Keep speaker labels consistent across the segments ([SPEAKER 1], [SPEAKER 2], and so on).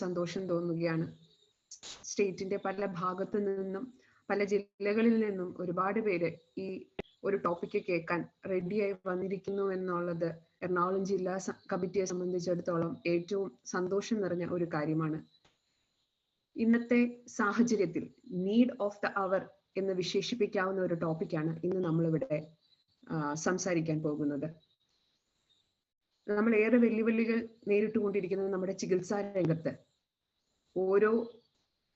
[SPEAKER 1] സന്തോഷം തോന്നുകയാണ്. സ്റ്റേറ്റിന്റെ പല ഭാഗത്തു നിന്നും പല ജില്ലകളിൽ നിന്നും ഒരുപാട് പേര് ഈ ഒരു ടോപ്പിക്ക് കേൾക്കാൻ റെഡിയായി വന്നിരിക്കുന്നു എന്നുള്ളത് എറണാകുളം ജില്ലാ കമ്മിറ്റിയെ സംബന്ധിച്ചിടത്തോളം ഏറ്റവും സന്തോഷം നിറഞ്ഞ ഒരു കാര്യമാണ്. ഇന്നത്തെ സാഹചര്യത്തിൽ നീഡ് ഓഫ് ദ അവർ എന്ന് വിശേഷിപ്പിക്കാവുന്ന ഒരു ടോപ്പിക്കാണ് ഇന്ന് നമ്മളിവിടെ സംസാരിക്കാൻ പോകുന്നത്. നമ്മൾ ഏറെ വെല്ലുവിളികൾ നേരിട്ടുകൊണ്ടിരിക്കുന്നത് നമ്മുടെ ചികിത്സാ രംഗത്ത്. ഓരോ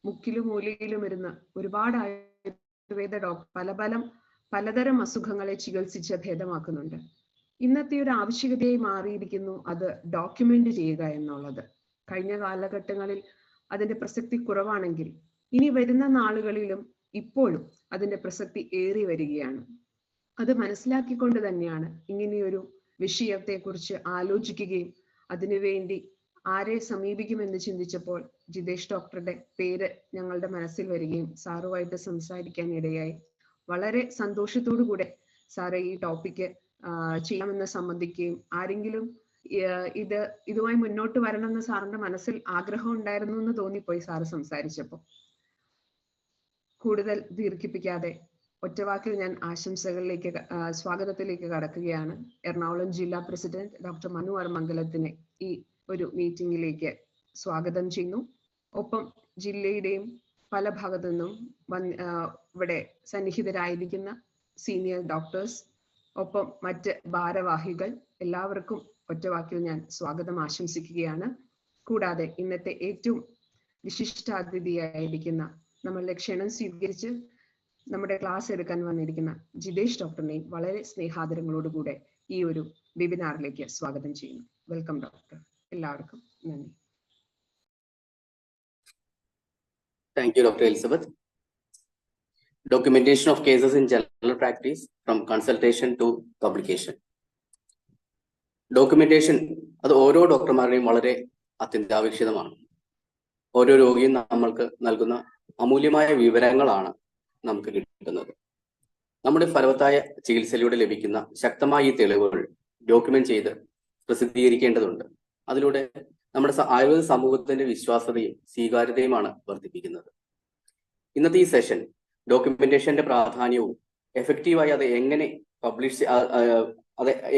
[SPEAKER 1] മുക്കിലും മൂലയിലും ഇരുന്ന് ഒരുപാട് ആയുർവേദ ഡോക്ടർ പലതരം അസുഖങ്ങളെ ചികിത്സിച്ച് ഭേദമാക്കുന്നുണ്ട്. ഇന്നത്തെ ഒരു ആവശ്യകതയായി മാറിയിരിക്കുന്നു അത് ഡോക്യുമെന്റ് ചെയ്യുക എന്നുള്ളത്. കഴിഞ്ഞ കാലഘട്ടങ്ങളിൽ അതിന്റെ പ്രസക്തി കുറവാണെങ്കിൽ ഇനി വരുന്ന നാളുകളിലും ഇപ്പോഴും അതിന്റെ പ്രസക്തി ഏറി വരികയാണ്. അത് മനസ്സിലാക്കിക്കൊണ്ട് തന്നെയാണ് ഇങ്ങനെയൊരു വിഷയത്തെക്കുറിച്ച് ആലോചിക്കുകയും അതിനുവേണ്ടി ആരെ സമീപിക്കുമെന്ന് ചിന്തിച്ചപ്പോൾ ജിതേഷ് ഡോക്ടറുടെ പേര് ഞങ്ങളുടെ മനസ്സിൽ വരികയും സാറുമായിട്ട് സംസാരിക്കാൻ ഇടയായി. വളരെ സന്തോഷത്തോടു കൂടെ സാറ് ഈ ടോപ്പിക്ക് ചെയ്യാമെന്ന് സംബന്ധിക്കുകയും ആരെങ്കിലും ഇതുമായി മുന്നോട്ട് വരണമെന്ന് സാറിന്റെ മനസ്സിൽ ആഗ്രഹം ഉണ്ടായിരുന്നു എന്ന് തോന്നിപ്പോയി സാറ് സംസാരിച്ചപ്പോൾ. കൂടുതൽ ദീർഘിപ്പിക്കാതെ ഒറ്റവാക്കിൽ ഞാൻ ആശംസകളിലേക്ക് സ്വാഗതത്തിലേക്ക് കടക്കുകയാണ്. എറണാകുളം ജില്ലാ പ്രസിഡന്റ് ഡോക്ടർ മനു അർമംഗലത്തിനെ ഈ ഒരു മീറ്റിംഗിലേക്ക് സ്വാഗതം ചെയ്യുന്നു. ഒപ്പം ജില്ലയുടെയും പല ഭാഗത്തു നിന്നും ഇവിടെ സന്നിഹിതരായിരിക്കുന്ന സീനിയർ ഡോക്ടേഴ്സ്, ഒപ്പം മറ്റ് ഭാരവാഹികൾ എല്ലാവർക്കും ഒറ്റവാക്കിൽ ഞാൻ സ്വാഗതം ആശംസിക്കുകയാണ്. കൂടാതെ ഇന്നത്തെ ഏറ്റവും വിശിഷ്ടാതിഥിയായിരിക്കുന്ന നമ്മളുടെ ക്ഷണം സ്വീകരിച്ച് നമ്മുടെ ക്ലാസ് എടുക്കാൻ വന്നിരിക്കുന്ന ജിതേഷ് ഡോക്ടറിനെയും വളരെ സ്നേഹാദരങ്ങളോടുകൂടെ ഈ ഒരു വെബിനാറിലേക്ക് സ്വാഗതം ചെയ്യുന്നു. Welcome doctor. എല്ലാവർക്കും നന്ദി.
[SPEAKER 2] Thank you, Dr. Elizabeth. Documentation of cases in general practice from consultation to publication. Documentation അത് ഓരോ ഡോക്ടർമാരുടെയും വളരെ അത്യന്താപേക്ഷിതമാണ്. ഓരോ രോഗിയും നമ്മൾക്ക് നൽകുന്ന അമൂല്യമായ വിവരങ്ങളാണ് നമുക്ക് കിട്ടുന്നത്. നമ്മുടെ ഫലവത്തായ ചികിത്സയിലൂടെ ലഭിക്കുന്ന ശക്തമായ ഈ തെളിവുകൾ ഡോക്യുമെന്റ് ചെയ്ത് പ്രസിദ്ധീകരിക്കേണ്ടതുണ്ട്. അതിലൂടെ നമ്മുടെ ആയുർവേദ സമൂഹത്തിന്റെ വിശ്വാസ്യതയും സ്വീകാര്യതയുമാണ് വർദ്ധിപ്പിക്കുന്നത്. ഇന്നത്തെ ഈ സെഷൻ ഡോക്യുമെന്റേഷന്റെ പ്രാധാന്യവും എഫക്റ്റീവായി അത്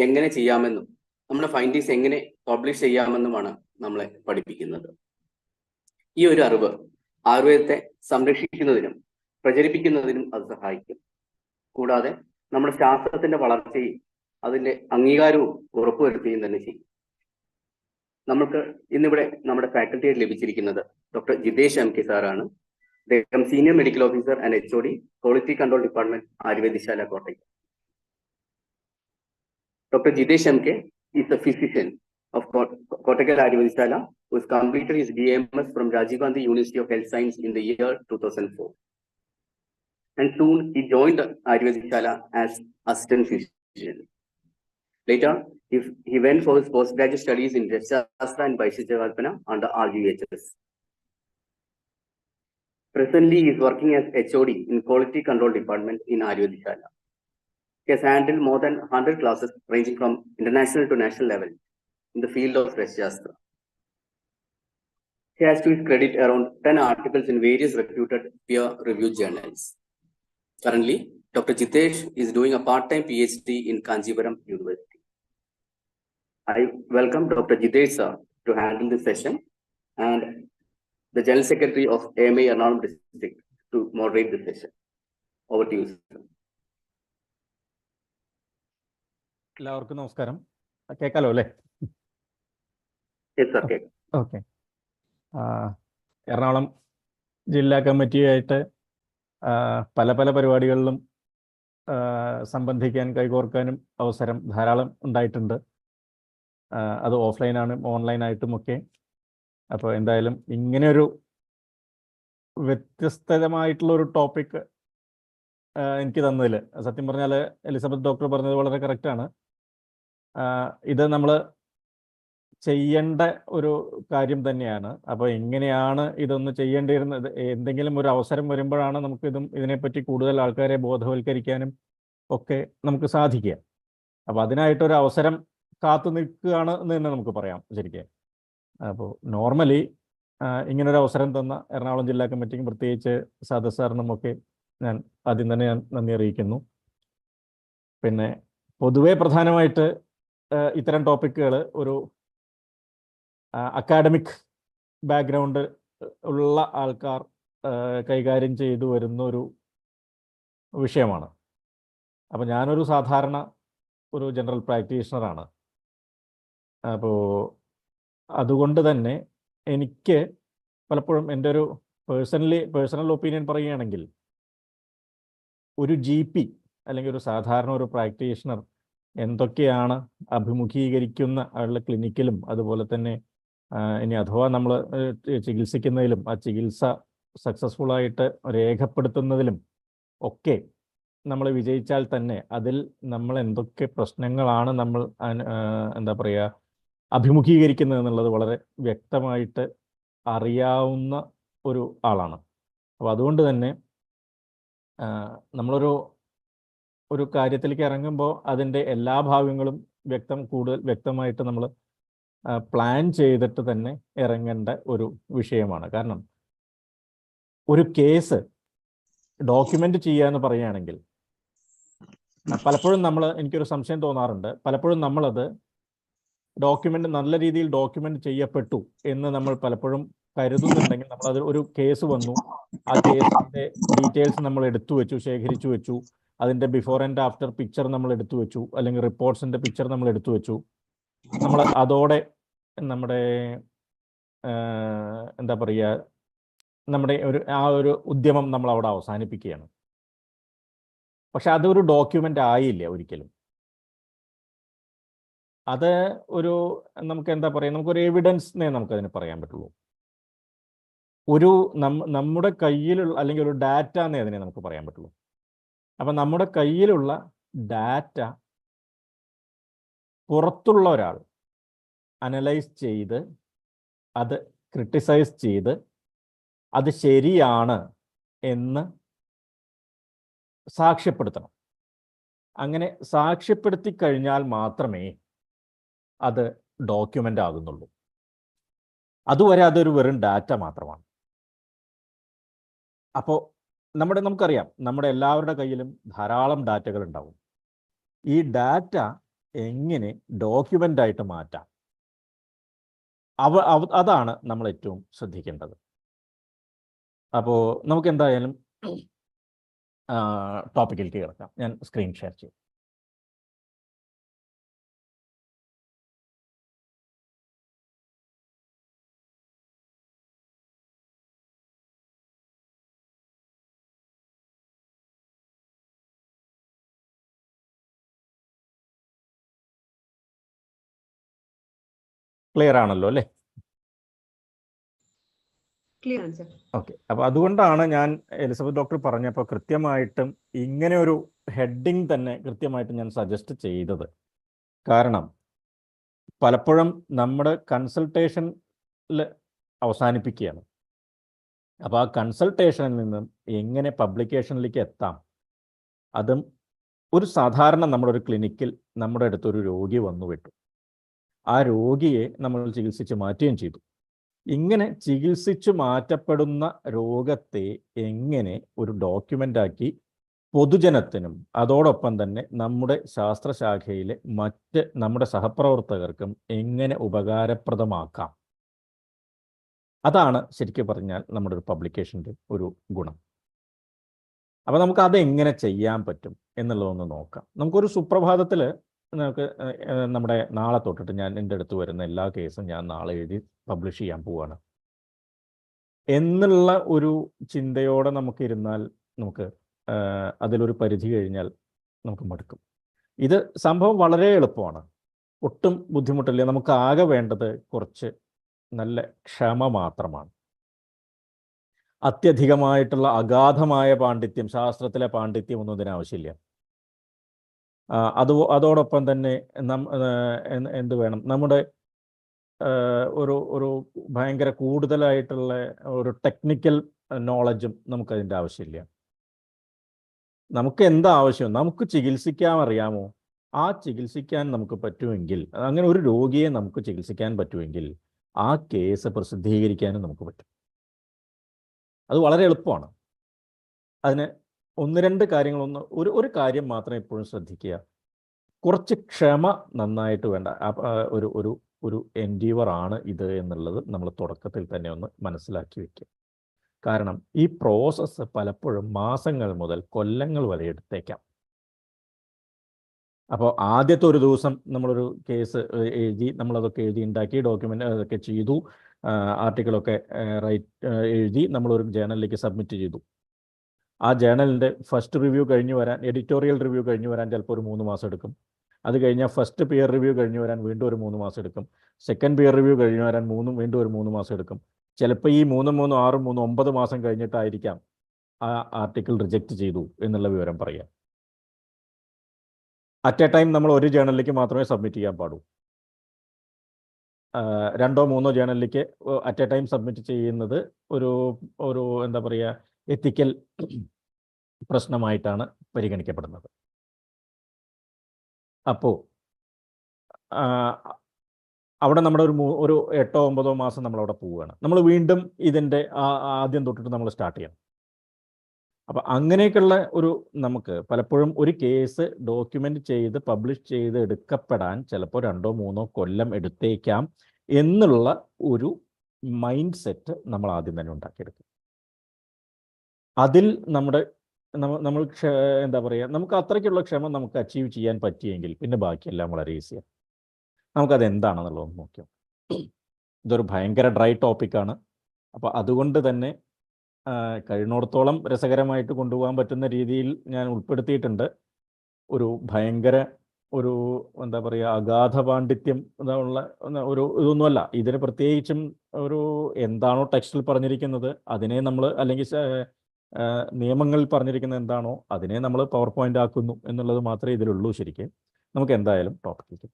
[SPEAKER 2] എങ്ങനെ ചെയ്യാമെന്നും നമ്മുടെ ഫൈൻഡിങ്സ് എങ്ങനെ പബ്ലിഷ് ചെയ്യാമെന്നുമാണ് നമ്മളെ പഠിപ്പിക്കുന്നത്. ഈ ഒരു അറിവ് ആയുർവേദത്തെ സംരക്ഷിക്കുന്നതിനും പ്രചരിപ്പിക്കുന്നതിനും അത് സഹായിക്കും. കൂടാതെ നമ്മുടെ ശാസ്ത്രത്തിന്റെ വളർച്ചയും അതിന്റെ അംഗീകാരവും ഉറപ്പുവരുത്തുകയും തന്നെ ചെയ്യും. നമുക്ക് ഇന്നിവിടെ നമ്മുടെ ഫാക്കൽറ്റിയായിട്ട് ലഭിച്ചിരിക്കുന്നത് ഡോക്ടർ ജിതേഷ് എം കെ സാറാണ്. അദ്ദേഹം senior medical officer and HOD, quality control department, ആയുർവേദശാല, Kottayam. Dr. Jitesh M.K. is a physician of Kottakkal Ayurvedishala who has completed his DMS from Rajiv Gandhi University of Health Science in the year 2004. And soon he joined Ayurvedishala as assistant physician. Later, he went for his postgraduate studies in Shastra and Vaishyakalpana under RGHS. Presently, he is working as HOD in Quality Control Department in Ayurvedishala. He has handled more than 100 classes ranging from international to national level in the field of Shastra. He has to his credit around 10 articles in various reputed peer-reviewed journals. Currently, Dr. Jitesh is doing a part-time PhD in Kanjivaram University. I welcome Dr. Jitesh sir to handle this session and the General Secretary of AMA Ernakulam District to moderate the session. Over to you, sir.
[SPEAKER 3] എല്ലാവർക്കും നമസ്കാരം. കേൾക്കാലോ അല്ലേ? Okay. Ernakulam ജില്ലാ കമ്മിറ്റിയായിട്ട് പല പരിപാടികളിലും സംബന്ധിക്കാൻ കൈകോർക്കാനും അവസരം ധാരാളം ഉണ്ടായിട്ടുണ്ട്. അത് ഓഫ്ലൈനാണ് ഓൺലൈനായിട്ടുമൊക്കെ. അപ്പോൾ എന്തായാലും ഇങ്ങനെയൊരു വ്യത്യസ്തമായിട്ടുള്ളൊരു ടോപ്പിക് എനിക്ക് തന്നതിൽ സത്യം പറഞ്ഞാൽ എലിസബത്ത് ഡോക്ടർ പറഞ്ഞത് വളരെ കറക്റ്റാണ്. ഇത് നമ്മൾ ചെയ്യേണ്ട ഒരു കാര്യം തന്നെയാണ്. അപ്പോൾ എങ്ങനെയാണ് ഇതൊന്ന് ചെയ്യേണ്ടിയിരുന്നത്, എന്തെങ്കിലും ഒരു അവസരം വരുമ്പോഴാണ് ഇതിനെപ്പറ്റി കൂടുതൽ ആൾക്കാരെ ബോധവൽക്കരിക്കാനും ഒക്കെ നമുക്ക് സാധിക്കുക. അപ്പോൾ അതിനായിട്ടൊരു അവസരം കാത്തു നിൽക്കുകയാണ് എന്ന് തന്നെ നമുക്ക് പറയാം ശരിക്കും. അപ്പോൾ നോർമലി ഇങ്ങനൊരു അവസരം തന്ന എറണാകുളം ജില്ലാ കമ്മിറ്റിക്കും പ്രത്യേകിച്ച് സാദർ സാറിനുമൊക്കെ ഞാൻ ആദ്യം തന്നെ ഞാൻ നന്ദി അറിയിക്കുന്നു. പിന്നെ പൊതുവെ പ്രധാനമായിട്ട് ഇത്തരം ടോപ്പിക്കുകൾ ഒരു അക്കാഡമിക് ബാക്ക്ഗ്രൗണ്ട് ഉള്ള ആൾക്കാർ കൈകാര്യം ചെയ്തു വരുന്ന ഒരു വിഷയമാണ്. അപ്പോൾ ഞാനൊരു സാധാരണ ഒരു ജനറൽ പ്രാക്ടീഷണറാണ്. അപ്പോൾ അതുകൊണ്ട് തന്നെ എനിക്ക് പലപ്പോഴും എൻ്റെ ഒരു പേഴ്സണൽ ഒപ്പീനിയൻ പറയുകയാണെങ്കിൽ ഒരു GP അല്ലെങ്കിൽ ഒരു സാധാരണ ഒരു പ്രാക്ടീഷണർ എന്തൊക്കെയാണ് അഭിമുഖീകരിക്കുന്ന ആളുടെ ക്ലിനിക്കിലും അതുപോലെ തന്നെ ഇനി അഥവാ നമ്മൾ ചികിത്സിക്കുന്നതിലും ആ ചികിത്സ സക്സസ്ഫുള്ളായിട്ട് രേഖപ്പെടുത്തുന്നതിലും ഒക്കെ നമ്മൾ വിജയിച്ചാൽ തന്നെ അതിൽ നമ്മൾ എന്തൊക്കെ പ്രശ്നങ്ങളാണ് നമ്മൾ എന്താ പറയുക അഭിമുഖീകരിക്കുന്നത് എന്നുള്ളത് വളരെ വ്യക്തമായിട്ട് അറിയാവുന്ന ഒരു ആളാണ്. അപ്പോൾ അതുകൊണ്ട് തന്നെ നമ്മളൊരു കാര്യത്തിലേക്ക് ഇറങ്ങുമ്പോൾ അതിൻ്റെ എല്ലാ ഭാഗങ്ങളും കൂടുതൽ വ്യക്തമായിട്ട് നമ്മൾ പ്ലാൻ ചെയ്തിട്ട് തന്നെ ഇറങ്ങേണ്ട ഒരു വിഷയമാണ്. കാരണം ഒരു കേസ് ഡോക്യുമെൻ്റ് ചെയ്യുക എന്ന് പറയുകയാണെങ്കിൽ പലപ്പോഴും എനിക്കൊരു സംശയം തോന്നാറുണ്ട്. പലപ്പോഴും നമ്മളത് നല്ല രീതിയിൽ ഡോക്യുമെൻ്റ് ചെയ്യപ്പെട്ടു എന്ന് നമ്മൾ പലപ്പോഴും കരുതുന്നുണ്ടെങ്കിൽ നമ്മളത് ഒരു കേസ് വന്നു, ആ കേസിൻ്റെ ഡീറ്റെയിൽസ് നമ്മൾ എടുത്തു വെച്ചു, ശേഖരിച്ചു വെച്ചു, അതിൻ്റെ ബിഫോർ ആൻഡ് ആഫ്റ്റർ പിക്ചർ നമ്മൾ എടുത്തു വെച്ചു, അല്ലെങ്കിൽ റിപ്പോർട്ട്സിൻ്റെ പിക്ചർ നമ്മൾ എടുത്തു വെച്ചു, നമ്മൾ അതോടെ നമ്മുടെ എന്താ പറയുക നമ്മുടെ ഒരു ഉദ്യമം നമ്മൾ അവിടെ അവസാനിപ്പിക്കുകയാണ്. പക്ഷെ അതൊരു ഡോക്യുമെൻ്റ് ആയില്ല ഒരിക്കലും. അത് നമുക്ക് എന്താ പറയുക, നമുക്കൊരു എവിഡൻസ് എന്നേ നമുക്കതിന് പറയാൻ പറ്റുള്ളൂ. നമ്മുടെ കയ്യിലുള്ള അല്ലെങ്കിൽ ഒരു ഡാറ്റ എന്നേ അതിനെ നമുക്ക് പറയാൻ പറ്റുള്ളൂ. അപ്പം നമ്മുടെ കയ്യിലുള്ള ഡാറ്റ പുറത്തുള്ള ഒരാൾ അനലൈസ് ചെയ്ത് അത് ക്രിട്ടിസൈസ് ചെയ്ത് അത് ശരിയാണ് എന്ന് സാക്ഷ്യപ്പെടുത്തണം. അങ്ങനെ സാക്ഷ്യപ്പെടുത്തി കഴിഞ്ഞാൽ മാത്രമേ അത് ഡോക്യുമെൻ്റ് ആകുന്നുള്ളൂ. അതുവരെ അതൊരു വെറും ഡാറ്റ മാത്രമാണ്. അപ്പോൾ നമുക്കറിയാം, നമ്മുടെ എല്ലാവരുടെ കയ്യിലും ധാരാളം ഡാറ്റകൾ ഉണ്ടാവും. ഈ ഡാറ്റ എങ്ങനെ ഡോക്യുമെൻ്റ് ആയിട്ട് മാറ്റാം, അതാണ് നമ്മൾ ഏറ്റവും ശ്രദ്ധിക്കേണ്ടത്. അപ്പോൾ നമുക്ക് എന്തായാലും ടോപ്പിക്കിലേക്ക് കിടക്കാം. ഞാൻ സ്ക്രീൻ ഷെയർ ചെയ്യും. ക്ലിയർ ആണല്ലോ അല്ലേ?
[SPEAKER 1] ക്ലിയർ ആണ് സർ.
[SPEAKER 3] ഓക്കെ. അപ്പോൾ അതുകൊണ്ടാണ് ഞാൻ എലിസബത്ത് ഡോക്ടർ പറഞ്ഞപ്പോൾ കൃത്യമായിട്ടും ഇങ്ങനെ ഒരു ഹെഡിങ് തന്നെ കൃത്യമായിട്ട് ഞാൻ സജസ്റ്റ് ചെയ്തത്. കാരണം പലപ്പോഴും നമ്മുടെ കൺസൾട്ടേഷനിൽ അവസാനിപ്പിക്കുകയാണ്. അപ്പോൾ ആ കൺസൾട്ടേഷനിൽ നിന്നും എങ്ങനെ പബ്ലിക്കേഷനിലേക്ക് എത്താം, അതും ഒരു സാധാരണ നമ്മുടെ ഒരു ക്ലിനിക്കിൽ നമ്മുടെ അടുത്തൊരു രോഗി വന്നു വിട്ടു, ആ രോഗിയെ നമ്മൾ ചികിത്സിച്ച് മാറ്റുകയും ചെയ്തു. ഇങ്ങനെ ചികിത്സിച്ചു മാറ്റപ്പെടുന്ന രോഗത്തെ എങ്ങനെ ഒരു ഡോക്യുമെൻ്റാക്കി പൊതുജനത്തിനും അതോടൊപ്പം തന്നെ നമ്മുടെ ശാസ്ത്രശാഖയിലെ നമ്മുടെ സഹപ്രവർത്തകർക്കും എങ്ങനെ ഉപകാരപ്രദമാക്കാം, അതാണ് ശരിക്കും പറഞ്ഞാൽ നമ്മുടെ ഒരു പബ്ലിക്കേഷൻ്റെ ഒരു ഗുണം. അപ്പോൾ നമുക്ക് അതെങ്ങനെ ചെയ്യാൻ പറ്റും എന്നുള്ളതൊന്ന് നോക്കാം. നമുക്കൊരു സുപ്രഭാതത്തിൽ നമ്മുടെ നാളെ തൊട്ടിട്ട് എൻ്റെ അടുത്ത് വരുന്ന എല്ലാ കേസും ഞാൻ നാളെ എഴുതി പബ്ലിഷ് ചെയ്യാൻ പോവുകയാണ് എന്നുള്ള ഒരു ചിന്തയോടെ നമുക്കിരുന്നാൽ നമുക്ക് അതിലൊരു പരിധി കഴിഞ്ഞാൽ നമുക്ക് മടുക്കും. ഇത് സംഭവം വളരെ എളുപ്പമാണ്, ഒട്ടും ബുദ്ധിമുട്ടില്ല. നമുക്ക് ആകെ വേണ്ടത് കുറച്ച് നല്ല ക്ഷമ മാത്രമാണ്. അത്യധികമായിട്ടുള്ള അഗാധമായ പാണ്ഡിത്യം, ശാസ്ത്രത്തിലെ പാണ്ഡിത്യം ഒന്നും ഇതിനാവശ്യമില്ല. അതോടൊപ്പം തന്നെ എന്ത് വേണം, നമ്മുടെ ഒരു ഭയങ്കര കൂടുതലായിട്ടുള്ള ഒരു ടെക്നിക്കൽ നോളജും നമുക്കതിൻ്റെ ആവശ്യമില്ല. നമുക്ക് എന്താ ആവശ്യം, നമുക്ക് ചികിത്സിക്കാൻ അറിയാമോ, ആ ചികിത്സിക്കാൻ നമുക്ക് പറ്റുമെങ്കിൽ, അങ്ങനെ ഒരു രോഗിയെ നമുക്ക് ചികിത്സിക്കാൻ പറ്റുമെങ്കിൽ ആ കേസ് പ്രസിദ്ധീകരിക്കാനും നമുക്ക് പറ്റും. അത് വളരെ എളുപ്പമാണ്. അതിന് ഒന്ന് രണ്ട് കാര്യങ്ങളൊന്ന് ഒരു കാര്യം മാത്രം എപ്പോഴും ശ്രദ്ധിക്കുക. കുറച്ച് ക്ഷമ നന്നായിട്ട് വേണ്ട. ഒരു ഒരു ഒരു എൻഡീവർ ആണ് ഇത് എന്നുള്ളത് നമ്മൾ തുടക്കത്തിൽ തന്നെ ഒന്ന് മനസ്സിലാക്കി വെക്കുക. കാരണം ഈ പ്രോസസ്സ് പലപ്പോഴും മാസങ്ങൾ മുതൽ കൊല്ലങ്ങൾ വരെ എടുത്തേക്കാം. അപ്പോൾ ആദ്യത്തെ ഒരു ദിവസം നമ്മളൊരു കേസ് എഴുതി, നമ്മളതൊക്കെ എഴുതി ഉണ്ടാക്കി, ഡോക്യുമെൻ്റ് അതൊക്കെ ചെയ്തു, ആർട്ടിക്കിളൊക്കെ എഴുതി നമ്മളൊരു ജേണലിലേക്ക് സബ്മിറ്റ് ചെയ്തു. ആ ജേണലിൻ്റെ ഫസ്റ്റ് റിവ്യൂ കഴിഞ്ഞ് വരാൻ, എഡിറ്റോറിയൽ റിവ്യൂ കഴിഞ്ഞ് വരാൻ ചിലപ്പോൾ ഒരു 3 മാസം എടുക്കും. അത് കഴിഞ്ഞാൽ ഫസ്റ്റ് പിയർ റിവ്യൂ കഴിഞ്ഞ് വരാൻ വീണ്ടും ഒരു 3 മാസം എടുക്കും. സെക്കൻഡ് പിയർ റിവ്യൂ കഴിഞ്ഞ് വരാൻ വീണ്ടും ഒരു 3 മാസം എടുക്കും. ചിലപ്പോൾ ഈ 3, 6, 9 മാസം കഴിഞ്ഞിട്ടായിരിക്കാം ആ ആർട്ടിക്കിൾ റിജക്റ്റ് ചെയ്തു എന്നുള്ള വിവരം പറയുക. അറ്റ് എ ടൈം നമ്മൾ ഒരു ജേണലിലേക്ക് മാത്രമേ സബ്മിറ്റ് ചെയ്യാൻ പാടൂ. 2 3 ജേണലിലേക്ക് അറ്റ് എ ടൈം സബ്മിറ്റ് ചെയ്യുന്നത് ഒരു എന്താ പറയുക, എത്തിക്കൽ പ്രശ്നമായിട്ടാണ് പരിഗണിക്കപ്പെടുന്നത്. അപ്പോൾ അവിടെ നമ്മുടെ ഒരു 8 9 മാസം നമ്മളവിടെ പോവുകയാണ്. നമ്മൾ വീണ്ടും ഇതിൻ്റെ ആദ്യം തൊട്ടിട്ട് നമ്മൾ സ്റ്റാർട്ട് ചെയ്യണം. അപ്പം അങ്ങനെയൊക്കെയുള്ള നമുക്ക് പലപ്പോഴും ഒരു കേസ് ഡോക്യുമെൻ്റ് ചെയ്ത് പബ്ലിഷ് ചെയ്ത് എടുക്കപ്പെടാൻ ചിലപ്പോൾ 2 3 കൊല്ലം എടുത്തേക്കാം എന്നുള്ള ഒരു മൈൻഡ് സെറ്റ് നമ്മൾ ആദ്യം തന്നെ ഉണ്ടാക്കിയെടുക്കും. അതിൽ നമ്മൾ എന്താ പറയുക, നമുക്ക് അത്രയ്ക്കുള്ള ക്ഷമ നമുക്ക് അച്ചീവ് ചെയ്യാൻ പറ്റിയെങ്കിൽ പിന്നെ ബാക്കിയെല്ലാം വളരെ ഈസിയാണ്. നമുക്കത് എന്താണെന്നുള്ളത് നോക്കിയോ. ഇതൊരു ഭയങ്കര ഡ്രൈ ടോപ്പിക്കാണ്. അപ്പോൾ അതുകൊണ്ട് തന്നെ കഴിയുന്നിടത്തോളം രസകരമായിട്ട് കൊണ്ടുപോകാൻ പറ്റുന്ന രീതിയിൽ ഞാൻ ഉൾപ്പെടുത്തിയിട്ടുണ്ട്. ഭയങ്കര എന്താ പറയുക, അഗാധ പാണ്ഡിത്യം ഉള്ള ഇതൊന്നുമല്ല. ഇതിന് പ്രത്യേകിച്ചും എന്താണോ ടെക്സ്റ്റിൽ പറഞ്ഞിരിക്കുന്നത് അതിനെ നമ്മൾ, അല്ലെങ്കിൽ നിയമങ്ങളിൽ പറഞ്ഞിരിക്കുന്നത് എന്താണോ അതിനെ നമ്മൾ പവർ പോയിന്റ് ആക്കുന്നു എന്നുള്ളത് മാത്രമേ ഇതിലുള്ളൂ. ശരിക്കും നമുക്ക് എന്തായാലും ടോപ്പിക്കിലേക്ക്.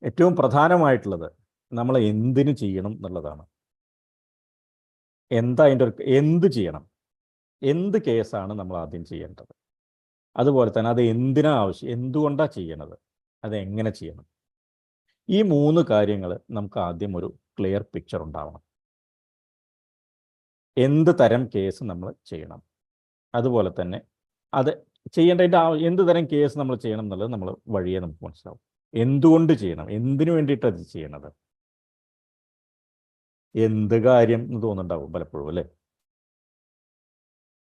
[SPEAKER 3] ഏറ്റവും പ്രധാനമായിട്ടുള്ളത് നമ്മൾ എന്തിനു ചെയ്യണം എന്നുള്ളതാണ്. എന്ത് ചെയ്യണം, എന്ത് കേസാണ് നമ്മൾ ആദ്യം ചെയ്യേണ്ടത്, അതുപോലെ തന്നെ അത് എന്തിനാ ആവശ്യം, എന്തുകൊണ്ടാണ് ചെയ്യണത്, അതെങ്ങനെ ചെയ്യണം. ഈ 3 കാര്യങ്ങൾ നമുക്ക് ആദ്യം ഒരു ക്ലിയർ പിക്ചർ ഉണ്ടാവണം. എന്ത് തരം കേസ് നമ്മൾ ചെയ്യണം, അതുപോലെ തന്നെ അത് ചെയ്യേണ്ടതിൻ്റെ എന്ത് തരം കേസ് നമ്മൾ ചെയ്യണം എന്നുള്ളത് നമ്മൾ വഴിയെ നമുക്ക് മനസ്സിലാവും. എന്തുകൊണ്ട് ചെയ്യണം, എന്തിനു വേണ്ടിയിട്ടത് ചെയ്യണത്, എന്ത് കാര്യം എന്ന് തോന്നുന്നുണ്ടാവും പലപ്പോഴും, അല്ലേ?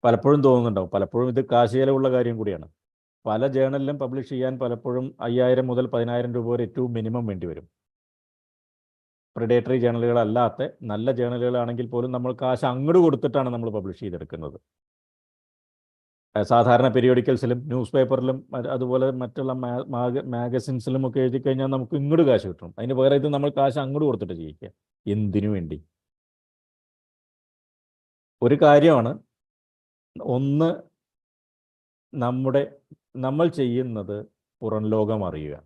[SPEAKER 3] പലപ്പോഴും തോന്നുന്നുണ്ടാവും. പലപ്പോഴും ഇത് കാശ് ചെലവുള്ള കാര്യം കൂടിയാണ്. പല ജേണലിലും പബ്ലിഷ് ചെയ്യാൻ പലപ്പോഴും 5000 മുതൽ 10000 രൂപ വരെ ഏറ്റവും മിനിമം വേണ്ടി വരും. പ്രിഡേറ്ററി ജേണലുകളല്ലാത്ത നല്ല ജേണലുകളാണെങ്കിൽ പോലും നമ്മൾ കാശ് അങ്ങോട്ട് കൊടുത്തിട്ടാണ് നമ്മൾ പബ്ലിഷ് ചെയ്തെടുക്കുന്നത്. സാധാരണ പീരിയോഡിക്കൽസിലും ന്യൂസ് പേപ്പറിലും അതുപോലെ മറ്റുള്ള മാഗസിൻസിലും ഒക്കെ എഴുതി കഴിഞ്ഞാൽ നമുക്ക് ഇങ്ങോട്ട് കാശ് കിട്ടും. അതിന് പകരം ഇത് നമ്മൾ കാശ് അങ്ങോട്ട് കൊടുത്തിട്ട് ചെയ്യിക്കുക. എന്തിനു വേണ്ടി? ഒരു കാര്യമാണ്, ഒന്ന് നമ്മൾ ചെയ്യുന്നത് പുറം ലോകം അറിയുക.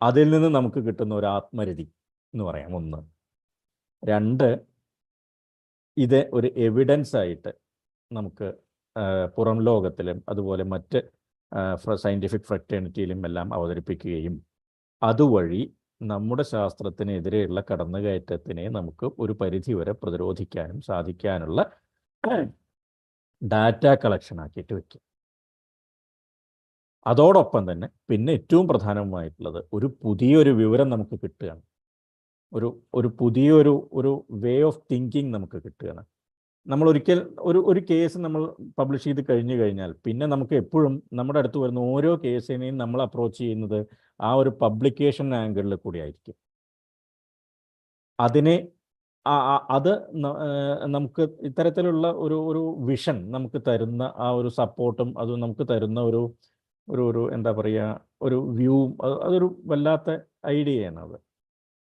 [SPEAKER 3] അതിൽ നിന്ന് നമുക്ക് കിട്ടുന്ന ഒരു ആത്മരതി എന്ന് പറയാം. 1. 2, ഇത് ഒരു എവിഡൻസ് ആയിട്ട് നമുക്ക് പുറം ലോകത്തിലും അതുപോലെ മറ്റ് സയൻറ്റിഫിക് ഫ്രറ്റേണിറ്റിയിലും എല്ലാം അവതരിപ്പിക്കുകയും അതുവഴി നമ്മുടെ ശാസ്ത്രത്തിനെതിരെയുള്ള കടന്നുകയറ്റത്തിനെ നമുക്ക് ഒരു പരിധിവരെ പ്രതിരോധിക്കാനും സാധിക്കാനുള്ള ഡാറ്റ കളക്ഷൻ ആക്കിയിട്ട് വയ്ക്കും. അതോടൊപ്പം തന്നെ പിന്നെ ഏറ്റവും പ്രധാനമായിട്ടുള്ളത് പുതിയൊരു വിവരം നമുക്ക് കിട്ടുകയാണ്. ഒരു പുതിയൊരു വേ ഓഫ് തിങ്കിങ് നമുക്ക് കിട്ടുകയാണ്. നമ്മൾ ഒരിക്കൽ ഒരു കേസ് നമ്മൾ പബ്ലിഷ് ചെയ്ത് കഴിഞ്ഞു കഴിഞ്ഞാൽ പിന്നെ നമുക്ക് എപ്പോഴും നമ്മുടെ അടുത്ത് വരുന്ന ഓരോ കേസിനെയും നമ്മൾ അപ്രോച്ച് ചെയ്യുന്നത് ആ ഒരു പബ്ലിക്കേഷൻ ആംഗിളിൽ കൂടി ആയിരിക്കും. അത് നമുക്ക് ഇത്തരത്തിലുള്ള ഒരു വിഷൻ നമുക്ക് തരുന്ന ആ ഒരു സപ്പോർട്ടും അത് നമുക്ക് തരുന്ന ഒരു എന്താ പറയുക, ഒരു വ്യൂവും അതൊരു വല്ലാത്ത ഐഡിയയാണ് അത്.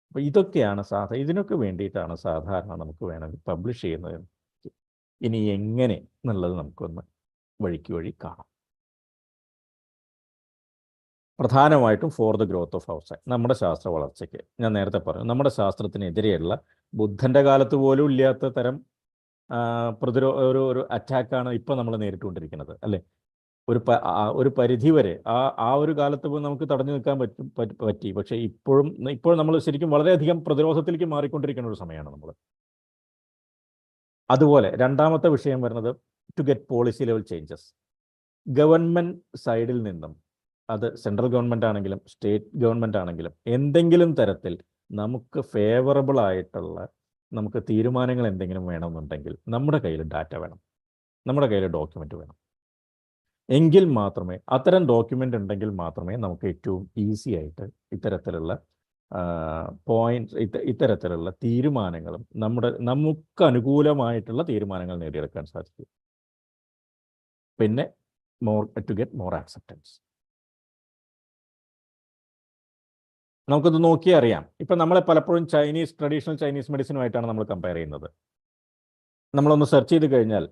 [SPEAKER 3] അപ്പോൾ ഇതൊക്കെയാണ് ഇതിനൊക്കെ വേണ്ടിയിട്ടാണ് സാധാരണ നമുക്ക് വേണമെങ്കിൽ പബ്ലിഷ് ചെയ്യുന്നത്. ഇനി എങ്ങനെ എന്നുള്ളത് നമുക്കൊന്ന് വഴി കാണാം. പ്രധാനമായിട്ടും for the growth of our science, നമ്മുടെ ശാസ്ത്ര വളർച്ചയ്ക്ക്. ഞാൻ നേരത്തെ പറഞ്ഞു, നമ്മുടെ ശാസ്ത്രത്തിനെതിരെയുള്ള ബുദ്ധൻ്റെ കാലത്ത് പോലും ഇല്ലാത്ത തരം ഒരു അറ്റാക്കാണ് ഇപ്പോൾ നമ്മൾ നേരിട്ടുകൊണ്ടിരിക്കുന്നത്, അല്ലേ? ഒരു പരിധി വരെ ആ ഒരു കാലത്ത് പോയി നമുക്ക് തടഞ്ഞു നിൽക്കാൻ പറ്റി. പക്ഷേ ഇപ്പോൾ നമ്മൾ ശരിക്കും വളരെയധികം പ്രതിരോധത്തിലേക്ക് മാറിക്കൊണ്ടിരിക്കുന്ന ഒരു സമയമാണ് നമ്മൾ. അതുപോലെ രണ്ടാമത്തെ വിഷയം വരുന്നത് to get policy level changes. Government സൈഡിൽ നിന്നും, അത് സെൻട്രൽ ഗവൺമെൻറ് ആണെങ്കിലും സ്റ്റേറ്റ് ഗവൺമെൻറ് ആണെങ്കിലും, എന്തെങ്കിലും തരത്തിൽ നമുക്ക് ഫേവറബിൾ ആയിട്ടുള്ള നമുക്ക് തീരുമാനങ്ങൾ എന്തെങ്കിലും വേണമെന്നുണ്ടെങ്കിൽ നമ്മുടെ കയ്യിൽ ഡാറ്റ വേണം, നമ്മുടെ കയ്യിൽ ഡോക്യുമെൻ്റ് വേണം. എങ്കിൽ മാത്രമേ, അത്തരം ഡോക്യുമെൻ്റ് ഉണ്ടെങ്കിൽ മാത്രമേ നമുക്ക് ഏറ്റവും ഈസി ആയിട്ട് ഇത്തരത്തിലുള്ള ഇത്തരത്തിലുള്ള തീരുമാനങ്ങളും നമുക്ക് അനുകൂലമായിട്ടുള്ള തീരുമാനങ്ങൾ നേടിയെടുക്കാൻ സാധിക്കും. പിന്നെ ടു ഗെറ്റ് മോർ ആക്സെപ്റ്റൻസ്. നമുക്കത് നോക്കിയാൽ അറിയാം. ഇപ്പം നമ്മളെ പലപ്പോഴും ട്രഡീഷണൽ ചൈനീസ് മെഡിസിനുമായിട്ടാണ് നമ്മൾ കമ്പയർ ചെയ്യുന്നത്. നമ്മളൊന്ന് സെർച്ച് ചെയ്ത് കഴിഞ്ഞാൽ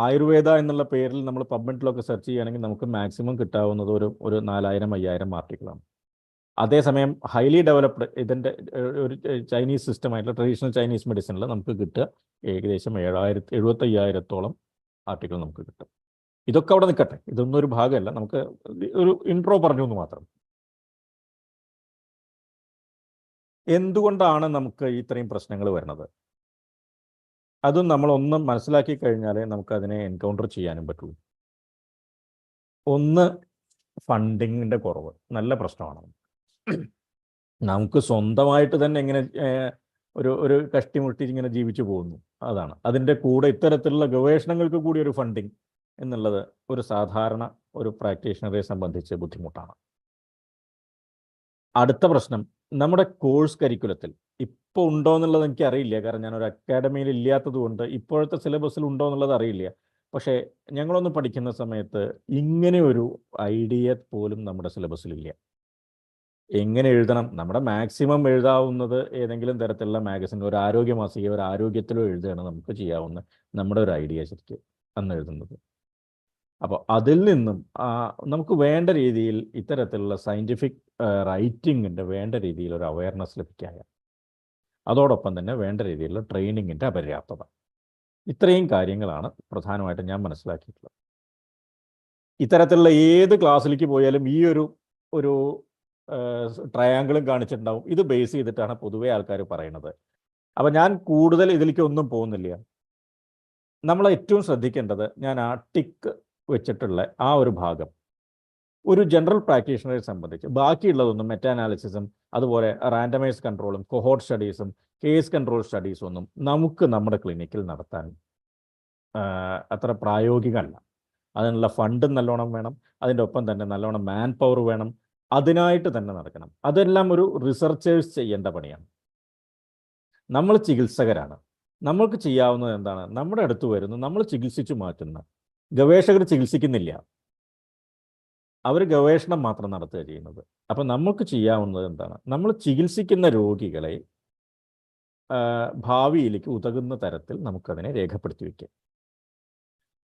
[SPEAKER 3] ആയുർവേദ എന്നുള്ള പേരിൽ നമ്മൾ പബ്മെഡിലൊക്കെ സെർച്ച് ചെയ്യുകയാണെങ്കിൽ നമുക്ക് മാക്സിമം കിട്ടാവുന്നത് ഒരു 4000-5000 ആർട്ടിക്കിളാണ്. അതേസമയം ഹൈലി ഡെവലപ്ഡ് ഇതിൻ്റെ ഒരു ചൈനീസ് സിസ്റ്റമായിട്ടുള്ള ട്രഡീഷണൽ ചൈനീസ് മെഡിസിനിൽ നമുക്ക് കിട്ടുക ഏകദേശം 75,000-ഓളം ആർട്ടിക്കിൾ നമുക്ക് കിട്ടും. ഇതൊക്കെ അവിടെ നിൽക്കട്ടെ, ഇതൊന്നും ഒരു ഭാഗമല്ല, നമുക്ക് ഒരു ഇൻട്രോ പറഞ്ഞു എന്ന് മാത്രം. എന്തുകൊണ്ടാണ് നമുക്ക് ഇത്രയും പ്രശ്നങ്ങൾ വരുന്നത്? അതും നമ്മളൊന്ന് മനസ്സിലാക്കി കഴിഞ്ഞാലേ നമുക്കതിനെ എൻകൗണ്ടർ ചെയ്യാനും പറ്റുള്ളൂ. ഒന്ന്, ഫണ്ടിങ്ങിൻ്റെ കുറവ് നല്ല പ്രശ്നമാണ്. നമുക്ക് സ്വന്തമായിട്ട് തന്നെ ഇങ്ങനെ ഒരു കഷ്ടിമുട്ടി ഇങ്ങനെ ജീവിച്ചു പോകുന്നു. അതാണ് അതിൻ്റെ കൂടെ ഇത്തരത്തിലുള്ള ഗവേഷണങ്ങൾക്ക് കൂടി ഒരു ഫണ്ടിങ് എന്നുള്ളത് ഒരു സാധാരണ ഒരു പ്രാക്ടീഷണറെ സംബന്ധിച്ച് ബുദ്ധിമുട്ടാണ്. അടുത്ത പ്രശ്നം, നമ്മുടെ കോഴ്സ് കരിക്കുലത്തിൽ ഇപ്പോൾ ഉണ്ടോ എന്നുള്ളത് എനിക്കറിയില്ല, കാരണം ഞാനൊരു അക്കാഡമിയിൽ ഇല്ലാത്തത് കൊണ്ട് ഇപ്പോഴത്തെ സിലബസിൽ ഉണ്ടോ എന്നുള്ളത് അറിയില്ല. പക്ഷേ ഞങ്ങളൊന്ന് പഠിക്കുന്ന സമയത്ത് ഇങ്ങനെ ഒരു ഐഡിയ പോലും നമ്മുടെ സിലബസിലില്ല. എങ്ങനെ എഴുതണം, നമ്മുടെ മാക്സിമം എഴുതാവുന്നത് ഏതെങ്കിലും തരത്തിലുള്ള മാഗസിൻ, ഒരു ആരോഗ്യ മാസിക, ഒരു ആരോഗ്യത്തിലോ എഴുതുകയാണ് നമുക്ക് ചെയ്യാവുന്ന നമ്മുടെ ഒരു ഐഡിയ ശരിക്കും അന്ന് എഴുതുന്നത്. അപ്പോൾ അതിൽ നിന്നും നമുക്ക് വേണ്ട രീതിയിൽ ഇത്തരത്തിലുള്ള സയൻറ്റിഫിക് റൈറ്റിങ്ങിൻ്റെ വേണ്ട രീതിയിൽ ഒരു അവയർനെസ് ലഭിക്കുക, അതോടൊപ്പം തന്നെ വേണ്ട രീതിയിലുള്ള ട്രെയിനിങ്ങിൻ്റെ അപര്യാപ്തത, ഇത്രയും കാര്യങ്ങളാണ് പ്രധാനമായിട്ടും ഞാൻ മനസ്സിലാക്കിയിട്ടുള്ളത്. ഇത്തരത്തിലുള്ള ഏത് ക്ലാസ്സിലേക്ക് പോയാലും ഈ ഒരു ട്രയാങ്കിളും കാണിച്ചിട്ടുണ്ടാവും. ഇത് ബേസ് ചെയ്തിട്ടാണ് പൊതുവേ ആൾക്കാർ പറയുന്നത്. അപ്പോൾ ഞാൻ കൂടുതൽ ഇതിലേക്ക് ഒന്നും പോകുന്നില്ല. നമ്മൾ ഏറ്റവും ശ്രദ്ധിക്കേണ്ടത്, ഞാൻ ആ ടിക്ക് വെച്ചിട്ടുള്ള ആ ഒരു ഭാഗം ഒരു ജനറൽ പ്രാക്ടീഷണറെ സംബന്ധിച്ച്, ബാക്കിയുള്ളതൊന്നും മെറ്റാ അനാലിസിസും അതുപോലെ റാൻഡമൈസ് കൺട്രോളും കൊഹോർട്ട് സ്റ്റഡീസും കേസ് കൺട്രോൾ സ്റ്റഡീസും ഒന്നും നമുക്ക് നമ്മുടെ ക്ലിനിക്കിൽ നടത്താൻ അത്ര പ്രായോഗികമല്ല. അതിനുള്ള ഫണ്ടും നല്ലോണം വേണം, അതിൻ്റെ ഒപ്പം തന്നെ നല്ലോണം മാൻ പവർ വേണം, അതിനായിട്ട് തന്നെ നടക്കണം. അതെല്ലാം ഒരു റിസർച്ചേഴ്സ് ചെയ്യേണ്ട പണിയാണ്. നമ്മൾ ചികിത്സകരാണ്, നമ്മൾക്ക് ചെയ്യാവുന്നത് എന്താണ്? നമ്മുടെ അടുത്ത് വരുന്നു, നമ്മൾ ചികിത്സിച്ചു മാറ്റുന്ന ഗവേഷകർ ചികിത്സിക്കുന്നില്ല, അവർ ഗവേഷണം മാത്രം നടത്തുക ചെയ്യുന്നത്. അപ്പം നമുക്ക് ചെയ്യാവുന്നത് എന്താണ്? നമ്മൾ ചികിത്സിക്കുന്ന രോഗികളെ ഭാവിയിലേക്ക് ഉതകുന്ന തരത്തിൽ നമുക്കതിനെ രേഖപ്പെടുത്തി വയ്ക്കാം.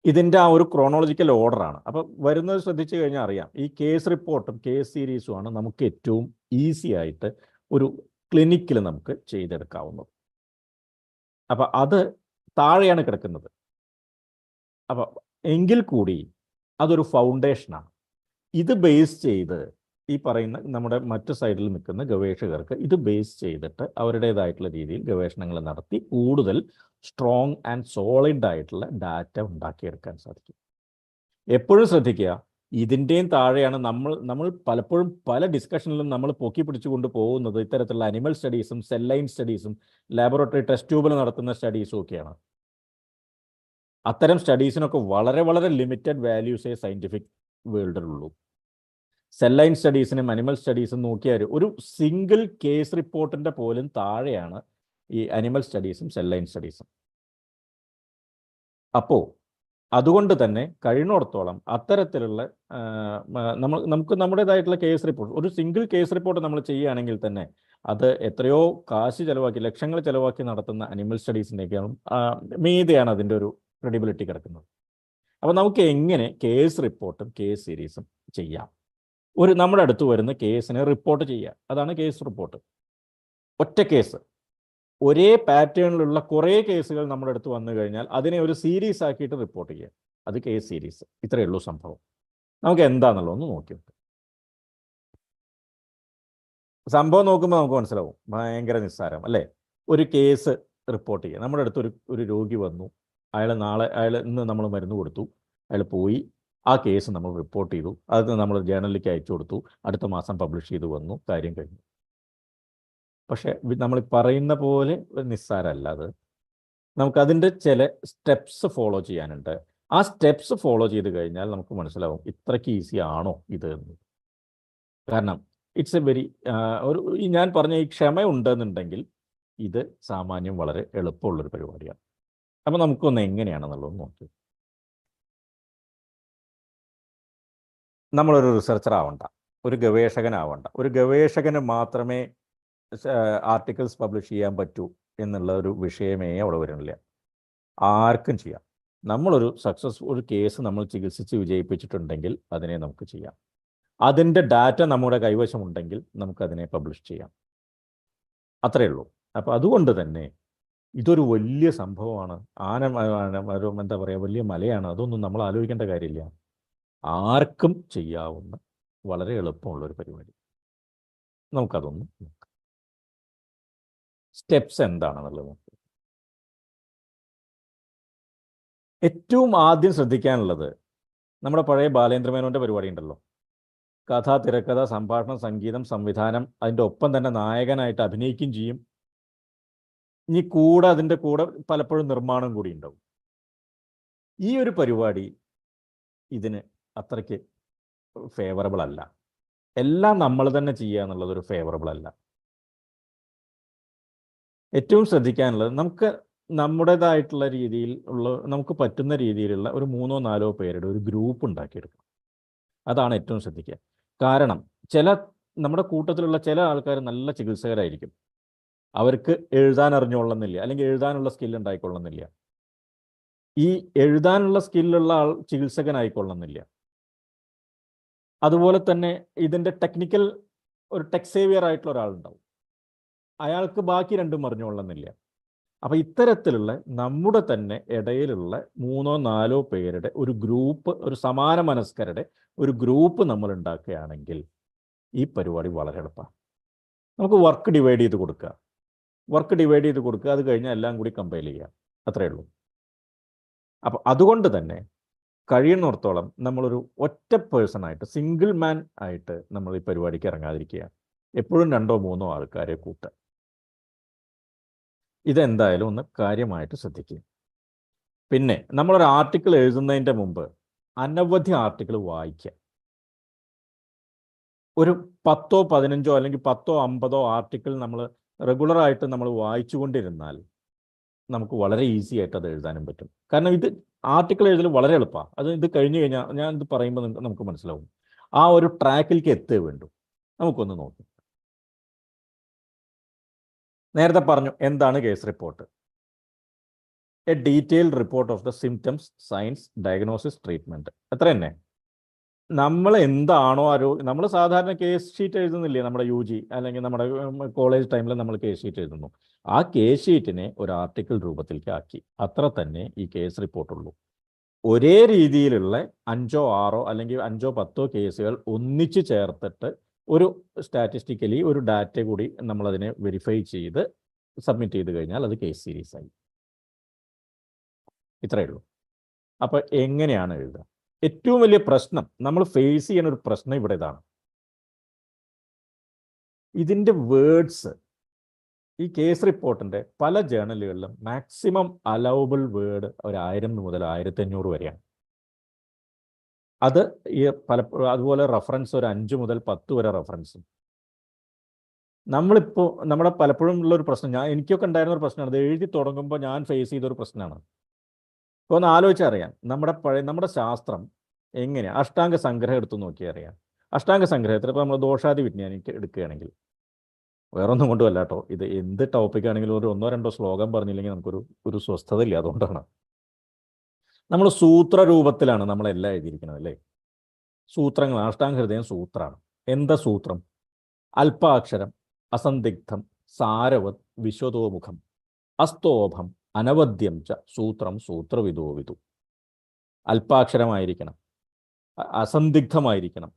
[SPEAKER 3] ഇതിൻ്റെ ആ ഒരു ക്രോണോളജിക്കൽ ഓർഡറാണ്. അപ്പം വരുന്നത് ശ്രദ്ധിച്ചു കഴിഞ്ഞാൽ അറിയാം, ഈ കേസ് റിപ്പോർട്ടും കേസ് സീരീസുമാണ് നമുക്ക് ഏറ്റവും ഈസി ആയിട്ട് ഒരു ക്ലിനിക്കിൽ നമുക്ക് ചെയ്തെടുക്കാവുന്നത്. അപ്പം അത് താഴെയാണ് കിടക്കുന്നത്. അപ്പം എങ്കിൽ കൂടി അതൊരു ഫൗണ്ടേഷനാണ്. ഇത് ബേസ് ചെയ്ത് ഈ പറയുന്ന നമ്മുടെ മറ്റു സൈഡിൽ നിൽക്കുന്ന ഗവേഷകർക്ക് ഇത് ബേസ് ചെയ്തിട്ട് അവരുടേതായിട്ടുള്ള രീതിയിൽ ഗവേഷണങ്ങൾ നടത്തി കൂടുതൽ സ്ട്രോങ് ആൻഡ് സോളിഡ് ആയിട്ടുള്ള ഡാറ്റ ഉണ്ടാക്കിയെടുക്കാൻ സാധിക്കും. എപ്പോഴും ശ്രദ്ധിക്കുക, ഇതിൻ്റെയും താഴെയാണ് നമ്മൾ പലപ്പോഴും പല ഡിസ്കഷനിലും നമ്മൾ പൊക്കി പിടിച്ചുകൊണ്ട് പോകുന്നത് ഇത്തരത്തിലുള്ള അനിമൽ സ്റ്റഡീസും സെൽ ലൈൻ സ്റ്റഡീസും ലാബോറട്ടറി ടെസ്റ്റ് ട്യൂബിൽ നടത്തുന്ന സ്റ്റഡീസും ഒക്കെയാണ്. അത്തരം സ്റ്റഡീസിനൊക്കെ വളരെ വളരെ ലിമിറ്റഡ് വാല്യൂസേ സയൻറ്റിഫിക് വേൾഡിലുള്ളൂ. സെൽ ലൈൻ സ്റ്റഡീസിനും അനിമൽ സ്റ്റഡീസും നോക്കിയാൽ ഒരു സിംഗിൾ കേസ് റിപ്പോർട്ടിൻ്റെ പോലും താഴെയാണ് ഈ അനിമൽ സ്റ്റഡീസും സെൽ ലൈൻ സ്റ്റഡീസും. അപ്പോൾ അതുകൊണ്ട് തന്നെ കഴിയുന്നിടത്തോളം അത്തരത്തിലുള്ള നമുക്ക് നമ്മുടേതായിട്ടുള്ള കേസ് റിപ്പോർട്ട്, ഒരു സിംഗിൾ കേസ് റിപ്പോർട്ട് നമ്മൾ ചെയ്യുകയാണെങ്കിൽ തന്നെ അത് എത്രയോ കാശ് ചിലവാക്കി, ലക്ഷങ്ങൾ ചിലവാക്കി നടത്തുന്ന അനിമൽ സ്റ്റഡീസിൻ്റെയൊക്കെയാണ് മീതെയാണ് അതിൻ്റെ ഒരു ക്രെഡിബിലിറ്റി കിടക്കുന്നത്. അപ്പോൾ നമുക്ക് എങ്ങനെ കേസ് റിപ്പോർട്ടും കേസ് സീരീസും ചെയ്യാം? നമ്മുടെ അടുത്ത് വരുന്ന കേസിനെ റിപ്പോർട്ട് ചെയ്യുക, അതാണ് കേസ് റിപ്പോർട്ട്. ഒറ്റ കേസ്, ഒരേ പാറ്റേണിലുള്ള കുറേ കേസുകൾ നമ്മുടെ അടുത്ത് വന്നു കഴിഞ്ഞാൽ അതിനെ ഒരു സീരീസ് ആക്കിയിട്ട് റിപ്പോർട്ട് ചെയ്യുക. അത് കേസ് സീരീസ്. ഇത്രയേ ഉള്ളൂ സംഭവം. നമുക്ക് എന്താണെന്നുള്ളതൊന്ന് നോക്കി നോക്കാം. സംഭവം നോക്കുമ്പോൾ നമുക്ക് മനസ്സിലാവും ഭയങ്കര നിസ്സാരം അല്ലേ. ഒരു കേസ് റിപ്പോർട്ട് ചെയ്യുക. നമ്മുടെ അടുത്ത് ഒരു രോഗി വന്നു, അയാൾ ഇന്ന് നമ്മൾ മരുന്ന് കൊടുത്തു, അയാൾ പോയി, ആ കേസ് നമ്മൾ റിപ്പോർട്ട് ചെയ്തു, അത് നമ്മൾ ജേർണലിലേക്ക് അയച്ചു കൊടുത്തു, അടുത്ത മാസം പബ്ലിഷ് ചെയ്തു വന്നു, കാര്യം കഴിഞ്ഞു. പക്ഷേ നമ്മൾ പറയുന്ന പോലെ നിസ്സാരമല്ല അത്. നമുക്കതിൻ്റെ ചില സ്റ്റെപ്സ് ഫോളോ ചെയ്യാനുണ്ട്. ആ സ്റ്റെപ്സ് ഫോളോ ചെയ്ത് കഴിഞ്ഞാൽ നമുക്ക് മനസ്സിലാവും ഇത്രയ്ക്ക് ഈസി ആണോ ഇത് എന്ന്. കാരണം ഇറ്റ്സ് എ വെരി ഞാൻ പറഞ്ഞ ഈ ക്ഷമ ഉണ്ടെന്നുണ്ടെങ്കിൽ ഇത് സാമാന്യം വളരെ എളുപ്പമുള്ളൊരു പരിപാടിയാണ്. അപ്പം നമുക്കൊന്ന് എങ്ങനെയാണെന്നുള്ളത് നോക്കി. നമ്മളൊരു റിസർച്ചർ ആവണ്ട, ഒരു ഗവേഷകനാവണ്ട. ഒരു ഗവേഷകന് മാത്രമേ ആർട്ടിക്കിൾസ് പബ്ലിഷ് ചെയ്യാൻ പറ്റൂ എന്നുള്ള ഒരു വിഷയമേ അവിടെ വരുന്നില്ല. ആർക്കും ചെയ്യാം. നമ്മളൊരു ഒരു കേസ് നമ്മൾ ചികിത്സിച്ച് വിജയിപ്പിച്ചിട്ടുണ്ടെങ്കിൽ അതിനെ നമുക്ക് ചെയ്യാം. അതിൻ്റെ ഡാറ്റ നമ്മുടെ കൈവശമുണ്ടെങ്കിൽ നമുക്കതിനെ പബ്ലിഷ് ചെയ്യാം. അത്രയേ ഉള്ളൂ. അപ്പോൾ അതുകൊണ്ട് തന്നെ ഇതൊരു വലിയ സംഭവമാണ്. എന്താ പറയുക, വലിയ മലയാണ്. അതൊന്നും നമ്മൾ ആലോചിക്കേണ്ട കാര്യമില്ല. ആർക്കും ചെയ്യാവുന്ന വളരെ എളുപ്പമുള്ളൊരു പരിപാടി. നമുക്കതൊന്ന് നോക്കാം. സ്റ്റെപ്സ് എന്താണെന്നുള്ളത് നോക്കാം. ഏറ്റവും ആദ്യം ശ്രദ്ധിക്കാനുള്ളത് നമ്മുടെ പഴയ ബാലേന്ദ്രമേനോൻ്റെ പരിപാടി ഉണ്ടല്ലോ, കഥ, തിരക്കഥ, സംഭാഷണം, സംഗീതം, സംവിധാനം, അതിൻ്റെ ഒപ്പം തന്നെ നായകനായിട്ട് അഭിനയിക്കുകയും ചെയ്യും. ഇനി അതിൻ്റെ കൂടെ പലപ്പോഴും നിർമ്മാണം കൂടി ഉണ്ടാവും. ഈ ഒരു പരിപാടി ഇതിന് അത്രയ്ക്ക് ഫേവറബിൾ അല്ല. എല്ലാം നമ്മൾ തന്നെ ചെയ്യുക എന്നുള്ളതൊരു ഫേവറബിൾ അല്ല. ഏറ്റവും ശ്രദ്ധിക്കാനുള്ളത് നമുക്ക് നമ്മുടേതായിട്ടുള്ള രീതിയിൽ നമുക്ക് പറ്റുന്ന രീതിയിലുള്ള ഒരു 3-4 പേരുടെ ഒരു ഗ്രൂപ്പ് ഉണ്ടാക്കിയെടുക്കണം. അതാണ് ഏറ്റവും ശ്രദ്ധിക്കുക. കാരണം നമ്മുടെ കൂട്ടത്തിലുള്ള ചില ആൾക്കാർ നല്ല ചികിത്സകരായിരിക്കും. അവർക്ക് എഴുതാൻ അറിഞ്ഞുകൊള്ളുന്നില്ല, അല്ലെങ്കിൽ എഴുതാനുള്ള സ്കിൽ ഉണ്ടായിക്കൊള്ളുന്നില്ല. ഈ എഴുതാനുള്ള സ്കില്ലുള്ള ആൾ ചികിത്സകനായിക്കൊള്ളുന്നില്ല. അതുപോലെ തന്നെ ഇതിൻ്റെ ഒരു ടെക് സേവിയർ ആയിട്ടുള്ള ഒരാളുണ്ടാവും, അയാൾക്ക് ബാക്കി രണ്ടും അറിഞ്ഞുകൊള്ളുന്നില്ല. അപ്പം ഇത്തരത്തിലുള്ള നമ്മുടെ തന്നെ ഇടയിലുള്ള 3-4 പേരുടെ ഒരു ഗ്രൂപ്പ്, ഒരു സമാന മനസ്കരുടെ ഒരു ഗ്രൂപ്പ് നമ്മൾ ഉണ്ടാക്കുകയാണെങ്കിൽ ഈ പരിപാടി വളരെ എളുപ്പമാണ്. നമുക്ക് വർക്ക് ഡിവൈഡ് ചെയ്ത് കൊടുക്കുക. അത് കഴിഞ്ഞാൽ എല്ലാം കൂടി കമ്പൈൽ ചെയ്യുക. അത്രയേ ഉള്ളൂ. അപ്പം അതുകൊണ്ട് തന്നെ കഴിയുന്നിടത്തോളം നമ്മളൊരു ഒറ്റ പേഴ്സണായിട്ട്, സിംഗിൾ മാൻ ആയിട്ട് നമ്മൾ ഈ പരിപാടിക്ക് ഇറങ്ങാതിരിക്കുക. എപ്പോഴും 2-3 ആൾക്കാരെ കൂട്ടുക. ഇതെന്തായാലും ഒന്ന് കാര്യമായിട്ട് ശ്രദ്ധിക്കുക. പിന്നെ നമ്മളൊരു ആർട്ടിക്കിൾ എഴുതുന്നതിൻ്റെ മുമ്പ് അനവധി ആർട്ടിക്കിൾ വായിക്കുക. ഒരു 10-15 അല്ലെങ്കിൽ 10-50 ആർട്ടിക്കിൾ നമ്മൾ റെഗുലറായിട്ട് നമ്മൾ വായിച്ചുകൊണ്ടിരുന്നാൽ നമുക്ക് വളരെ ഈസി ആയിട്ട് അത് എഴുതാനും പറ്റും. കാരണം ഇത് ആർട്ടിക്കിൾ എഴുതൽ വളരെ എളുപ്പമാണ്. ഇത് കഴിഞ്ഞ് കഴിഞ്ഞാൽ ഞാൻ ഇത് പറയുമ്പോൾ നമുക്ക് മനസ്സിലാവും. ആ ഒരു ട്രാക്കിലേക്ക് എത്തേ വേണ്ടു. നമുക്കൊന്ന് നോക്കാം. നേരത്തെ പറഞ്ഞു എന്താണ് case report. A detailed report of the symptoms, signs, diagnosis, treatment. അത്ര തന്നെ. നമ്മൾ എന്താണോ നമ്മൾ സാധാരണ കേസ് ഷീറ്റ് എഴുതുന്നില്ലേ, നമ്മുടെ UG അല്ലെങ്കിൽ നമ്മുടെ കോളേജ് ടൈമിൽ നമ്മൾ കേസ് ഷീറ്റ് എഴുതുന്നു. ആ കേസ് ഷീറ്റിനെ ഒരു ആർട്ടിക്കിൾ രൂപത്തിലേക്ക് ആക്കി. അത്ര തന്നെ ഈ കേസ് റിപ്പോർട്ടുള്ളൂ. ഒരേ രീതിയിലുള്ള 5-6 അല്ലെങ്കിൽ 5-10 കേസുകൾ ഒന്നിച്ച് ചേർത്തിട്ട് ഒരു സ്റ്റാറ്റിസ്റ്റിക്കലി ഒരു ഡാറ്റ കൂടി നമ്മളതിനെ വെരിഫൈ ചെയ്ത് സബ്മിറ്റ് ചെയ്ത് കഴിഞ്ഞാൽ അത് കേസ് സീരീസ് ആയി. ഇത്രയേ ഉള്ളൂ. അപ്പോൾ എങ്ങനെയാണ് എഴുതുക? ഏറ്റവും വലിയ പ്രശ്നം നമ്മൾ ഫേസ് ചെയ്യുന്ന ഒരു പ്രശ്നം ഇവിടെ ഇതാണ്. ഇതിൻ്റെ വേർഡ്സ് ഈ കേസ് റിപ്പോർട്ടിൻ്റെ പല ജേർണലുകളിലും മാക്സിമം അലൗബിൾ വേർഡ് 1000 മുതൽ 1500 വരെയാണ്. അത് പലപ്പോഴും അതുപോലെ റെഫറൻസ് ഒരു 5 മുതൽ 10 വരെ റെഫറൻസും. നമ്മളിപ്പോൾ നമ്മുടെ പലപ്പോഴും ഉള്ളൊരു പ്രശ്നം, എനിക്കൊക്കെ ഉണ്ടായിരുന്ന ഒരു പ്രശ്നമാണ്, അത് എഴുതി തുടങ്ങുമ്പോൾ ഞാൻ ഫേസ് ചെയ്തൊരു പ്രശ്നമാണ്. ഇപ്പോൾ ഒന്ന് ആലോചിച്ചറിയാം, നമ്മുടെ ശാസ്ത്രം എങ്ങനെയാണ്. അഷ്ടാംഗ സംഗ്രഹം എടുത്തു നോക്കിയാൽ അറിയാം. അഷ്ടാംഗ സംഗ്രഹത്തിൽ ഇപ്പോൾ നമ്മൾ ദോഷാദി വിജ്ഞാനം എടുക്കുകയാണെങ്കിൽ, വേറൊന്നും കൊണ്ടുമല്ല കേട്ടോ, ഇത് എന്ത് ടോപ്പിക്കാണെങ്കിലും ഒരു 1-2 ശ്ലോകം പറഞ്ഞില്ലെങ്കിൽ നമുക്കൊരു സ്വസ്ഥത ഇല്ല. അതുകൊണ്ടാണ് നമ്മൾ സൂത്ര രൂപത്തിലാണ് നമ്മളെല്ലാം എഴുതിയിരിക്കുന്നത് അല്ലേ. സൂത്രങ്ങൾ, അഷ്ടാംഗ ഹൃദയം സൂത്രമാണ്. എന്താ സൂത്രം? അല്പാക്ഷരം, അസന്ദിഗ്ധം, സാരവത്, വിശ്വതോമുഖം, അസ്തോഭം, അനവദ്യം ച സൂത്രം സൂത്രവിദോ വിദു. അല്പാക്ഷരമായിരിക്കണം, അസന്ദിഗ്ധമായിരിക്കണം,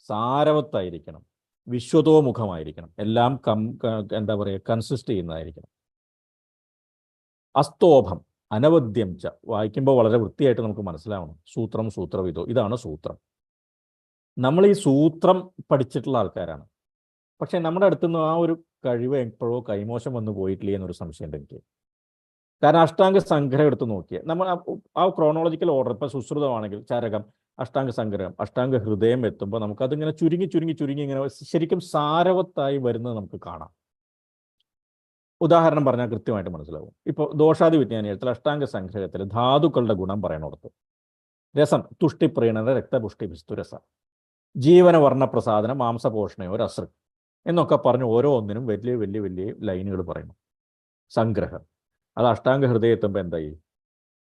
[SPEAKER 3] സാരവത്തായിരിക്കണം, വിശ്വതോമുഖമായിരിക്കണം, എല്ലാം എന്താ പറയുക, കൺസിസ്റ്റ് ചെയ്യുന്നതായിരിക്കണം. അസ്തോഭം, അനവദ്യം ച, വായിക്കുമ്പോൾ വളരെ വൃത്തിയായിട്ട് നമുക്ക് മനസ്സിലാവണം. സൂത്രം സൂത്രവിധോ, ഇതാണ് സൂത്രം. നമ്മൾ ഈ സൂത്രം പഠിച്ചിട്ടുള്ള ആൾക്കാരാണ്, പക്ഷെ നമ്മുടെ അടുത്തുനിന്ന് ആ ഒരു കഴിവ് എപ്പോഴോ കൈമോശം വന്നു പോയിട്ടില്ലേ എന്നൊരു സംശയമുണ്ട് എനിക്ക്. കാരണം അഷ്ടാംഗ സംഗ്രഹം എടുത്ത് നോക്കിയാൽ നമ്മൾ ആ ക്രോണോളജിക്കൽ ഓർഡർ, ഇപ്പം സുശ്രുതമാണെങ്കിൽ ചരകം, അഷ്ടാംഗ സംഗ്രഹം, അഷ്ടാംഗ ഹൃദയം എത്തുമ്പോൾ നമുക്കതിങ്ങനെ ചുരുങ്ങി ചുരുങ്ങി ചുരുങ്ങി ഇങ്ങനെ ശരിക്കും സാരവത്തായി വരുന്നത് നമുക്ക് കാണാം. ഉദാഹരണം പറഞ്ഞാൽ കൃത്യമായിട്ട് മനസ്സിലാവും. ഇപ്പോൾ ദോഷാദി വിജ്ഞാനീയത്തിൽ അഷ്ടാംഗ സംഗ്രഹത്തിൽ ധാതുക്കളുടെ ഗുണം പറയണോടത്ത് രസം, തുഷ്ടിപ്രീണന രക്തപുഷ്ടി വിസ്തുരസ, ജീവന വർണ്ണപ്രസാദനം മാംസപോഷണയോ രസൃ എന്നൊക്കെ പറഞ്ഞ് ഓരോ ഒന്നിനും വലിയ വലിയ വലിയ ലൈനുകൾ പറയുന്നു. സംഗ്രഹം അത് അഷ്ടാംഗ ഹൃദയം എത്തുമ്പോൾ എന്തായി?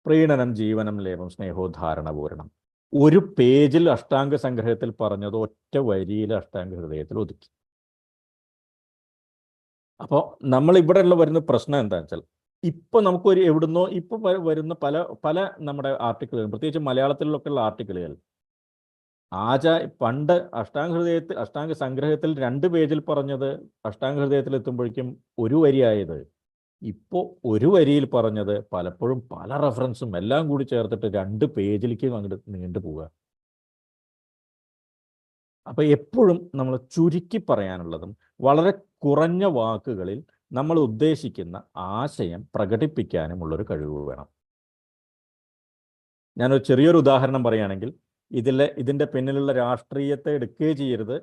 [SPEAKER 3] പ്രീണനം, ജീവനം, ലേപം, സ്നേഹോദ്ധാരണ, പൂരണം. ഒരു പേജിൽ അഷ്ടാംഗ സംഗ്രഹത്തിൽ പറഞ്ഞത് ഒറ്റ വരിയിൽ അഷ്ടാംഗ ഹൃദയത്തിൽ ഒതുക്കി. അപ്പോൾ നമ്മൾ ഇവിടെ വരുന്ന പ്രശ്നം എന്താണെന്ന് വെച്ചാൽ, ഇപ്പോൾ നമുക്കൊരു എവിടുന്നോ ഇപ്പോൾ വരുന്ന പല പല നമ്മുടെ ആർട്ടിക്കിളുകൾ, പ്രത്യേകിച്ച് മലയാളത്തിലൊക്കെ ഉള്ള ആർട്ടിക്കിളുകൾ, പണ്ട് അഷ്ടാംഗ സംഗ്രഹത്തിൽ 2 പേജിൽ പറഞ്ഞത് അഷ്ടാംഗ ഹൃദയത്തിൽ എത്തുമ്പോഴേക്കും ഒരു വരിയായത് ഇപ്പോൾ ഒരു വരിയിൽ പറഞ്ഞത് പലപ്പോഴും പല റെഫറൻസും എല്ലാം കൂടി ചേർത്തിട്ട് 2 പേജിലേക്ക് അങ്ങോട്ട് നീണ്ടു പോവുക. അപ്പോൾ എപ്പോഴും നമ്മൾ ചുരുക്കി പറയാനുള്ളതും വളരെ കുറഞ്ഞ വാക്കുകളിൽ നമ്മൾ ഉദ്ദേശിക്കുന്ന ആശയം പ്രകടിപ്പിക്കാനുമുള്ളൊരു കഴിവ് വേണം. ഞാനൊരു ചെറിയൊരു ഉദാഹരണം പറയുകയാണെങ്കിൽ, ഇതിൻ്റെ പിന്നിലുള്ള രാഷ്ട്രീയത്തെ എടുക്കുകയും ചെയ്യരുത്.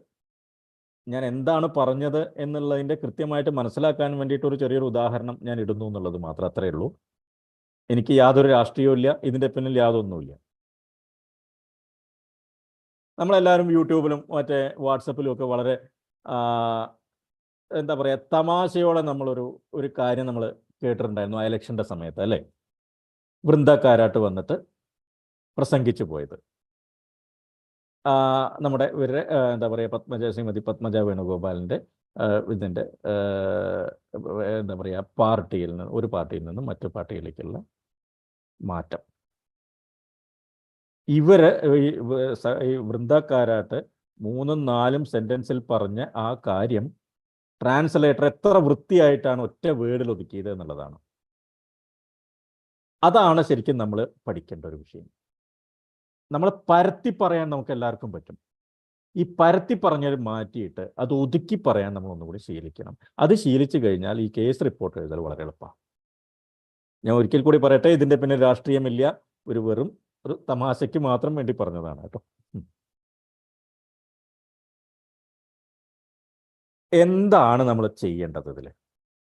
[SPEAKER 3] ഞാൻ എന്താണ് പറഞ്ഞത് എന്നുള്ളതിൻ്റെ കൃത്യമായിട്ട് മനസ്സിലാക്കാൻ വേണ്ടിയിട്ട് ഒരു ചെറിയൊരു ഉദാഹരണം ഞാൻ ഇടുന്നു എന്നുള്ളത് മാത്രം, അത്രയേ ഉള്ളൂ. എനിക്ക് യാതൊരു രാഷ്ട്രീയവും ഇല്ല, ഇതിൻ്റെ പിന്നിൽ യാതൊന്നുമില്ല. നമ്മളെല്ലാവരും യൂട്യൂബിലും മറ്റേ വാട്സപ്പിലും ഒക്കെ വളരെ എന്താ പറയുക, തമാശയോടെ ഒരു കാര്യം നമ്മൾ കേട്ടിട്ടുണ്ടായിരുന്നു ആ ഇലക്ഷൻ്റെ സമയത്ത്, അല്ലേ? വൃന്ദ കാരാട്ട് വന്നിട്ട് പ്രസംഗിച്ചു പോയത്. നമ്മുടെ ഇവരുടെ എന്താ പറയുക, ശ്രീമതി പത്മജ വേണുഗോപാലിൻ്റെ ഇതിൻ്റെ എന്താ പറയുക, ഒരു പാർട്ടിയിൽ നിന്നും മറ്റു പാർട്ടിയിലേക്കുള്ള മാറ്റം. ഈ വൃന്ദ കാരാട്ട് 3-4 സെൻറ്റൻസിൽ പറഞ്ഞ ആ കാര്യം ട്രാൻസ്ലേറ്റർ എത്ര വൃത്തിയായിട്ടാണ് ഒറ്റ വേർഡിൽ ഒതുക്കിയത് എന്നുള്ളതാണ്. അതാണ് ശരിക്കും നമ്മൾ പഠിക്കേണ്ട ഒരു വിഷയം. നമ്മൾ പരത്തി പറയാൻ നമുക്ക് എല്ലാവർക്കും പറ്റും. ഈ പരത്തി പറഞ്ഞാൽ മാറ്റിയിട്ട് അത് ഒതുക്കി പറയാൻ നമ്മൾ ഒന്നുകൂടി ശീലിക്കണം. അത് ശീലിച്ചു കഴിഞ്ഞാൽ ഈ കേസ് റിപ്പോർട്ട് എഴുതൽ വളരെ എളുപ്പമാണ്. ഞാൻ ഒരിക്കൽ കൂടി പറയട്ടെ, ഇതിൻ്റെ പിന്നെ രാഷ്ട്രീയമില്ല, വെറും ഒരു തമാശയ്ക്ക് മാത്രം വേണ്ടി പറഞ്ഞതാണ് കേട്ടോ. എന്താണ് നമ്മൾ ചെയ്യേണ്ടത് ഇതിൽ?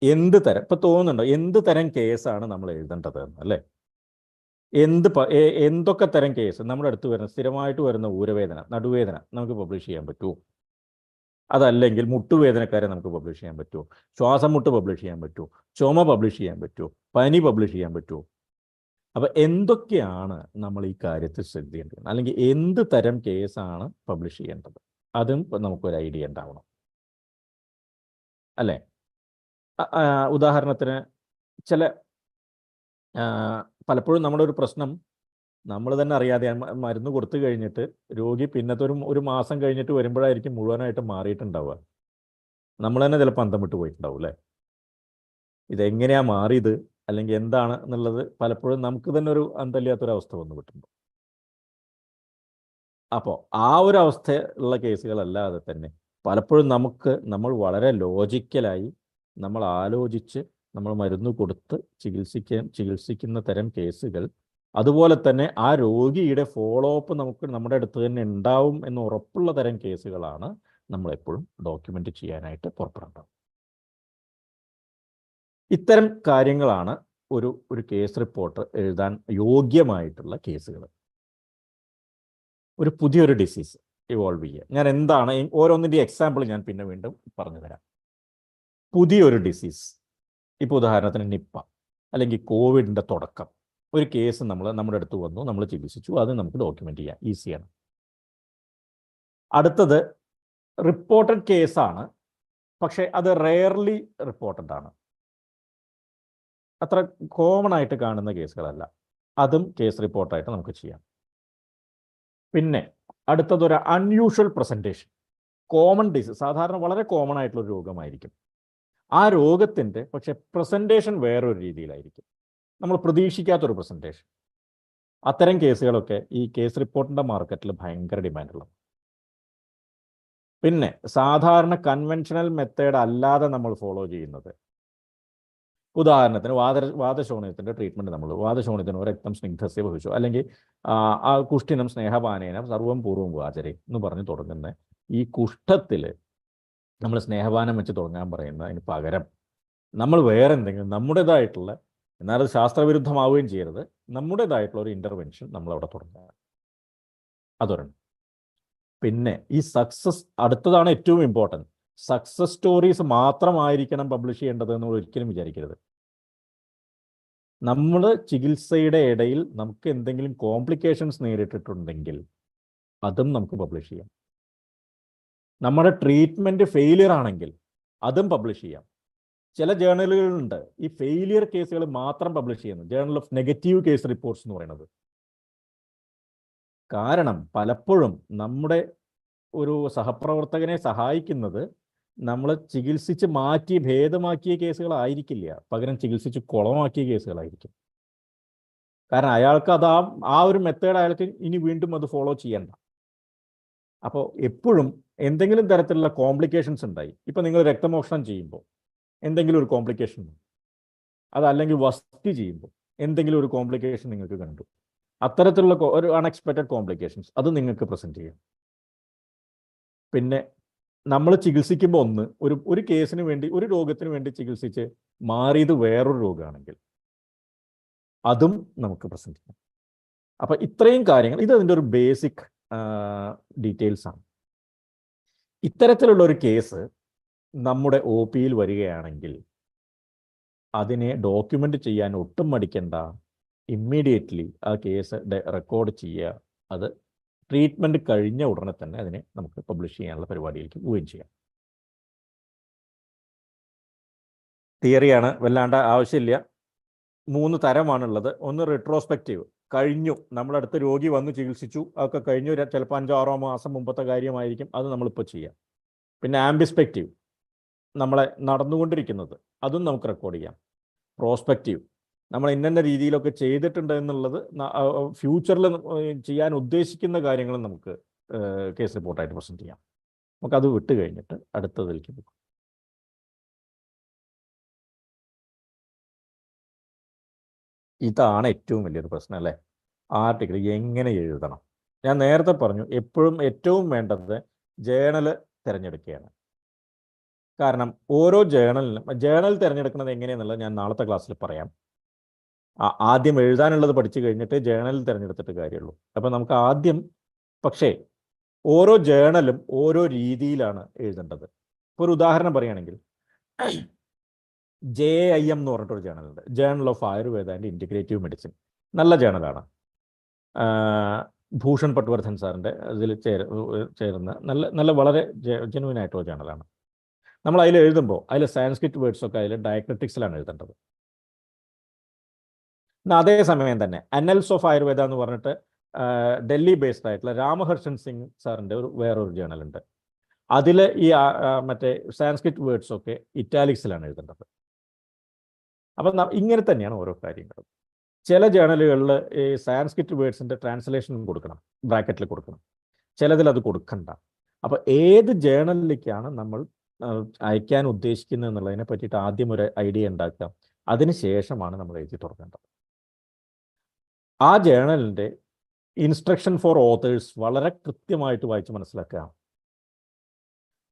[SPEAKER 3] എന്ത് തരം, ഇപ്പം തോന്നുന്നുണ്ടോ എന്ത് തരം കേസാണ് നമ്മൾ എഴുതേണ്ടത് എന്ന്, അല്ലേ? എന്തൊക്കെ തരം കേസ് നമ്മുടെ അടുത്ത് വരുന്ന, സ്ഥിരമായിട്ട് വരുന്ന ഊരവേദന, നടുവേദന നമുക്ക് പബ്ലിഷ് ചെയ്യാൻ പറ്റുമോ? അതല്ലെങ്കിൽ മുട്ടുവേദനക്കാരെ നമുക്ക് പബ്ലിഷ് ചെയ്യാൻ പറ്റുമോ? ശ്വാസം മുട്ട് പബ്ലിഷ് ചെയ്യാൻ പറ്റുമോ? ചുമ പബ്ലിഷ് ചെയ്യാൻ പറ്റുമോ? പനി പബ്ലിഷ് ചെയ്യാൻ പറ്റുമോ? അപ്പം എന്തൊക്കെയാണ് നമ്മൾ ഈ കാര്യത്തിൽ ശ്രദ്ധിക്കേണ്ടത്, അല്ലെങ്കിൽ എന്ത് തരം കേസാണ് പബ്ലിഷ് ചെയ്യേണ്ടത്, അതും നമുക്കൊരു ഐഡിയ ഉണ്ടാവണം, അല്ലേ? ഉദാഹരണത്തിന് പലപ്പോഴും നമ്മുടെ ഒരു പ്രശ്നം, നമ്മൾ തന്നെ അറിയാതെ മരുന്ന് കൊടുത്തു കഴിഞ്ഞിട്ട് രോഗി പിന്നത്തെ ഒരു മാസം കഴിഞ്ഞിട്ട് വരുമ്പോഴായിരിക്കും മുഴുവനായിട്ട് മാറിയിട്ടുണ്ടാവുക. നമ്മൾ തന്നെ ചിലപ്പോൾ അന്തം വിട്ട് പോയിട്ടുണ്ടാവും, അല്ലേ? ഇതെങ്ങനെയാണ് മാറിയത് അല്ലെങ്കിൽ എന്താണ് എന്നുള്ളത് പലപ്പോഴും നമുക്ക് തന്നെ ഒരു അന്തമില്ലാത്തൊരവസ്ഥ വന്നു വിട്ടുണ്ട്. അപ്പോൾ ആ ഒരു അവസ്ഥ ഉള്ള കേസുകളല്ലാതെ തന്നെ പലപ്പോഴും നമ്മൾ വളരെ ലോജിക്കലായി നമ്മൾ ആലോചിച്ച് നമ്മൾ മരുന്ന് കൊടുത്ത് ചികിത്സിക്കുന്ന തരം കേസുകൾ, അതുപോലെ തന്നെ ആ രോഗിയുടെ ഫോളോ അപ്പ് നമ്മുടെ അടുത്ത് തന്നെ ഉണ്ടാവും എന്ന് ഉറപ്പുള്ള തരം കേസുകളാണ് നമ്മളെപ്പോഴും ഡോക്യുമെൻ്റ് ചെയ്യാനായിട്ട് പുറപ്പെടേണ്ടത്. ഇത്തരം കാര്യങ്ങളാണ് ഒരു കേസ് റിപ്പോർട്ട് എഴുതാൻ യോഗ്യമായിട്ടുള്ള കേസുകൾ. ഒരു പുതിയൊരു ഡിസീസ് ഇവോൾവ് ചെയ്യുക, ഞാൻ എന്താണ് ഓരോന്നിൻ്റെ എക്സാമ്പിൾ ഞാൻ പിന്നെ വീണ്ടും പറഞ്ഞു തരാം. പുതിയൊരു ഡിസീസ്, ഇപ്പോൾ ഉദാഹരണത്തിന് നിപ്പ അല്ലെങ്കിൽ കോവിഡിൻ്റെ തുടക്കം, ഒരു കേസ് നമ്മുടെ അടുത്ത് വന്നു, നമ്മൾ ചികിത്സിച്ചു, അത് നമുക്ക് ഡോക്യുമെൻ്റ് ചെയ്യാം, ഈസിയാണ്. അടുത്തത് റിപ്പോർട്ടഡ് കേസാണ്, പക്ഷേ അത് റെയർലി റിപ്പോർട്ടഡ് ആണ്, അത്ര കോമൺ ആയിട്ട് കാണുന്ന കേസുകളല്ല, അതും കേസ് റിപ്പോർട്ടായിട്ട് നമുക്ക് ചെയ്യാം. പിന്നെ അടുത്തതൊരു അൺയൂഷ്വൽ പ്രസൻറ്റേഷൻ. കോമൺ ഡിസീസ്, സാധാരണ വളരെ കോമൺ ആയിട്ടുള്ള രോഗമായിരിക്കും. ആ രോഗത്തിൻ്റെ പക്ഷെ പ്രസൻറ്റേഷൻ വേറൊരു രീതിയിലായിരിക്കും, നമ്മൾ പ്രതീക്ഷിക്കാത്തൊരു പ്രസൻറ്റേഷൻ. അത്തരം കേസുകളൊക്കെ ഈ കേസ് റിപ്പോർട്ടിൻ്റെ മാർക്കറ്റിൽ ഭയങ്കര ഡിമാൻഡുള്ളത്. പിന്നെ സാധാരണ കൺവെൻഷണൽ മെത്തേഡ് അല്ലാതെ നമ്മൾ ഫോളോ ചെയ്യുന്നത്, ഉദാഹരണത്തിന് വാദശോണിയത്തിൻ്റെ ട്രീറ്റ്മെൻറ്റ്, നമ്മൾ വാദശോണിയത്തിന് രക്തം സ്നിഗ്ധസ്യ ഭവിച്ചു, അല്ലെങ്കിൽ ആ കുഷ്ഠിനം സ്നേഹപാനേനം സർവം പൂർവ്വം വാചരെ എന്ന് പറഞ്ഞ് തുടങ്ങുന്ന ഈ കുഷ്ഠത്തിൽ നമ്മൾ സ്നേഹപാനം വെച്ച് തുടങ്ങാൻ പറയുന്നതിന് പകരം നമ്മൾ വേറെ എന്തെങ്കിലും നമ്മുടേതായിട്ടുള്ള, എന്നാൽ അത് ശാസ്ത്രവിരുദ്ധമാവുകയും ചെയ്യരുത്, നമ്മുടേതായിട്ടുള്ള ഒരു ഇൻ്റർവെൻഷൻ നമ്മളവിടെ തുടങ്ങുക. അതൊരെണ്ണം. പിന്നെ ഈ സക്സസ്, അടുത്തതാണ് ഏറ്റവും ഇമ്പോർട്ടൻറ്റ്, സക്സസ് സ്റ്റോറീസ് മാത്രമായിരിക്കണം പബ്ലിഷ് ചെയ്യേണ്ടത് എന്ന് ഒരിക്കലും വിചാരിക്കരുത്. നമ്മൾ ചികിത്സയുടെ ഇടയിൽ നമുക്ക് എന്തെങ്കിലും കോംപ്ലിക്കേഷൻസ് നേരിട്ടിട്ടുണ്ടെങ്കിൽ അതും നമുക്ക് പബ്ലിഷ് ചെയ്യാം. നമ്മുടെ ട്രീറ്റ്മെൻറ്റ് ഫെയിലിയർ ആണെങ്കിൽ അതും പബ്ലിഷ് ചെയ്യാം. ചില ജേർണലുകളുണ്ട് ഈ ഫെയിലിയർ കേസുകൾ മാത്രം പബ്ലിഷ് ചെയ്യുന്നത്, journal of negative case reports എന്ന് പറയുന്നത്. കാരണം പലപ്പോഴും നമ്മുടെ ഒരു സഹപ്രവർത്തകനെ സഹായിക്കുന്നത് നമ്മൾ ചികിത്സിച്ച് മാറ്റി ഭേദമാക്കിയ കേസുകളായിരിക്കില്ല, പകരം ചികിത്സിച്ച് കുളമാക്കിയ കേസുകളായിരിക്കും. കാരണം അയാൾക്ക് അത് ആ ഒരു മെത്തേഡ് അയാൾക്ക് ഇനി വീണ്ടും അത് ഫോളോ ചെയ്യണ്ട. അപ്പോൾ എപ്പോഴും എന്തെങ്കിലും തരത്തിലുള്ള കോംപ്ലിക്കേഷൻസ് ഉണ്ടായി, ഇപ്പം നിങ്ങൾ രക്തമോഷണം ചെയ്യുമ്പോൾ എന്തെങ്കിലും ഒരു കോംപ്ലിക്കേഷൻ, അതല്ലെങ്കിൽ വസ്തി ചെയ്യുമ്പോൾ എന്തെങ്കിലും ഒരു കോംപ്ലിക്കേഷൻ നിങ്ങൾക്ക് കണ്ടു, അത്തരത്തിലുള്ള ഒരു അൺഎക്സ്പെക്റ്റഡ് കോംപ്ലിക്കേഷൻസ് അത് നിങ്ങൾക്ക് പ്രസൻറ്റ് ചെയ്യാം. പിന്നെ നമ്മൾ ചികിത്സിക്കുമ്പോൾ ഒരു കേസിന് വേണ്ടി, ഒരു രോഗത്തിന് വേണ്ടി ചികിത്സിച്ച് മാറിയത് വേറൊരു രോഗമാണെങ്കിൽ അതും നമുക്ക് പ്രസൻറ്റ് ചെയ്യാം. അപ്പം ഇത്രയും കാര്യങ്ങൾ, ഇത് അതിൻ്റെ ഒരു ബേസിക് ഡീറ്റെയിൽസ് ആണ്. ഇത്തരത്തിലുള്ള ഒരു കേസ് നമ്മുടെ ഒ പിയിൽ വരികയാണെങ്കിൽ അതിനെ ഡോക്യുമെൻ്റ് ചെയ്യാൻ ഒട്ടും മടിക്കണ്ട. ഇമ്മീഡിയറ്റ്ലി ആ കേസ് റെക്കോർഡ് ചെയ്യുക. അത് ട്രീറ്റ്മെൻറ്റ് കഴിഞ്ഞ ഉടനെ തന്നെ അതിനെ നമുക്ക് പബ്ലിഷ് ചെയ്യാനുള്ള പരിപാടിയിലേക്ക് പോവുകയും ചെയ്യാം. തിയറിയാണ്, വല്ലാണ്ട് ആവശ്യമില്ല. 3 തരമാണുള്ളത്. ഒന്ന് റിട്രോസ്പെക്റ്റീവ്, കഴിഞ്ഞു, നമ്മളടുത്ത് രോഗി വന്ന് ചികിത്സിച്ചു, അതൊക്കെ കഴിഞ്ഞു, ചിലപ്പോൾ 5-6 മാസം മുമ്പത്തെ കാര്യമായിരിക്കും, അത് നമ്മളിപ്പോൾ ചെയ്യാം. പിന്നെ ആംബിസ്പെക്റ്റീവ്, നമ്മളെ നടന്നുകൊണ്ടിരിക്കുന്നത്, അതും നമുക്ക് റെക്കോർഡ് ചെയ്യാം. പ്രോസ്പെക്റ്റീവ്, നമ്മൾ ഇന്ന രീതിയിലൊക്കെ ചെയ്തിട്ടുണ്ട് എന്നുള്ളത്, ഫ്യൂച്ചറിൽ ചെയ്യാൻ ഉദ്ദേശിക്കുന്ന കാര്യങ്ങൾ നമുക്ക് കേസ് റിപ്പോർട്ടായിട്ട് പ്രസൻറ്റ് ചെയ്യാം. നമുക്കത് വിട്ട് കഴിഞ്ഞിട്ട് അടുത്തതിലേക്ക് പോകും. ഇതാണ് ഏറ്റവും വലിയൊരു പ്രശ്നം അല്ലേ, ആർട്ടിക്കിൾ എങ്ങനെ എഴുതണം. ഞാൻ നേരത്തെ പറഞ്ഞു, എപ്പോഴും ഏറ്റവും വേണ്ടത് ജേണൽ തിരഞ്ഞെടുക്കുകയാണ്. കാരണം ഓരോ ജേണൽ തിരഞ്ഞെടുക്കുന്നത് എങ്ങനെയെന്നുള്ളത് ഞാൻ നാളത്തെ ക്ലാസ്സിൽ പറയാം. ആദ്യം എഴുതാനുള്ളത് പഠിച്ചു കഴിഞ്ഞിട്ട് ജേണൽ തിരഞ്ഞെടുത്തിട്ട് കാര്യമുള്ളൂ. അപ്പം നമുക്ക് ആദ്യം, പക്ഷേ ഓരോ ജേണലും ഓരോ രീതിയിലാണ് എഴുതേണ്ടത്. ഇപ്പോൾ ഒരു ഉദാഹരണം പറയുകയാണെങ്കിൽ JIM എന്ന് പറഞ്ഞിട്ടൊരു ജേണലുണ്ട്, journal of Ayurveda and integrative medicine. നല്ല ജേണലാണ്. ഭൂഷൺ പട്വർദ്ധൻ സാറിൻ്റെ ഇതിൽ ചേരുന്ന നല്ല വളരെ ജെനുവിൻ ആയിട്ടുള്ള ജേണലാണ്. നമ്മൾ അതിൽ എഴുതുമ്പോൾ അതിൽ സാൻസ്ക്രിറ്റ് വേർഡ്സൊക്കെ അതിൽ ഡയക്രിറ്റിക്സിലാണ് എഴുതേണ്ടത്. അതേസമയം തന്നെ അനൽസ് ഓഫ് ആയുർവേദ എന്ന് പറഞ്ഞിട്ട് ഡൽഹി ബേസ്ഡ് ആയിട്ടുള്ള രാമഹർഷൻ സിംഗ് സാറിൻ്റെ വേറൊരു ജേണലുണ്ട്. അതിൽ ഈ മറ്റേ സാൻസ്ക്രിറ്റ് വേർഡ്സൊക്കെ ഇറ്റാലിക്സിലാണ് എഴുതേണ്ടത്. അപ്പം ഇങ്ങനെ തന്നെയാണ് ഓരോ കാര്യങ്ങളും. ചില ജേണലുകളിൽ ഈ സാൻസ്ക്രിറ്റ് വേർഡ്സിൻ്റെ ട്രാൻസ്ലേഷൻ കൊടുക്കണം, ബ്രാക്കറ്റിൽ കൊടുക്കണം, ചിലതിൽ അത് കൊടുക്കണ്ട. അപ്പോൾ ഏത് ജേണലിലേക്കാണ് നമ്മൾ അയക്കാൻ ഉദ്ദേശിക്കുന്നത് എന്നുള്ളതിനെ പറ്റിയിട്ട് ആദ്യം ഒരു ഐഡിയ ഉണ്ടാക്കുക. അതിനുശേഷമാണ് നമ്മൾ എഴുതി തുടങ്ങേണ്ടത്. ആ ജേണലിൻ്റെ ഇൻസ്ട്രക്ഷൻ ഫോർ ഓതേഴ്സ് വളരെ കൃത്യമായിട്ട് വായിച്ച് മനസ്സിലാക്കുക.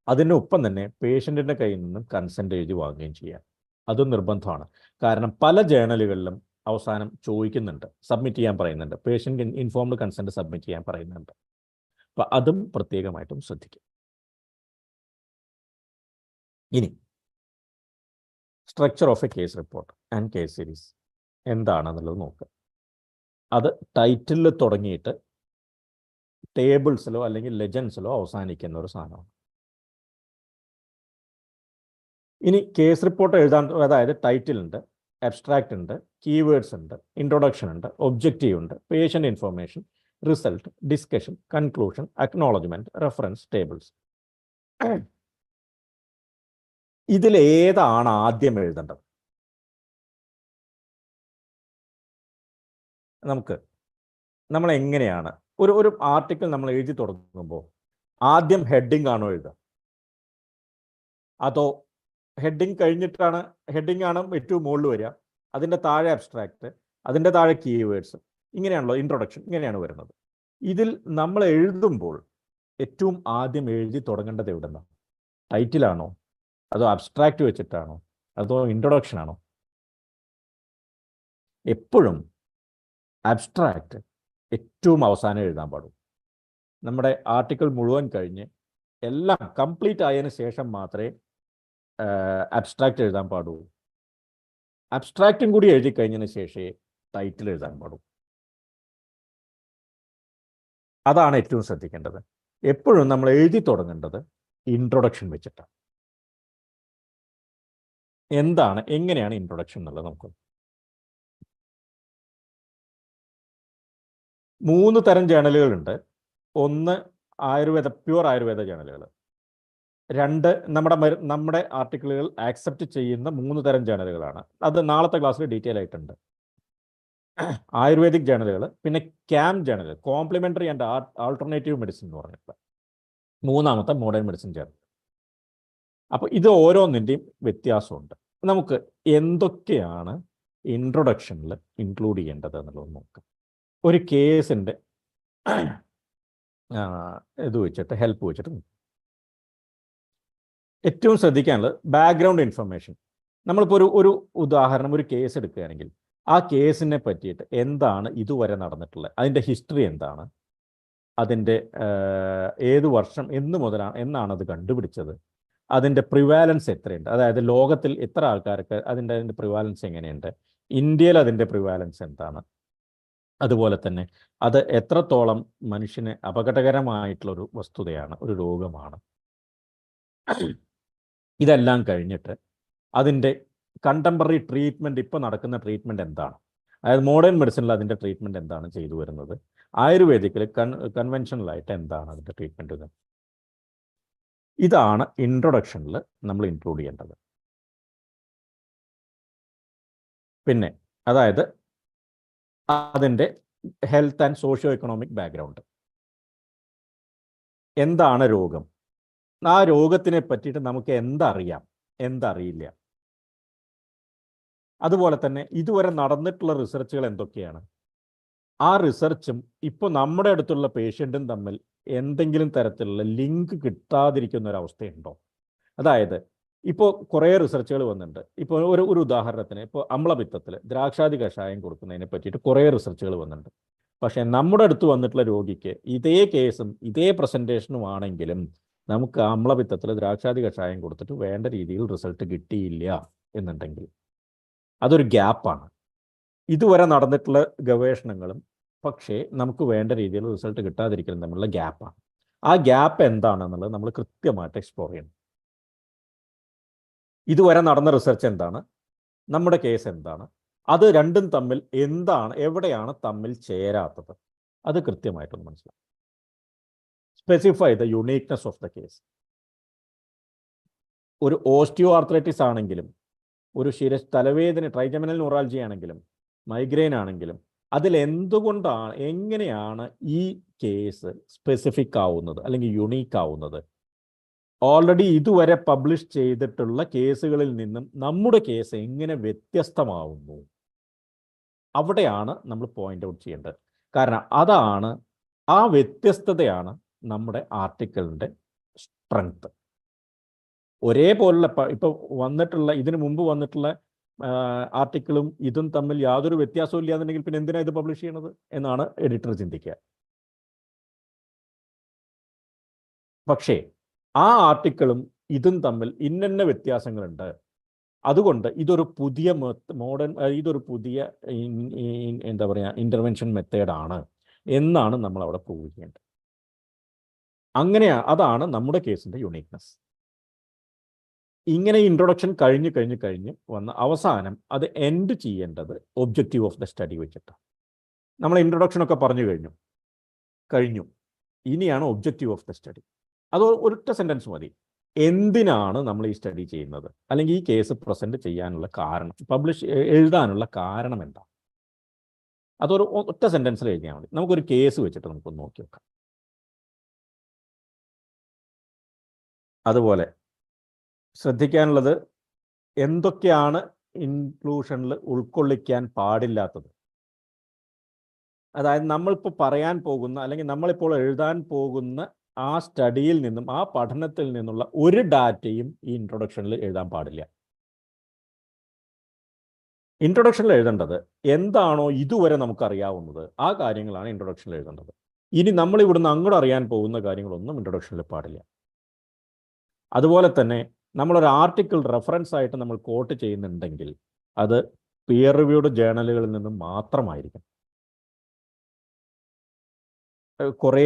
[SPEAKER 3] അതിനൊപ്പം തന്നെ പേഷ്യൻറ്റിൻ്റെ കയ്യിൽ നിന്നും കൺസെൻറ്റ് എഴുതി വാങ്ങുകയും ചെയ്യാം. അതും നിർബന്ധമാണ്. കാരണം പല ജേണലുകളിലും അവസാനം ചോദിക്കുന്നുണ്ട്, സബ്മിറ്റ് ചെയ്യാൻ പറയുന്നുണ്ട്, പേഷ്യൻ്റ് ഇൻഫോംഡ് കൺസെൻറ്റ് സബ്മിറ്റ് ചെയ്യാൻ പറയുന്നുണ്ട്. അപ്പം അതും പ്രത്യേകമായിട്ടും ശ്രദ്ധിക്കും. ഇനി structure of A case report and case series എന്താണെന്നുള്ളത് നോക്കുക. അത് ടൈറ്റിലിൽ തുടങ്ങിയിട്ട് ടേബിൾസിലോ അല്ലെങ്കിൽ ലെജൻസിലോ അവസാനിക്കുന്ന ഒരു സാധനമാണ്. ഇനി കേസ് റിപ്പോർട്ട് എഴുതാൻ, അതായത് ടൈറ്റിൽ ഉണ്ട്, അബ്സ്ട്രാക്റ്റ് ഉണ്ട്, കീവേഡ്സ് ഉണ്ട്, ഇൻട്രൊഡക്ഷൻ ഉണ്ട്, ഒബ്ജക്റ്റീവ് ഉണ്ട്, patient information, result, discussion, conclusion, acknowledgement, reference, tables. ഇതിലേതാണ് ആദ്യം എഴുതേണ്ടത്? നമ്മൾ എങ്ങനെയാണ് ഒരു ആർട്ടിക്കിൾ നമ്മൾ എഴുതി തുടങ്ങുമ്പോൾ ആദ്യം ഹെഡിങ് ആണോ എഴുതുക, അതോ ഹെഡിങ് കഴിഞ്ഞിട്ടാണ്, ഹെഡിങ് ആണ് ഏറ്റവും മുകളിൽ വരിക, അതിൻ്റെ താഴെ അബ്സ്ട്രാക്റ്റ്, അതിൻ്റെ താഴെ കീവേഡ്സ്, ഇങ്ങനെയാണല്ലോ ഇൻട്രൊഡക്ഷൻ, ഇങ്ങനെയാണ് വരുന്നത്. ഇതിൽ നമ്മൾ എഴുതുമ്പോൾ ഏറ്റവും ആദ്യം എഴുതി തുടങ്ങേണ്ടത് എവിടെ നിന്നാണ്? ടൈറ്റിലാണോ, അതോ അബ്സ്ട്രാക്റ്റ് വെച്ചിട്ടാണോ, അതോ ഇൻട്രൊഡക്ഷൻ ആണോ? എപ്പോഴും അബ്സ്ട്രാക്റ്റ് ഏറ്റവും അവസാനം എഴുതാൻ പാടും. നമ്മുടെ ആർട്ടിക്കിൾ മുഴുവൻ കഴിഞ്ഞ് എല്ലാം കംപ്ലീറ്റ് ആയതിനു ശേഷം മാത്രമേ അബ്സ്ട്രാക്റ്റ് എഴുതാൻ പാടൂ. അബ്സ്ട്രാക്റ്റും കൂടി എഴുതി കഴിഞ്ഞതിന് ശേഷമേ ടൈറ്റിൽ എഴുതാൻ പാടൂ. അതാണ് ഏറ്റവും ശ്രദ്ധിക്കേണ്ടത്. എപ്പോഴും നമ്മൾ എഴുതി തുടങ്ങേണ്ടത് ഇൻട്രൊഡക്ഷൻ വെച്ചിട്ടാണ്. എങ്ങനെയാണ് ഇൻട്രൊഡക്ഷൻ എന്നുള്ളത് നമുക്ക് 3 തരം ജേണലുകളുണ്ട്. ഒന്ന് പ്യുവർ ആയുർവേദ ജേണലുകൾ. 2 നമ്മുടെ ആർട്ടിക്കിളുകൾ ആക്സെപ്റ്റ് ചെയ്യുന്ന 3 തരം ജേണലുകളാണ്. അത് നാളത്തെ ക്ലാസ്സിൽ ഡീറ്റെയിൽ ആയിട്ടുണ്ട്. ആയുർവേദിക് ജേണലുകൾ, പിന്നെ CAM journal, complementary and alternative medicine എന്ന് പറഞ്ഞിട്ടുള്ള 3ാമത്തെ മോഡേൺ മെഡിസിൻ ജേണൽ. അപ്പോൾ ഇത് ഓരോന്നിൻ്റെയും വ്യത്യാസമുണ്ട്. നമുക്ക് എന്തൊക്കെയാണ് ഇൻട്രൊഡക്ഷനിൽ ഇൻക്ലൂഡ് ചെയ്യേണ്ടത് എന്നുള്ളത് നോക്കാം. ഒരു കേസിൻ്റെ ഇത് വെച്ചിട്ട്, ഹെൽപ്പ് വെച്ചിട്ട് ഏറ്റവും ശ്രദ്ധിക്കാനുള്ളത് ബാക്ക്ഗ്രൗണ്ട് ഇൻഫർമേഷൻ. നമ്മളിപ്പോൾ ഒരു ഉദാഹരണം, ഒരു കേസ് എടുക്കുകയാണെങ്കിൽ ആ കേസിനെ പറ്റിയിട്ട് എന്താണ് ഇതുവരെ നടന്നിട്ടുള്ളത്, അതിൻ്റെ ഹിസ്റ്ററി എന്താണ്, അതിൻ്റെ ഏത് വർഷം, എന്നാണ് അത് കണ്ടുപിടിച്ചത്, അതിൻ്റെ പ്രിവാലൻസ് എത്രയുണ്ട്, അതായത് ലോകത്തിൽ എത്ര ആൾക്കാർക്ക് അതിൻ്റെ പ്രിവാലൻസ് എങ്ങനെയുണ്ട്, ഇന്ത്യയിൽ അതിൻ്റെ പ്രിവാലൻസ് എന്താണ്, അതുപോലെ തന്നെ അത് എത്രത്തോളം മനുഷ്യന് അപകടകരമായിട്ടുള്ളൊരു വസ്തുതയാണ്, ഒരു രോഗമാണ്. ഇതെല്ലാം കഴിഞ്ഞിട്ട് അതിൻ്റെ കണ്ടംപററി ട്രീറ്റ്മെൻറ്റ്, ഇപ്പോൾ നടക്കുന്ന ട്രീറ്റ്മെൻറ്റ് എന്താണ്, അതായത് മോഡേൺ മെഡിസിനിൽ അതിൻ്റെ ട്രീറ്റ്മെൻറ്റ് എന്താണ് ചെയ്തു വരുന്നത്, ആയുർവേദിക്കിൽ കൺവെൻഷനലായിട്ട് എന്താണ് അതിൻ്റെ ട്രീറ്റ്മെൻറ്റ്. ഇതാണ് ഇൻട്രൊഡക്ഷനിൽ നമ്മൾ ഇൻക്ലൂഡ് ചെയ്യേണ്ടത്. പിന്നെ അതായത് അതിൻ്റെ health and socio economic background, എന്താണ് രോഗം, ആ രോഗത്തിനെ പറ്റിയിട്ട് നമുക്ക് എന്തറിയാം, എന്തറിയില്ല, അതുപോലെ തന്നെ ഇതുവരെ നടന്നിട്ടുള്ള റിസർച്ചുകൾ എന്തൊക്കെയാണ്, ആ റിസർച്ചും ഇപ്പോൾ നമ്മുടെ അടുത്തുള്ള പേഷ്യൻറ്റും തമ്മിൽ എന്തെങ്കിലും തരത്തിലുള്ള ലിങ്ക് കിട്ടാതിരിക്കുന്ന ഒരവസ്ഥയുണ്ടോ. അതായത് ഇപ്പോൾ കുറേ റിസർച്ചുകൾ വന്നിട്ടുണ്ട്. ഇപ്പോൾ ഒരു ഉദാഹരണത്തിന്, ഇപ്പോൾ അമ്ലപിത്തത്തിൽ ദ്രാക്ഷാദി കഷായം കൊടുക്കുന്നതിനെ പറ്റിയിട്ട് കുറേ റിസർച്ചുകൾ വന്നിട്ടുണ്ട്. പക്ഷേ നമ്മുടെ അടുത്ത് വന്നിട്ടുള്ള രോഗിക്ക് ഇതേ കേസും ഇതേ പ്രസൻറ്റേഷനും ആണെങ്കിലും നമുക്ക് അമ്ലപിത്തത്തിൽ ദ്രാക്ഷാദി കഷായം കൊടുത്തിട്ട് വേണ്ട രീതിയിൽ റിസൾട്ട് കിട്ടിയില്ല എന്നുണ്ടെങ്കിൽ അതൊരു ഗ്യാപ്പാണ്. ഇതുവരെ നടന്നിട്ടുള്ള ഗവേഷണങ്ങളും പക്ഷേ നമുക്ക് വേണ്ട രീതിയിൽ റിസൾട്ട് കിട്ടാതിരിക്കലും തമ്മിലുള്ള ഗ്യാപ്പാണ്. ആ ഗ്യാപ്പ് എന്താണെന്നുള്ളത് നമ്മൾ കൃത്യമായിട്ട് എക്സ്പ്ലോർ ചെയ്യണം. ഇതുവരെ നടന്ന റിസർച്ച് എന്താണ്, നമ്മുടെ കേസ് എന്താണ്, അത് രണ്ടും തമ്മിൽ എവിടെയാണ് തമ്മിൽ ചേരാത്തത്, അത് കൃത്യമായിട്ടൊന്ന് മനസ്സിലാക്കാം. Specify the uniqueness of the case. ഒരു ഓസ്റ്റിയോ ആർത്രൈറ്റിസ് ആണെങ്കിലും, ഒരു തലവേദന, ട്രൈജമിനൽ ന്യൂറാൾജി ആണെങ്കിലും, മൈഗ്രെയിൻ ആണെങ്കിലും, എങ്ങനെയാണ് ഈ കേസ് സ്പെസിഫിക് ആവുന്നത് അല്ലെങ്കിൽ യുണീക്ക് ആവുന്നത്? ഓൾറെഡി ഇതുവരെ പബ്ലിഷ് ചെയ്തിട്ടുള്ള കേസുകളിൽ നിന്നും നമ്മുടെ കേസ് എങ്ങനെ വ്യത്യസ്തമാവുന്നു, അവിടെയാണ് നമ്മൾ പോയിന്റ് ഔട്ട് ചെയ്യേണ്ടത്. കാരണം ആ വ്യത്യസ്തതയാണ് നമ്മുടെ ആർട്ടിക്കിളിൻ്റെ സ്ട്രെങ്ത്. ഒരേപോലുള്ള ഇപ്പോൾ ഇതിനു മുമ്പ് വന്നിട്ടുള്ള ആർട്ടിക്കിളും ഇതും തമ്മിൽ യാതൊരു വ്യത്യാസവും ഇല്ലാന്നുണ്ടെങ്കിൽ പിന്നെ എന്തിനാണ് ഇത് പബ്ലിഷ് ചെയ്യണത് എന്നാണ് എഡിറ്റർ ചിന്തിക്കുക. പക്ഷേ ആ ആർട്ടിക്കിളും ഇതും തമ്മിൽ ഇന്ന വ്യത്യാസങ്ങളുണ്ട്, അതുകൊണ്ട് ഇതൊരു പുതിയ എന്താ പറയുക ഇൻ്റർവെൻഷൻ മെത്തേഡാണ് എന്നാണ് നമ്മൾ അവിടെ പ്രൂവ് ചെയ്യേണ്ടത്. അതാണ് നമ്മുടെ കേസിൻ്റെ യുണീക്നെസ്. ഇങ്ങനെ ഇൻട്രൊഡക്ഷൻ കഴിഞ്ഞ് വന്ന് അവസാനം അത് എൻഡ് ചെയ്യേണ്ടത് ഒബ്ജക്റ്റീവ് ഓഫ് ദ സ്റ്റഡി വെച്ചിട്ടാണ്. നമ്മൾ ഇൻട്രൊഡക്ഷനൊക്കെ പറഞ്ഞു കഴിഞ്ഞു. കഴിഞ്ഞു. ഇനിയാണ് ഒബ്ജക്റ്റീവ് ഓഫ് ദ സ്റ്റഡി. അത് ഒരൊറ്റ സെൻറ്റൻസ് മതി. എന്തിനാണ് നമ്മൾ ഈ സ്റ്റഡി ചെയ്യുന്നത്, അല്ലെങ്കിൽ ഈ കേസ് പ്രസൻറ്റ് ചെയ്യാനുള്ള കാരണം, എഴുതാനുള്ള കാരണം എന്താ? അതൊരു ഒറ്റ സെൻറ്റൻസിൽ എഴുതിയാൽ മതി. നമുക്കൊരു കേസ് വെച്ചിട്ട് നമുക്കൊന്ന് നോക്കി നോക്കാം. അതുപോലെ ശ്രദ്ധിക്കാനുള്ളത് എന്തൊക്കെയാണ് ഇൻക്ലൂഷനിൽ ഉൾക്കൊള്ളിക്കാൻ പാടില്ലാത്തത്. അതായത് നമ്മളിപ്പോൾ പറയാൻ പോകുന്ന, അല്ലെങ്കിൽ നമ്മളിപ്പോൾ എഴുതാൻ പോകുന്ന ആ സ്റ്റഡിയിൽ നിന്നും, ആ പഠനത്തിൽ നിന്നുള്ള ഒരു ഡാറ്റയും ഈ ഇൻട്രൊഡക്ഷനിൽ എഴുതാൻ പാടില്ല. ഇൻട്രൊഡക്ഷനിൽ എഴുതേണ്ടത് എന്താണോ ഇതുവരെ നമുക്കറിയാവുന്നത്, ആ കാര്യങ്ങളാണ് ഇൻട്രൊഡക്ഷനിൽ എഴുതേണ്ടത്. ഇനി നമ്മൾ ഇവിടുന്ന് അങ്ങോട്ട് അറിയാൻ പോകുന്ന കാര്യങ്ങളൊന്നും ഇൻട്രൊഡക്ഷനിൽ പാടില്ല. അതുപോലെ തന്നെ നമ്മളൊരു ആർട്ടിക്കിൾ റെഫറൻസ് ആയിട്ട് നമ്മൾ കോട്ട് ചെയ്യുന്നുണ്ടെങ്കിൽ അത് പിയർ റിവ്യൂഡ് ജേണലുകളിൽ നിന്നും മാത്രമായിരിക്കും. കുറേ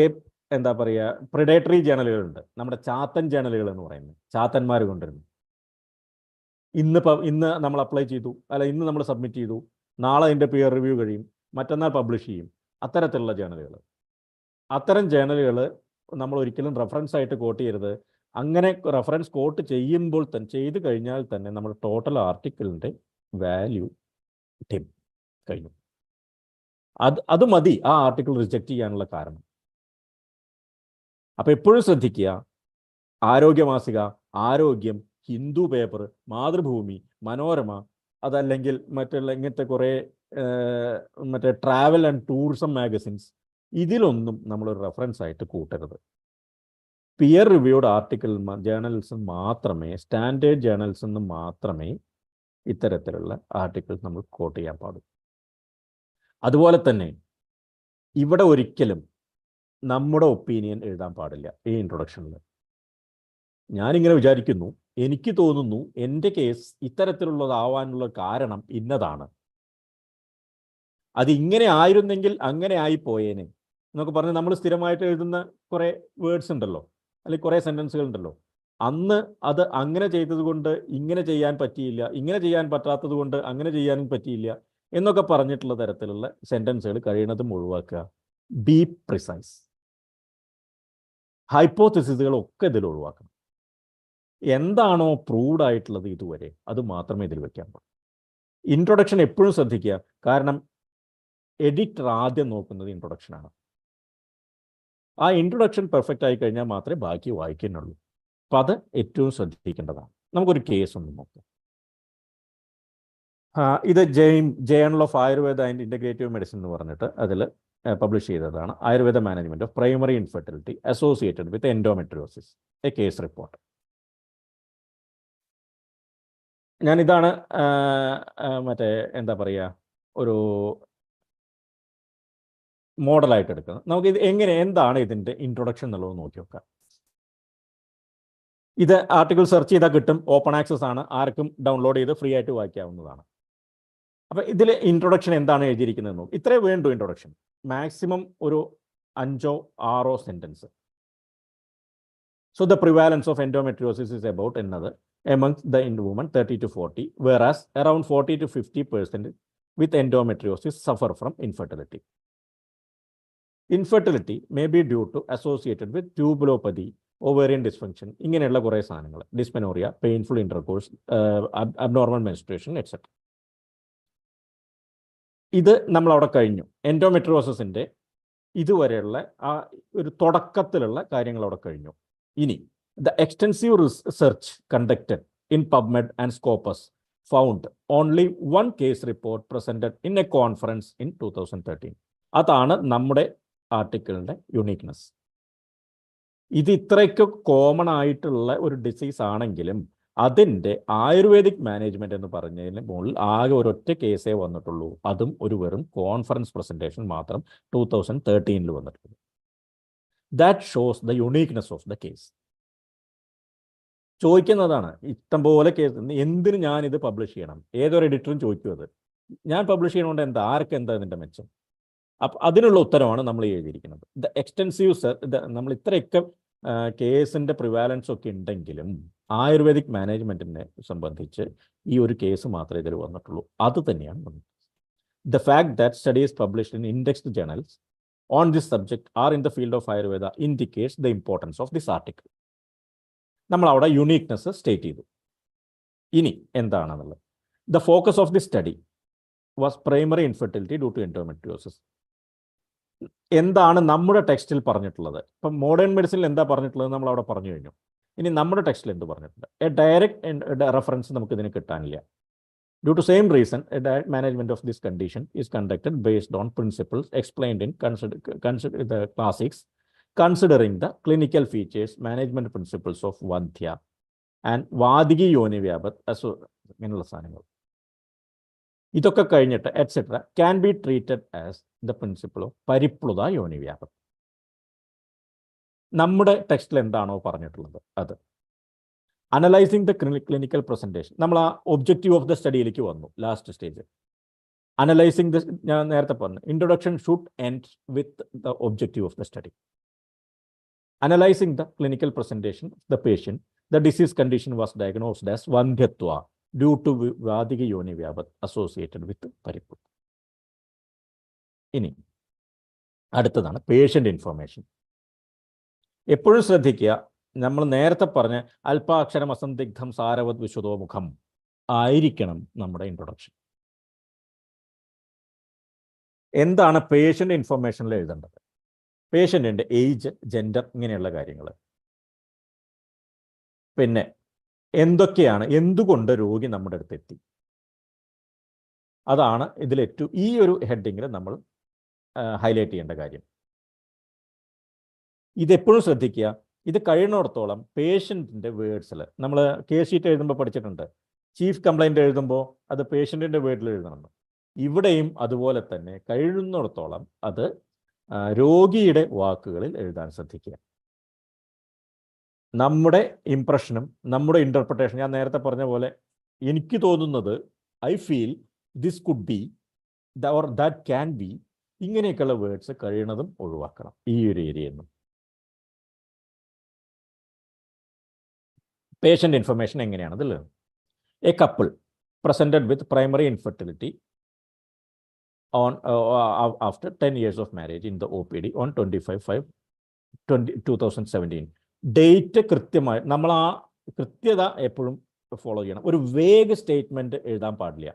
[SPEAKER 3] എന്താ പറയുക, പ്രിഡേറ്ററി ജേണലുകളുണ്ട്, നമ്മുടെ ചാത്തൻ ജേണലുകൾ എന്ന് പറയുന്നത്, ചാത്തന്മാർ കൊണ്ടുവരുന്നു. ഇന്ന് നമ്മൾ അപ്ലൈ ചെയ്തു, അല്ല ഇന്ന് നമ്മൾ സബ്മിറ്റ് ചെയ്തു, നാളെ അതിൻ്റെ പിയർ റിവ്യൂ കഴിയും, മറ്റന്നാൾ പബ്ലിഷ് ചെയ്യും. അത്തരത്തിലുള്ള ജേണലുകൾ, അത്തരം ജേണലുകൾ നമ്മൾ ഒരിക്കലും റെഫറൻസ് ആയിട്ട് കോട്ട് ചെയ്യരുത്. അങ്ങനെ റെഫറൻസ് കോട്ട് ചെയ്യുമ്പോൾ തന്നെ, ചെയ്ത് കഴിഞ്ഞാൽ തന്നെ നമ്മൾ ടോട്ടൽ ആർട്ടിക്കിളിൻ്റെ വാല്യൂ കഴിഞ്ഞു. അത് മതി ആ ആർട്ടിക്കിൾ റിജക്റ്റ് ചെയ്യാനുള്ള കാരണം. അപ്പോൾ എപ്പോഴും ശ്രദ്ധിക്കുക, ആരോഗ്യമാസിക, ആരോഗ്യം, ഹിന്ദു പേപ്പർ, മാതൃഭൂമി, മനോരമ, അതല്ലെങ്കിൽ മറ്റുള്ള ഇങ്ങനത്തെ കുറേ മറ്റേ ട്രാവൽ ആൻഡ് ടൂറിസം മാഗസിൻസ്, ഇതിലൊന്നും നമ്മളൊരു റെഫറൻസ് ആയിട്ട് കൂട്ടരുത്. പിയർ റിവ്യൂഡ് ആർട്ടിക്കിൾ ജേണൽസ് മാത്രമേ, സ്റ്റാൻഡേർഡ് ജേണൽസ് നിന്ന് മാത്രമേ ഇത്തരത്തിലുള്ള ആർട്ടിക്കിൾസ് നമ്മൾ കോട്ട് ചെയ്യാൻ പാടുള്ളൂ. അതുപോലെ തന്നെ ഇവിടെ ഒരിക്കലും നമ്മുടെ ഒപ്പീനിയൻ എഴുതാൻ പാടില്ല ഈ ഇൻട്രൊഡക്ഷനിൽ. ഞാനിങ്ങനെ വിചാരിക്കുന്നു, എനിക്ക് തോന്നുന്നു, എൻ്റെ കേസ് ഇത്തരത്തിലുള്ളതാവാനുള്ള കാരണം ഇന്നതാണ്, അതിങ്ങനെ ആയിരുന്നെങ്കിൽ അങ്ങനെ ആയിപ്പോയേനെ എന്നൊക്കെ പറഞ്ഞ് നമ്മൾ സ്ഥിരമായിട്ട് എഴുതുന്ന കുറേ വേർഡ്സ് ഉണ്ടല്ലോ, അല്ലെങ്കിൽ കുറേ സെൻറ്റൻസുകൾ ഉണ്ടല്ലോ. അന്ന് അത് അങ്ങനെ ചെയ്തത് കൊണ്ട് ഇങ്ങനെ ചെയ്യാൻ പറ്റിയില്ല, ഇങ്ങനെ ചെയ്യാൻ പറ്റാത്തത് കൊണ്ട് അങ്ങനെ ചെയ്യാനും പറ്റിയില്ല എന്നൊക്കെ പറഞ്ഞിട്ടുള്ള തരത്തിലുള്ള സെൻറ്റൻസുകൾ കഴിയുന്നതും ഒഴിവാക്കുക. B precise. ഹൈപ്പോത്തിസിസുകളൊക്കെ ഇതിൽ ഒഴിവാക്കണം. എന്താണോ പ്രൂവ്ഡ് ആയിട്ടുള്ളത് ഇതുവരെ, അത് മാത്രമേ ഇതിൽ വെക്കാൻ പാടുള്ളൂ. ഇൻട്രൊഡക്ഷൻ എപ്പോഴും ശ്രദ്ധിക്കുക, കാരണം എഡിറ്റർ ആദ്യം നോക്കുന്നത് ഇൻട്രൊഡക്ഷനാണ്. ആ ഇൻട്രൊഡക്ഷൻ പെർഫെക്റ്റ് ആയി കഴിഞ്ഞാൽ മാത്രമേ ബാക്കി വായിക്കുന്നുള്ളൂ. അപ്പം അത് ഏറ്റവും ശ്രദ്ധിക്കേണ്ടതാണ്. നമുക്കൊരു കേസ് ഒന്ന് നോക്കാം. ഇത് journal of Ayurveda and integrative medicine എന്ന് പറഞ്ഞിട്ട് അതിൽ പബ്ലിഷ് ചെയ്തതാണ്. Ayurveda management of primary infertility associated with endometriosis, a case report. ഞാനിതാണ് മറ്റേ എന്താ പറയുക, ഒരു മോഡലായിട്ട് എടുക്കുന്നത്. നമുക്കിത് എന്താണ് ഇതിൻ്റെ ഇൻട്രൊഡക്ഷൻ എന്നുള്ളത് നോക്കി നോക്കാം. ഇത് ആർട്ടിക്കിൾ സെർച്ച് ചെയ്താൽ കിട്ടും, ഓപ്പൺ ആക്സസ് ആണ്, ആർക്കും ഡൗൺലോഡ് ചെയ്ത് ഫ്രീ ആയിട്ട് വായിക്കാവുന്നതാണ്. അപ്പോൾ ഇതിൽ ഇൻട്രൊഡക്ഷൻ എന്താണ് എഴുതിയിരിക്കുന്നതെന്ന് നോക്കും. ഇത്രേ വേണ്ടു ഇൻട്രൊഡക്ഷൻ, മാക്സിമം ഒരു 5-6 sentence. So the prevalence of endometriosis is about another amongst the women 30 to 40, whereas around 40 to 50% with endometriosis suffer from infertility. Infertility may be due to associated with tubulopathy, ovarian dysfunction, ഇങ്ങനെയുള്ള കുറേ സാധനങ്ങൾ, dysmenorrhoea, painful intercourse, abnormal menstruation, etcetera. ഇത് നമ്മളവിടെ കഴിഞ്ഞു. എൻഡോമെട്രിയോസിൻ്റെ ഇതുവരെയുള്ള ആ ഒരു തുടക്കത്തിലുള്ള കാര്യങ്ങൾ അവിടെ കഴിഞ്ഞു. ഇനി the extensive research conducted in PubMed and Scopus found only one case report presented in a conference in 2013. അതാണ് നമ്മുടെ ആർട്ടിക്കിളിൻ്റെ യുണീക്നെസ്. ഇത് ഇത്രയ്ക്ക് കോമൺ ആയിട്ടുള്ള ഒരു ഡിസീസ് ആണെങ്കിലും അതിൻ്റെ ആയുർവേദിക് മാനേജ്മെൻറ്റ് എന്ന് പറഞ്ഞതിന് മുകളിൽ ആകെ ഒരൊറ്റ കേസേ വന്നിട്ടുള്ളൂ. അതും ഒരു വെറും കോൺഫറൻസ് പ്രസൻറ്റേഷൻ മാത്രം 2013 വന്നിട്ടുള്ളൂ. That shows the uniqueness of the case. ചോദിക്കുന്നതാണ്, ഇഷ്ടംപോലെ കേസ്, എന്തിന് ഞാനിത് പബ്ലിഷ് ചെയ്യണം? ഏതൊരു എഡിറ്ററും ചോദിക്കും അത്. ഞാൻ പബ്ലിഷ് ചെയ്യണോണ്ട് എന്താ, ആർക്കെന്താ ഇതിൻ്റെ മെച്ചം? അപ്പം അതിനുള്ള ഉത്തരവാണ് നമ്മൾ എഴുതിയിരിക്കുന്നത്. ദ എക്സ്റ്റെൻസീവ് നമ്മൾ ഇത്രയൊക്കെ കേസിൻ്റെ പ്രിവാലൻസ് ഒക്കെ ഉണ്ടെങ്കിലും ആയുർവേദിക് മാനേജ്മെൻറ്റിനെ സംബന്ധിച്ച് ഈ ഒരു കേസ് മാത്രമേ ഇതിൽ വന്നിട്ടുള്ളൂ. അത് തന്നെയാണ് വന്നത്. The fact that studies published in indexed journals on this subject or in the field of Ayurveda indicates the importance of this article. നമ്മൾ അവിടെ യുണീക്നെസ് സ്റ്റേറ്റ് ചെയ്തു. ഇനി എന്താണെന്നുള്ളത്, the focus of the study was primary infertility due to endometriosis. എന്താണ് നമ്മുടെ ടെക്സ്റ്റിൽ പറഞ്ഞിട്ടുള്ളത്? ഇപ്പം മോഡേൺ മെഡിസിനിൽ എന്താ പറഞ്ഞിട്ടുള്ളത് നമ്മൾ അവിടെ പറഞ്ഞു കഴിഞ്ഞു. ഇനി നമ്മുടെ ടെക്സ്റ്റിൽ എന്ത് പറഞ്ഞിട്ടുണ്ട്? എ ഡയറക്റ്റ് റെഫറൻസ് നമുക്ക് ഇതിന് കിട്ടാനില്ല. Due to same reason, a direct management of this condition is conducted based on principles explained in the classics, considering the clinical features, management principles of Vadhya and Vadigi Yoni Vyapat, ഇങ്ങനെയുള്ള സാധനങ്ങൾ. ഇതൊക്കെ കഴിഞ്ഞിട്ട് etcetera can be treated as the principle of പരിപ്ലുത യോനി വ്യാപം. നമ്മുടെ ടെക്സ്റ്റിൽ എന്താണോ പറഞ്ഞിട്ടുള്ളത് അത്. അനലൈസിങ് ദ ക്ലിനിക്കൽ പ്രസൻറ്റേഷൻ, നമ്മൾ ആ ഒബ്ജക്റ്റീവ് ഓഫ് ദ സ്റ്റഡിയിലേക്ക് വന്നു. ലാസ്റ്റ് സ്റ്റേജ് അനലൈസിങ് ദ, ഞാൻ നേരത്തെ പറഞ്ഞു, introduction should end with the objective of the study. Analysing the clinical presentation of the patient, the disease condition was diagnosed as വന്ധ്യത്വ due to വാതിക യോനി വ്യാപത് associated with പരിപ്പ്. ഇനി അടുത്തതാണ് പേഷ്യൻ്റ് ഇൻഫർമേഷൻ. എപ്പോഴും ശ്രദ്ധിക്കുക, നമ്മൾ നേരത്തെ പറഞ്ഞ അല്പാക്ഷരം അസന്ദിഗ്ധം സാരവത് വിശുദ്ധോമുഖം ആയിരിക്കണം നമ്മുടെ ഇൻട്രൊഡക്ഷൻ. എന്താണ് പേഷ്യൻ്റ് ഇൻഫർമേഷനിൽ എഴുതേണ്ടത്? പേഷ്യൻറ്റിൻ്റെ ഏജ്, ജെൻഡർ, ഇങ്ങനെയുള്ള കാര്യങ്ങൾ. പിന്നെ എന്തൊക്കെയാണ്, എന്തുകൊണ്ട് രോഗി നമ്മുടെ അടുത്ത് എത്തി, അതാണ് ഇതിലേറ്റവും ഈ ഒരു ഹെഡിങ്ങിൽ നമ്മൾ ഹൈലൈറ്റ് ചെയ്യേണ്ട കാര്യം. ഇതെപ്പോഴും ശ്രദ്ധിക്കുക. ഇത് കഴിയുന്നിടത്തോളം പേഷ്യൻറ്റിൻ്റെ വേർഡ്സിൽ, നമ്മൾ കേസ് ഷീറ്റ് എഴുതുമ്പോൾ പഠിച്ചിട്ടുണ്ട്, ചീഫ് കംപ്ലൈൻറ്റ് എഴുതുമ്പോൾ അത് പേഷ്യൻറ്റിൻ്റെ വേർഡിൽ എഴുതണം. ഇവിടെയും അതുപോലെ തന്നെ കഴിയുന്നിടത്തോളം അത് രോഗിയുടെ വാക്കുകളിൽ എഴുതാൻ ശ്രദ്ധിക്കുക. നമ്മുടെ ഇംപ്രഷനും നമ്മുടെ ഇൻ്റർപ്രിട്ടേഷൻ, ഞാൻ നേരത്തെ പറഞ്ഞ പോലെ എനിക്ക് തോന്നുന്നത്, I feel, this could be, or that can be, ഇങ്ങനെയൊക്കെയുള്ള വേർഡ്സ് കഴിയുന്നതും ഒഴിവാക്കണം ഈ ഒരു ഏരിയയിൽ നിന്നും. പേഷ്യൻ്റ് ഇൻഫർമേഷൻ എങ്ങനെയാണതിൽ? A couple presented with primary infertility on after 10 years of marriage in the OPD on 25/5/2017. Date കൃത്യമായി, നമ്മൾ ആ കൃത്യത എപ്പോഴും ഫോളോ ചെയ്യണം. ഒരു വേഗ് സ്റ്റേറ്റ്മെൻറ്റ് എഴുതാൻ പാടില്ല.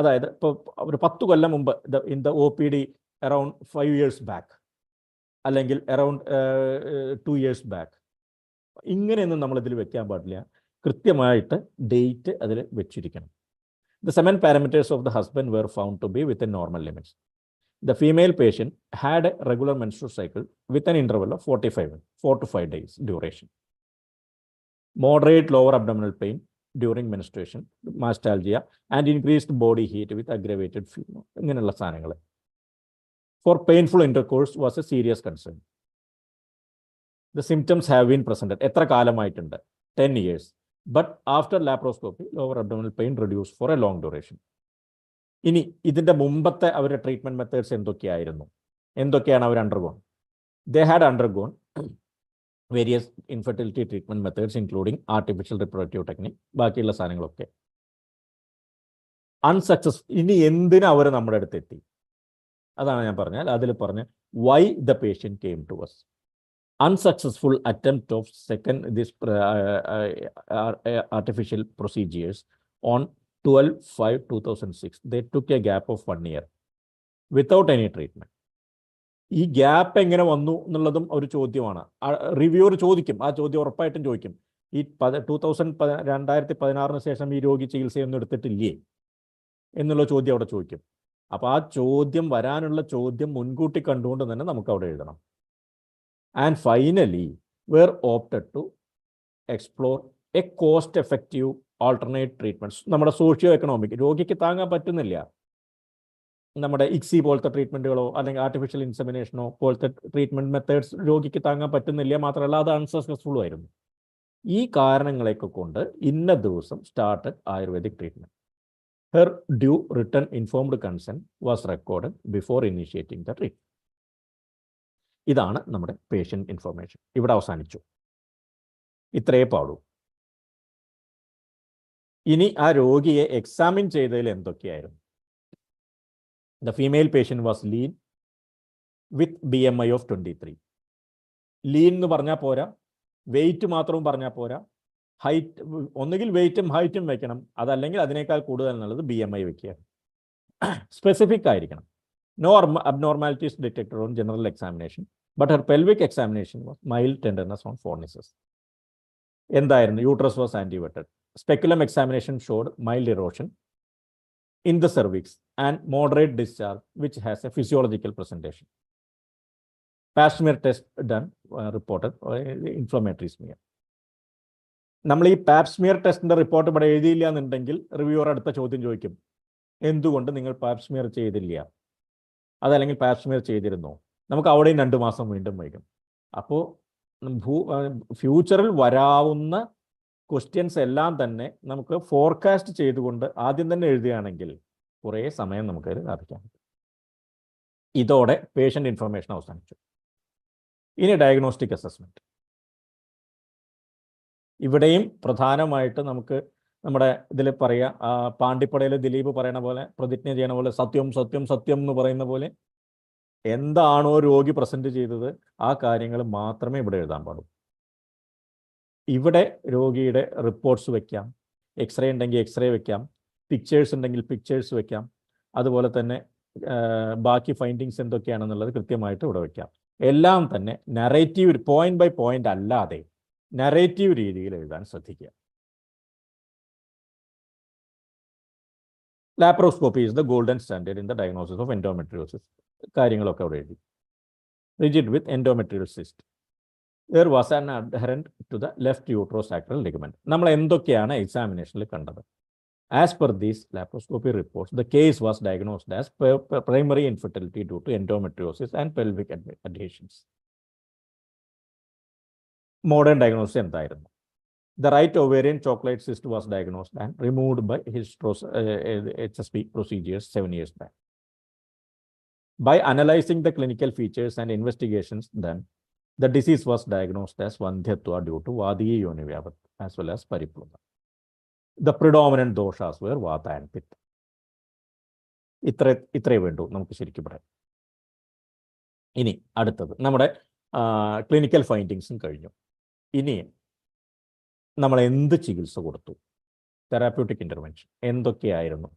[SPEAKER 3] അതായത് ഇപ്പോൾ ഒരു 10 കൊല്ലം മുമ്പ് in the OPD around 5 years back, അല്ലെങ്കിൽ അറൗണ്ട് 2 years ബാക്ക്, ഇങ്ങനെയൊന്നും നമ്മളിതിൽ വെക്കാൻ പാടില്ല. കൃത്യമായിട്ട് ഡേറ്റ് അതിൽ വെച്ചിരിക്കണം. The semen parameters of the husband were found to be within normal limits. The female patient had a regular menstrual cycle with an interval of 4 to 5 days duration. Moderate lower abdominal pain during menstruation, mastalgia, and increased body heat with aggravated fever. ഇങ്ങനെയുള്ള സാധനങ്ങൾ. For painful intercourse was a serious concern. The symptoms have been presented. എത്ര കാലമായിട്ടുണ്ട്? 10 years. But after laparoscopy, lower abdominal pain reduced for a long duration. ഇനി ഇതിൻ്റെ മുമ്പത്തെ അവരുടെ treatment methods എന്തൊക്കെയായിരുന്നു? എന്തൊക്കെയാണ് അവർ undergone? They had undergone various infertility treatment methods including artificial reproductive technique, ബാക്കിയുള്ള സാധനങ്ങളൊക്കെ. Unsuccessful. ഇനി എന്തിനാ അവർ നമ്മുടെ അടുത്ത് എത്തി? അതാണ് ഞാൻ പറഞ്ഞാൽ അതിൽ പറഞ്ഞ why the patient came to us. Unsuccessful attempt of artificial procedures on 12/5/2006. They took a gap of 1 year without any treatment. ഈ ഗ്യാപ്പ് എങ്ങനെ വന്നു എന്നുള്ളതും ഒരു ചോദ്യമാണ്. റിവ്യൂവർ ചോദിക്കും, ആ ചോദ്യം ഉറപ്പായിട്ടും ചോദിക്കും. ഈ 2016 ശേഷം ഈ രോഗി ചികിത്സയൊന്നും എടുത്തിട്ടില്ലേ എന്നുള്ള ചോദ്യം അവിടെ ചോദിക്കും. അപ്പോൾ ആ ചോദ്യം വരാനുള്ള ചോദ്യം മുൻകൂട്ടി കണ്ടുകൊണ്ട് തന്നെ നമുക്ക് അവിടെ എഴുതണം. And finally, we're opted to explore a cost-effective alternate treatments. നമ്മുടെ സോഷ്യോ എക്കണോമിക്, രോഗിക്ക് താങ്ങാൻ പറ്റുന്നില്ല, നമ്മുടെ ഇക്സി പോലത്തെ ട്രീറ്റ്മെൻറ്റുകളോ അല്ലെങ്കിൽ ആർട്ടിഫിഷ്യൽ ഇൻസെമിനേഷനോ പോലത്തെ ട്രീറ്റ്മെൻറ്റ് മെത്തേഡ്സ് രോഗിക്ക് താങ്ങാൻ പറ്റുന്നില്ല. മാത്രമല്ല അത് അൺസക്സസ്ഫുള്ളും ആയിരുന്നു. ഈ കാരണങ്ങളെയൊക്കെ കൊണ്ട് ഇന്ന ദിവസം started ayurvedic treatment. Her due written informed consent was record before initiating the treatment. ഇതാണ് നമ്മുടെ പേഷ്യൻ്റ് ഇൻഫർമേഷൻ. ഇവിടെ അവസാനിച്ചു. ഇത്രയേ പാടൂ. ഇനി ആ രോഗിയെ എക്സാമിൻ ചെയ്തതിൽ എന്തൊക്കെയായിരുന്നു? The female patient was lean, with BMI of 23. Lean എന്ന് പറഞ്ഞാൽ പോരാ, വെയിറ്റ് മാത്രവും പറഞ്ഞാൽ പോരാ, ഹൈറ്റ് ഒന്നുകിൽ വെയിറ്റും ഹൈറ്റും വെക്കണം, അതല്ലെങ്കിൽ അതിനേക്കാൾ കൂടുതൽ എന്നുള്ളത് BMI വെക്കുക. സ്പെസിഫിക് ആയിരിക്കണം. No abnormalities detected on general examination, but her pelvic examination was mild tenderness on fornices. എന്തായിരുന്നു? Uterus was anteverted. Speculum examination showed mild erosion in the cervix and moderate discharge, which has a physiological presentation. Pap smear test done, reported inflammatory smear. നമ്മൾ ഈ Pap smear ടെസ്റ്റിന്റെ report ഇവിടെ എഴുതിയില്ല എന്നുണ്ടെങ്കിൽ reviewer അടുത്ത ചോദ്യം ചോദിക്കും, എന്തുകൊണ്ട് നിങ്ങൾ പാപ് സ്മിയർ ചെയ്തില്ല, അതല്ലെങ്കിൽ പാപ് സ്മിയർ ചെയ്തിരുന്നോ? നമുക്ക് അവിടെയും 2 മാസം വീണ്ടും വൈകും. അപ്പോൾ ഫ്യൂച്ചറിൽ വരാവുന്ന ക്വസ്റ്റ്യൻസ് എല്ലാം തന്നെ നമുക്ക് ഫോർകാസ്റ്റ് ചെയ്തുകൊണ്ട് ആദ്യം തന്നെ എഴുതുകയാണെങ്കിൽ കുറേ സമയം നമുക്ക് ലാഭിക്കാൻ പറ്റും. ഇതോടെ പേഷ്യൻ്റ് ഇൻഫർമേഷൻ അവസാനിച്ചു. ഇനി ഡയഗ്നോസ്റ്റിക് അസസ്മെൻറ്റ്. ഇവിടെയും പ്രധാനമായിട്ട് നമുക്ക് നമ്മുടെ ഇതിൽ പറയാം, പാണ്ടിപ്പടയിൽ ദിലീപ് പറയണ പോലെ, പ്രതിജ്ഞ ചെയ്യണ പോലെ, സത്യം സത്യം സത്യം എന്ന് പറയുന്ന പോലെ എന്താണോ രോഗി പ്രസൻറ്റ് ചെയ്തത് ആ കാര്യങ്ങൾ മാത്രമേ ഇവിടെ എഴുതാൻ പാടുള്ളൂ. ഇവിടെ രോഗിയുടെ റിപ്പോർട്ട്സ് വെക്കാം, എക്സ്റേ ഉണ്ടെങ്കിൽ എക്സ്റേ വെക്കാം, പിക്ചേഴ്സ് ഉണ്ടെങ്കിൽ പിക്ചേഴ്സ് വെക്കാം, അതുപോലെ തന്നെ ബാക്കി ഫൈൻഡിങ്സ് എന്തൊക്കെയാണെന്നുള്ളത് കൃത്യമായിട്ട് ഇവിടെ വെക്കാം. എല്ലാം തന്നെ നറേറ്റീവ്, പോയിന്റ് ബൈ പോയിന്റ് അല്ലാതെ നറേറ്റീവ് രീതിയിൽ എഴുതാൻ ശ്രദ്ധിക്കുക. Laparoscopy is the golden standard in the diagnosis of endometriosis. കാര്യങ്ങളൊക്കെ അവിടെ എഴുതി. Rigid with endometrial cyst. There was an adherent to the left uterosacral ligament. നമ്മൾ എന്തൊക്കെയാണ് എക്സാമിനേഷനിൽ കണ്ടത്? As per these laparoscopy reports, the case was diagnosed as primary infertility due to endometriosis and pelvic adhesions. Modern diagnosis എന്തായിരുന്നു? The right ovarian chocolate cyst was diagnosed and removed by HSP procedures 7 years back. By analyzing the clinical features and investigations done, the disease was diagnosed as Vandhyatva due to Vadiya Yonivyavad as well as Paripluma. The predominant doshas were Vata and Pitta. ഇത്രേ വേണ്ടു നമുക്ക് ശരിക്കും പറയാം. ഇനി അടുത്തത് നമ്മുടെ clinical ഫൈൻഡിങ്സും കഴിഞ്ഞു. ഇനി നമ്മൾ എന്ത് ചികിത്സ കൊടുത്തു? തെറാപ്യൂട്ടിക് ഇൻ്റർവെൻഷൻ എന്തൊക്കെയായിരുന്നു?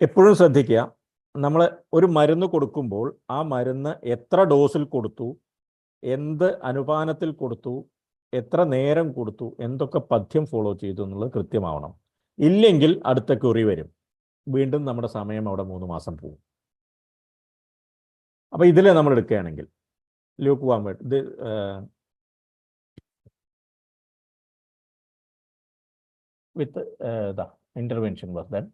[SPEAKER 3] എപ്പോഴും ശ്രദ്ധിക്കുക, നമ്മൾ ഒരു മരുന്ന് കൊടുക്കുമ്പോൾ ആ മരുന്ന് എത്ര ഡോസിൽ കൊടുത്തു, എന്ത് അനുപാനത്തിൽ കൊടുത്തു, എത്ര നേരം കൊടുത്തു, എന്തൊക്കെ പഥ്യം ഫോളോ ചെയ്തു എന്നുള്ളത് കൃത്യമാവണം. ഇല്ലെങ്കിൽ അടുത്ത ക്വറി വരും, വീണ്ടും നമ്മുടെ സമയം അവിടെ 3 മാസം പോകും. അപ്പോൾ ഇതിൽ നമ്മൾ എടുക്കുകയാണെങ്കിൽ ലൂക്ക് വാം ഇത് with intervention was that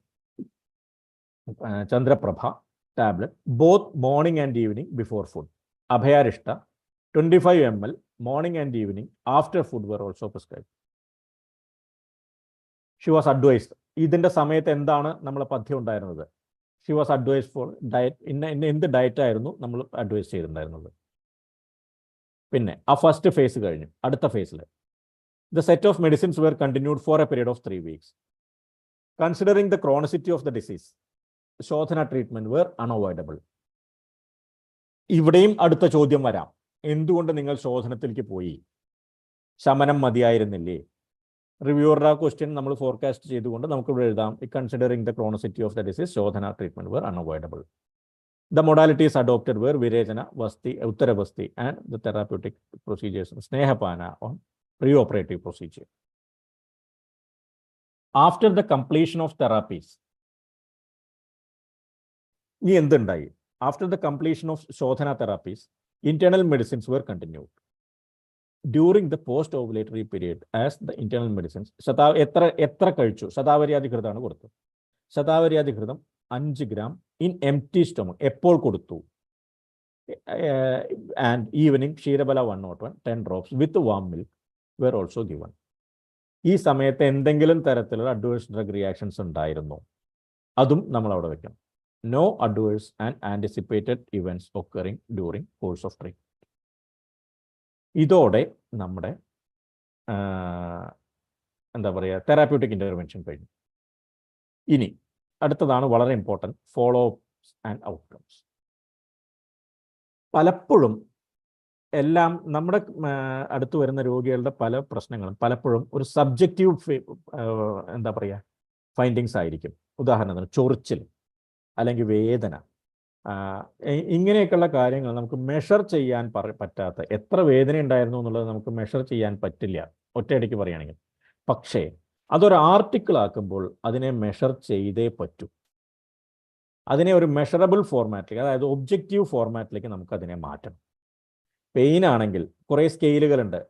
[SPEAKER 3] Chandraprabha tablet, both morning and evening before food. Abhayarishta 25 ml morning and evening after food were also prescribed. She was advised. ഇതിൻ്റെ സമയത്ത് എന്താണ് നമ്മളെ പഥ്യം ഉണ്ടായിരുന്നത്? She was advised for diet. എന്ത് diet ആയിരുന്നു നമ്മൾ advice ചെയ്തിട്ടുണ്ടായിരുന്നത്? പിന്നെ ആ ഫസ്റ്റ് ഫേസ് കഴിഞ്ഞു. അടുത്ത ഫേസിൽ the set of medicines were continued for a period of 3 weeks. Considering the chronicity of the disease, ശോധന ട്രീറ്റ്മെന്റ് വേർ അൺഅവോയ്ഡബിൾ. ഇവിടെയും അടുത്ത ചോദ്യം വരാം, എന്തുകൊണ്ട് നിങ്ങൾ ശോധനത്തിലേക്ക് പോയി? ശമനം മതിയായിരുന്നില്ലേ? റിവ്യൂവറുടെ ക്വസ്റ്റ്യൻ നമ്മൾ ഫോർകാസ്റ്റ് ചെയ്തുകൊണ്ട് നമുക്ക് ഇവിടെ എഴുതാം, considering the chronicity of the disease shodhana treatment were unavoidable. The modalities adopted were virechana, vasti, uttaravasti and the therapeutic procedures, snehapana on pre operative procedure. After the completion of therapies ഇനി എന്തുണ്ടായി? After the completion of shodhana therapies, internal medicines were continued during the post ovulatory period as the internal medicines. എത്ര കഴിച്ചു? ശതാവര്യാധികൃതമാണ് കൊടുത്തത്. ശതാവര്യാധികൃതം 5 gram in empty stomach എപ്പോൾ കൊടുത്തു? And evening ക്ഷീരബല 101 10 drops with warm milk were also given. ഈ സമയത്ത് എന്തെങ്കിലും തരത്തിലുള്ള അഡ്വേഴ്സ് ഡ്രഗ് റിയാക്ഷൻസ് ഉണ്ടായിരുന്നോ? അതും നമ്മൾ അവിടെ വെക്കണം. No adverse and anticipated events occurring during course of treatment. ഇതോടെ നമ്മുടെ എന്താ പറയുക, തെറാപ്യൂട്ടിക് ഇൻ്റർവെൻഷൻ കഴിഞ്ഞു. ഇനി അടുത്തതാണ് വളരെ important, follow ups and outcomes. പലപ്പോഴും എല്ലാം നമ്മുടെ അടുത്ത് വരുന്ന രോഗികളുടെ പല പ്രശ്നങ്ങളും പലപ്പോഴും ഒരു സബ്ജക്റ്റീവ് എന്താ പറയുക ഫൈൻഡിങ്സ് ആയിരിക്കും. ഉദാഹരണത്തിന് ചൊറിച്ചിൽ അല്ലെങ്കിൽ വേദന, ഇങ്ങനെയൊക്കെയുള്ള കാര്യങ്ങൾ നമുക്ക് മെഷർ ചെയ്യാൻ പറ്റാത്ത, എത്ര വേദന ഉണ്ടായിരുന്നു എന്നുള്ളത് നമുക്ക് മെഷർ ചെയ്യാൻ പറ്റില്ല ഒറ്റയടിക്ക് പറയുകയാണെങ്കിൽ. പക്ഷേ അതൊരു ആർട്ടിക്കിൾ ആക്കുമ്പോൾ അതിനെ മെഷർ ചെയ്തേ പറ്റൂ. അതിനെ ഒരു മെഷറബിൾ ഫോർമാറ്റിലേക്ക്, അതായത് ഒബ്ജക്റ്റീവ് ഫോർമാറ്റിലേക്ക് നമുക്ക് അതിനെ മാറ്റണം. പെയിൻ ആണെങ്കിൽ കുറേ സ്കെയിലുകളുണ്ട്,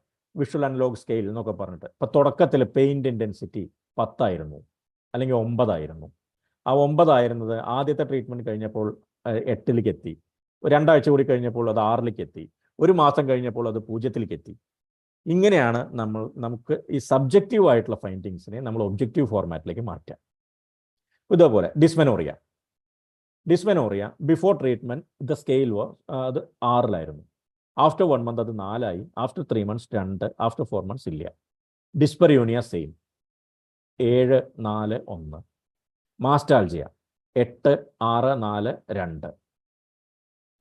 [SPEAKER 3] വിഷ്വൽ അനലോഗ് സ്കെയിൽ എന്നൊക്കെ പറഞ്ഞിട്ട്. ഇപ്പം തുടക്കത്തിൽ പെയിൻ്റെ ഇൻറ്റൻസിറ്റി 10 ആയിരുന്നു, അല്ലെങ്കിൽ 9 ആയിരുന്നു. ആ 9 ആയിരുന്നത് ആദ്യത്തെ ട്രീറ്റ്മെൻറ്റ് കഴിഞ്ഞപ്പോൾ 8ലേക്ക് എത്തി. 2 ആഴ്ച കൂടി കഴിഞ്ഞപ്പോൾ അത് 6ലേക്ക് എത്തി. 1 മാസം കഴിഞ്ഞപ്പോൾ അത് 0ലേക്ക് എത്തി. ഇങ്ങനെയാണ് നമുക്ക് ഈ സബ്ജക്റ്റീവ് ആയിട്ടുള്ള ഫൈൻഡിങ്സിനെ നമ്മൾ ഒബ്ജക്റ്റീവ് ഫോർമാറ്റിലേക്ക് മാറ്റാം. ഇതേപോലെ dysmenorrhoea before treatment the scale അത് 6-ലായിരുന്നു. ആഫ്റ്റർ 1 മന്ത് അത് 4 ആയി. ആഫ്റ്റർ 3 മന്ത്സ് 2, ആഫ്റ്റർ 4 മന്ത്സ് ഇല്ല. ഡിസ്പെറിയോണിയ സെയിം 7, 4, 1. മാസ്റ്റാൾജിയ 8, 6, 4, 2.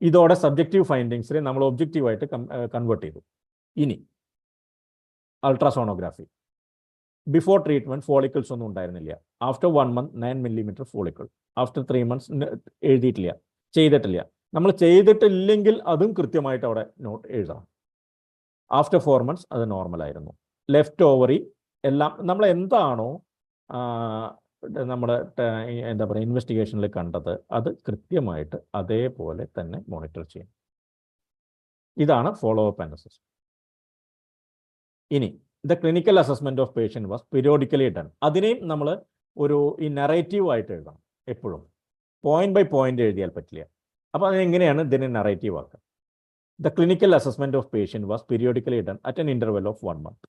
[SPEAKER 3] ഇതോടെ സബ്ജക്റ്റീവ് ഫൈൻഡിങ്സിനെ നമ്മൾ ഒബ്ജക്റ്റീവായിട്ട് കൺവേർട്ട് ചെയ്തു. ഇനി അൾട്രാസോണോഗ്രാഫി. ബിഫോർ ട്രീറ്റ്മെൻറ്റ് ഫോളിക്കിൾസ് ഒന്നും ഉണ്ടായിരുന്നില്ല. After 1 month 9 millimeter follicle. After 3 months ചെയ്തിട്ടില്ല. നമ്മൾ ചെയ്തിട്ടില്ലെങ്കിൽ അതും കൃത്യമായിട്ട് അവിടെ നോട്ട് എഴുതണം. ആഫ്റ്റർ 4 മന്ത്സ് അത് നോർമലായിരുന്നു. ലെഫ്റ്റ് ഓവറി എല്ലാം നമ്മൾ എന്താണോ നമ്മുടെ എന്താ പറയുക ഇൻവെസ്റ്റിഗേഷനിൽ കണ്ടത് അത് കൃത്യമായിട്ട് അതേപോലെ തന്നെ മോണിറ്റർ ചെയ്യണം. ഇതാണ് ഫോളോ അപ്പ് ആൻഡ് അസസ്മെന്റ്. ഇനി the clinical assessment of patient was periodically done. അതിനെയും നമ്മൾ ഈ നറേറ്റീവ് ആയിട്ട് എഴുതണം. എപ്പോഴും പോയിന്റ് ബൈ പോയിന്റ് എഴുതിയാൽ പറ്റില്ല. അപ്പോൾ അതെങ്ങനെയാണ് ഇതിനെ നറേറ്റീവ് ആക്കുക? The clinical assessment of patient was periodically done at an interval of 1 month.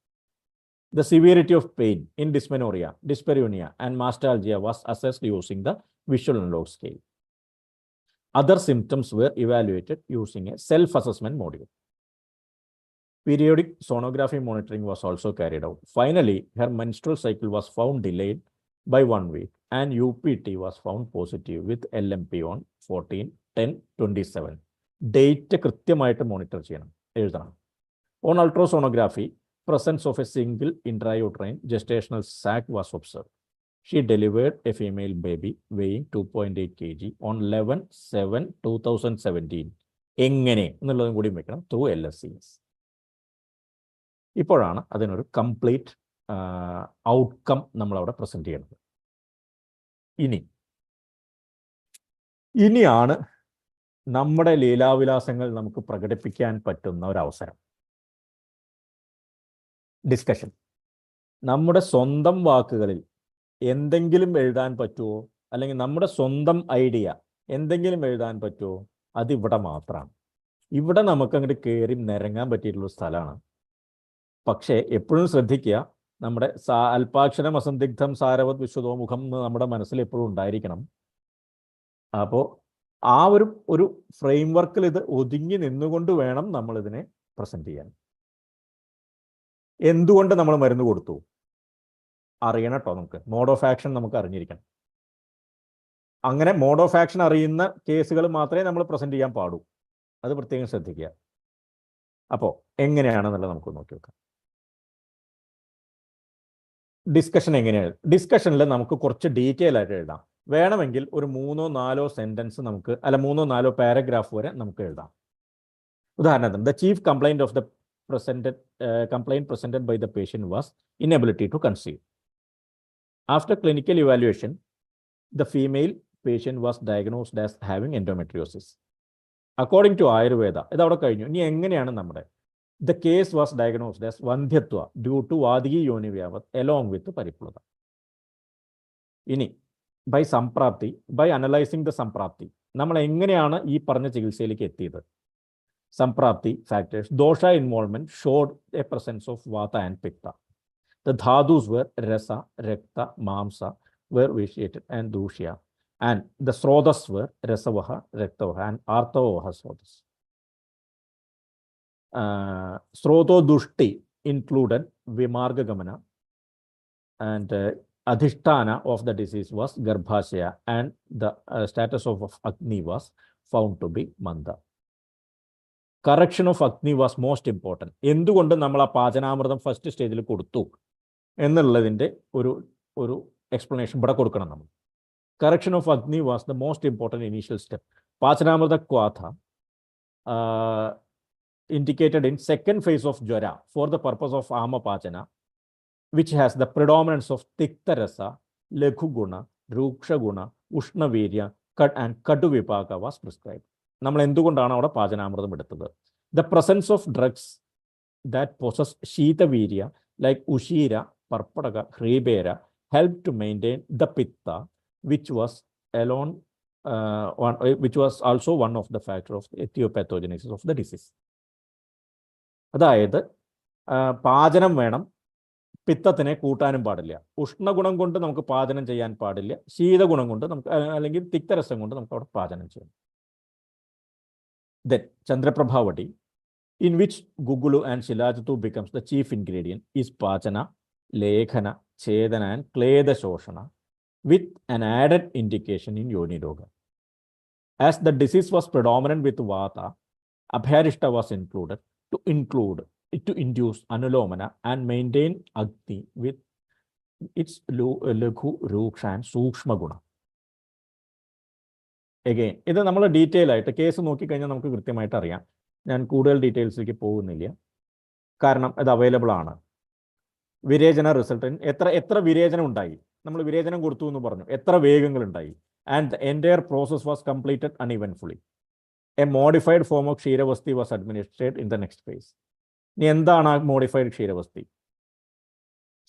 [SPEAKER 3] The severity of pain in dysmenorrhea, dyspareunia, and mastalgia was assessed using the visual analog scale. Other symptoms were evaluated using a self-assessment module. Periodic sonography monitoring was also carried out. Finally, her menstrual cycle was found delayed by 1 week, and UPT was found positive with LMP on 14/10/27. Date കൃത്യമായിട്ട് monitor ചെയ്യണം, എഴുതണം. On ultrasonography, presence of a single intrauterine gestational sac was observed. She delivered a female baby weighing 2.8 kg on 11/7/2017. എങ്ങനെ എന്നുള്ളതും കൂടി വെക്കണം, through LSCS. ഇപ്പോഴാണ് അതിനൊരു complete outcome നമ്മളവിടെ പ്രസൻറ്റ് ചെയ്യുന്നത്. ഇനിയാണ് നമ്മുടെ ലീലാവിലാസങ്ങൾ നമുക്ക് പ്രകടിപ്പിക്കാൻ പറ്റുന്ന ഒരവസരം. ഡിസ്കഷൻ. നമ്മുടെ സ്വന്തം വാക്കുകളിൽ എന്തെങ്കിലും എഴുതാൻ പറ്റുമോ, അല്ലെങ്കിൽ നമ്മുടെ സ്വന്തം ഐഡിയ എന്തെങ്കിലും എഴുതാൻ പറ്റുമോ, അതിവിടെ മാത്രമാണ്. ഇവിടെ നമുക്ക് അങ്ങോട്ട് കയറി നിരങ്ങാൻ പറ്റിയിട്ടുള്ള സ്ഥലമാണ്. പക്ഷേ എപ്പോഴും ശ്രദ്ധിക്കുക, നമ്മുടെ അല്പാക്ഷരം അസന്ദിഗ്ധം സാരവത് വിശ്വതോമുഖം എന്ന് നമ്മുടെ മനസ്സിൽ എപ്പോഴും ഉണ്ടായിരിക്കണം. അപ്പോൾ ആ ഒരു ഫ്രെയിം വർക്കിൽ ഇത് ഒതുങ്ങി നിന്നുകൊണ്ട് വേണം നമ്മളിതിനെ പ്രസൻറ്റ് ചെയ്യാൻ. എന്തുകൊണ്ട് നമ്മൾ മരുന്ന് കൊടുത്തു അറിയണം കേട്ടോ. നമുക്ക് മോഡ് ഓഫ് ആക്ഷൻ നമുക്ക് അറിഞ്ഞിരിക്കണം. അങ്ങനെ മോഡ് ഓഫ് ആക്ഷൻ അറിയുന്ന കേസുകൾ മാത്രമേ നമ്മൾ പ്രസൻറ്റ് ചെയ്യാൻ പാടൂ. അത് പ്രത്യേകം ശ്രദ്ധിക്കുക. അപ്പോൾ എങ്ങനെയാണെന്നുള്ളത് നമുക്ക് നോക്കി നോക്കാം. ഡിസ്കഷൻ എങ്ങനെയാണ്? ഡിസ്കഷനിൽ നമുക്ക് കുറച്ച് ഡീറ്റെയിൽ ആയിട്ട് എഴുതാം. വേണമെങ്കിൽ ഒരു 3-4 സെൻറ്റൻസ് നമുക്ക്, അല്ല 3-4 പാരഗ്രാഫ് വരെ നമുക്ക് എഴുതാം. ഉദാഹരണത്തിന്, the chief complaint of the complaint presented by the patient was inability to conceive. After clinical evaluation, the female patient was diagnosed as having endometriosis. According to Ayurveda, ഇതവിടെ കഴിഞ്ഞു. ഇനി എങ്ങനെയാണ് നമ്മുടെ the case was diagnosed as വന്ധ്യത്വ due to വാതികി യോനിവ്യാവത് along with പരിപ്ലുത. ഇനി by analyzing the സംപ്രാപ്തി, നമ്മൾ എങ്ങനെയാണ് ഈ പറഞ്ഞ ചികിത്സയിലേക്ക് എത്തിയത്? Samprapti factors. Dosha involvement showed a presence of Vata and Pitta. The dhadus were Rasa, Rekta, Mamsa were vitiated and Dushya. And the Srodas were Rasavaha, Rektavaha and Artavaha Srodas. Sroto Dushti included Vimarga Gamana, and Adhisthana of the disease was Garbhashaya, and the status of Agni was found to be Manda. Correction of agni was most important. എന്തുകൊണ്ട് നമ്മൾ ആ പാചനാമൃതം first സ്റ്റേജിൽ കൊടുത്തു എന്നുള്ളതിൻ്റെ ഒരു ഒരു explanation ഇവിടെ കൊടുക്കണം നമ്മൾ. Correction of agni was the most important initial step. Pachanamrita kwatha indicated in second phase of Jwara for the purpose of Amapachana, which has the predominance of Tiktarasa, Lekhuguna, Rukshaguna, Ushnavirya, and Kaduvipaka was prescribed. നമ്മൾ എന്തുകൊണ്ടാണ് അവിടെ പാചനാമൃതം എടുത്തത്? The presence of drugs that possess Shitavirya like Ushira, Parpadaga, Hrebera helped to maintain the Pitta, which was which was also one of the factors of the etiopathogenesis of the disease. അതായത് പാചനം വേണം, പിത്തത്തിനെ കൂട്ടാനും പാടില്ല. ഉഷ്ണഗുണം കൊണ്ട് നമുക്ക് പാചനം ചെയ്യാൻ പാടില്ല, ശീതഗുണം കൊണ്ട് നമുക്ക് അല്ലെങ്കിൽ തിക്തരസം കൊണ്ട് നമുക്ക് അവിടെ പാചനം ചെയ്യാം. Then Chandraprabhavati, in which Gugulu and Shilajatu becomes the chief ingredient, is Pachana, Lekhana, Chedana and Kleda Shoshana, with an added indication in Yoni Roga. As the disease was predominant with Vata, Abharishta was included to induce Anulomana and maintain Agni with its Laghu, Ruksha and Sukshma Guna. Again, ഇത് നമ്മൾ detail ആയിട്ട് case നോക്കിക്കഴിഞ്ഞാൽ നമുക്ക് കൃത്യമായിട്ട് അറിയാം. ഞാൻ കൂടുതൽ ഡീറ്റെയിൽസിലേക്ക് പോകുന്നില്ല, കാരണം ഇത് അവൈലബിൾ ആണ്. വിരേചന റിസൾട്ടിന് എത്ര വിരേചനം ഉണ്ടായി, നമ്മൾ വിരേചനം കൊടുത്തു എന്ന് പറഞ്ഞു, എത്ര വേഗങ്ങൾ ഉണ്ടായി. And the entire process was completed uneventfully. A modified form of Kshiravasti was administered in the next phase. ഇനി എന്താണ് ആ മോഡിഫൈഡ് ക്ഷീരവസ്തി?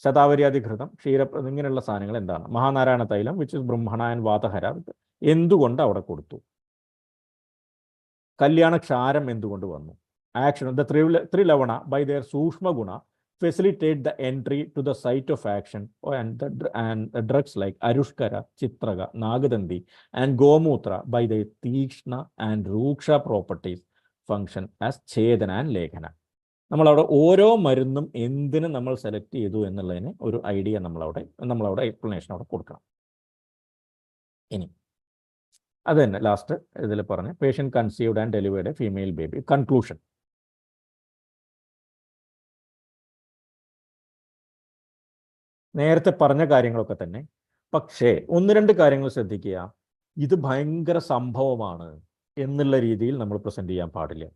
[SPEAKER 3] ശതാവര്യാധികൃതം, ഇങ്ങനെയുള്ള സാധനങ്ങൾ എന്താണ്? മഹാനാരായണ തൈലം, വിച്ച് ഇസ് ബ്രഹ്മണ ആൻഡ് വാതഹര, എന്തുകൊണ്ട് അവിടെ കൊടുത്തു? കല്യാണ ക്ഷാരം എന്തുകൊണ്ട് വന്നു? ആക്ഷൻ ദ ത്രിലവണ ബൈ ദെയർ സൂക്ഷ്മ ഗുണ facilitate the entry to the site of action and the drugs like Arushkara, Chitraga, Nagadanti and Gomutra by their Tikshna and Ruksha properties function as Chedana and Lekhana. നമ്മളവിടെ ഓരോ മരുന്നും എന്തിനും നമ്മൾ select ചെയ്തു എന്നുള്ളതിന് ഒരു ഐഡിയ നമ്മളവിടെ എക്സ്പ്ലനേഷൻ അവിടെ കൊടുക്കണം. ഇനി അത് തന്നെ ലാസ്റ്റ് ഇതിൽ പറഞ്ഞ patient conceived and delivered A female baby. Conclusion. നേരത്തെ പറഞ്ഞ കാര്യങ്ങളൊക്കെ തന്നെ, പക്ഷേ ഒന്ന് രണ്ട് കാര്യങ്ങൾ ശ്രദ്ധിക്കുക. ഇത് ഭയങ്കര സംഭവമാണ് എന്നുള്ള രീതിയിൽ നമ്മൾ പ്രസൻറ്റ് ചെയ്യാൻ പാടില്ല.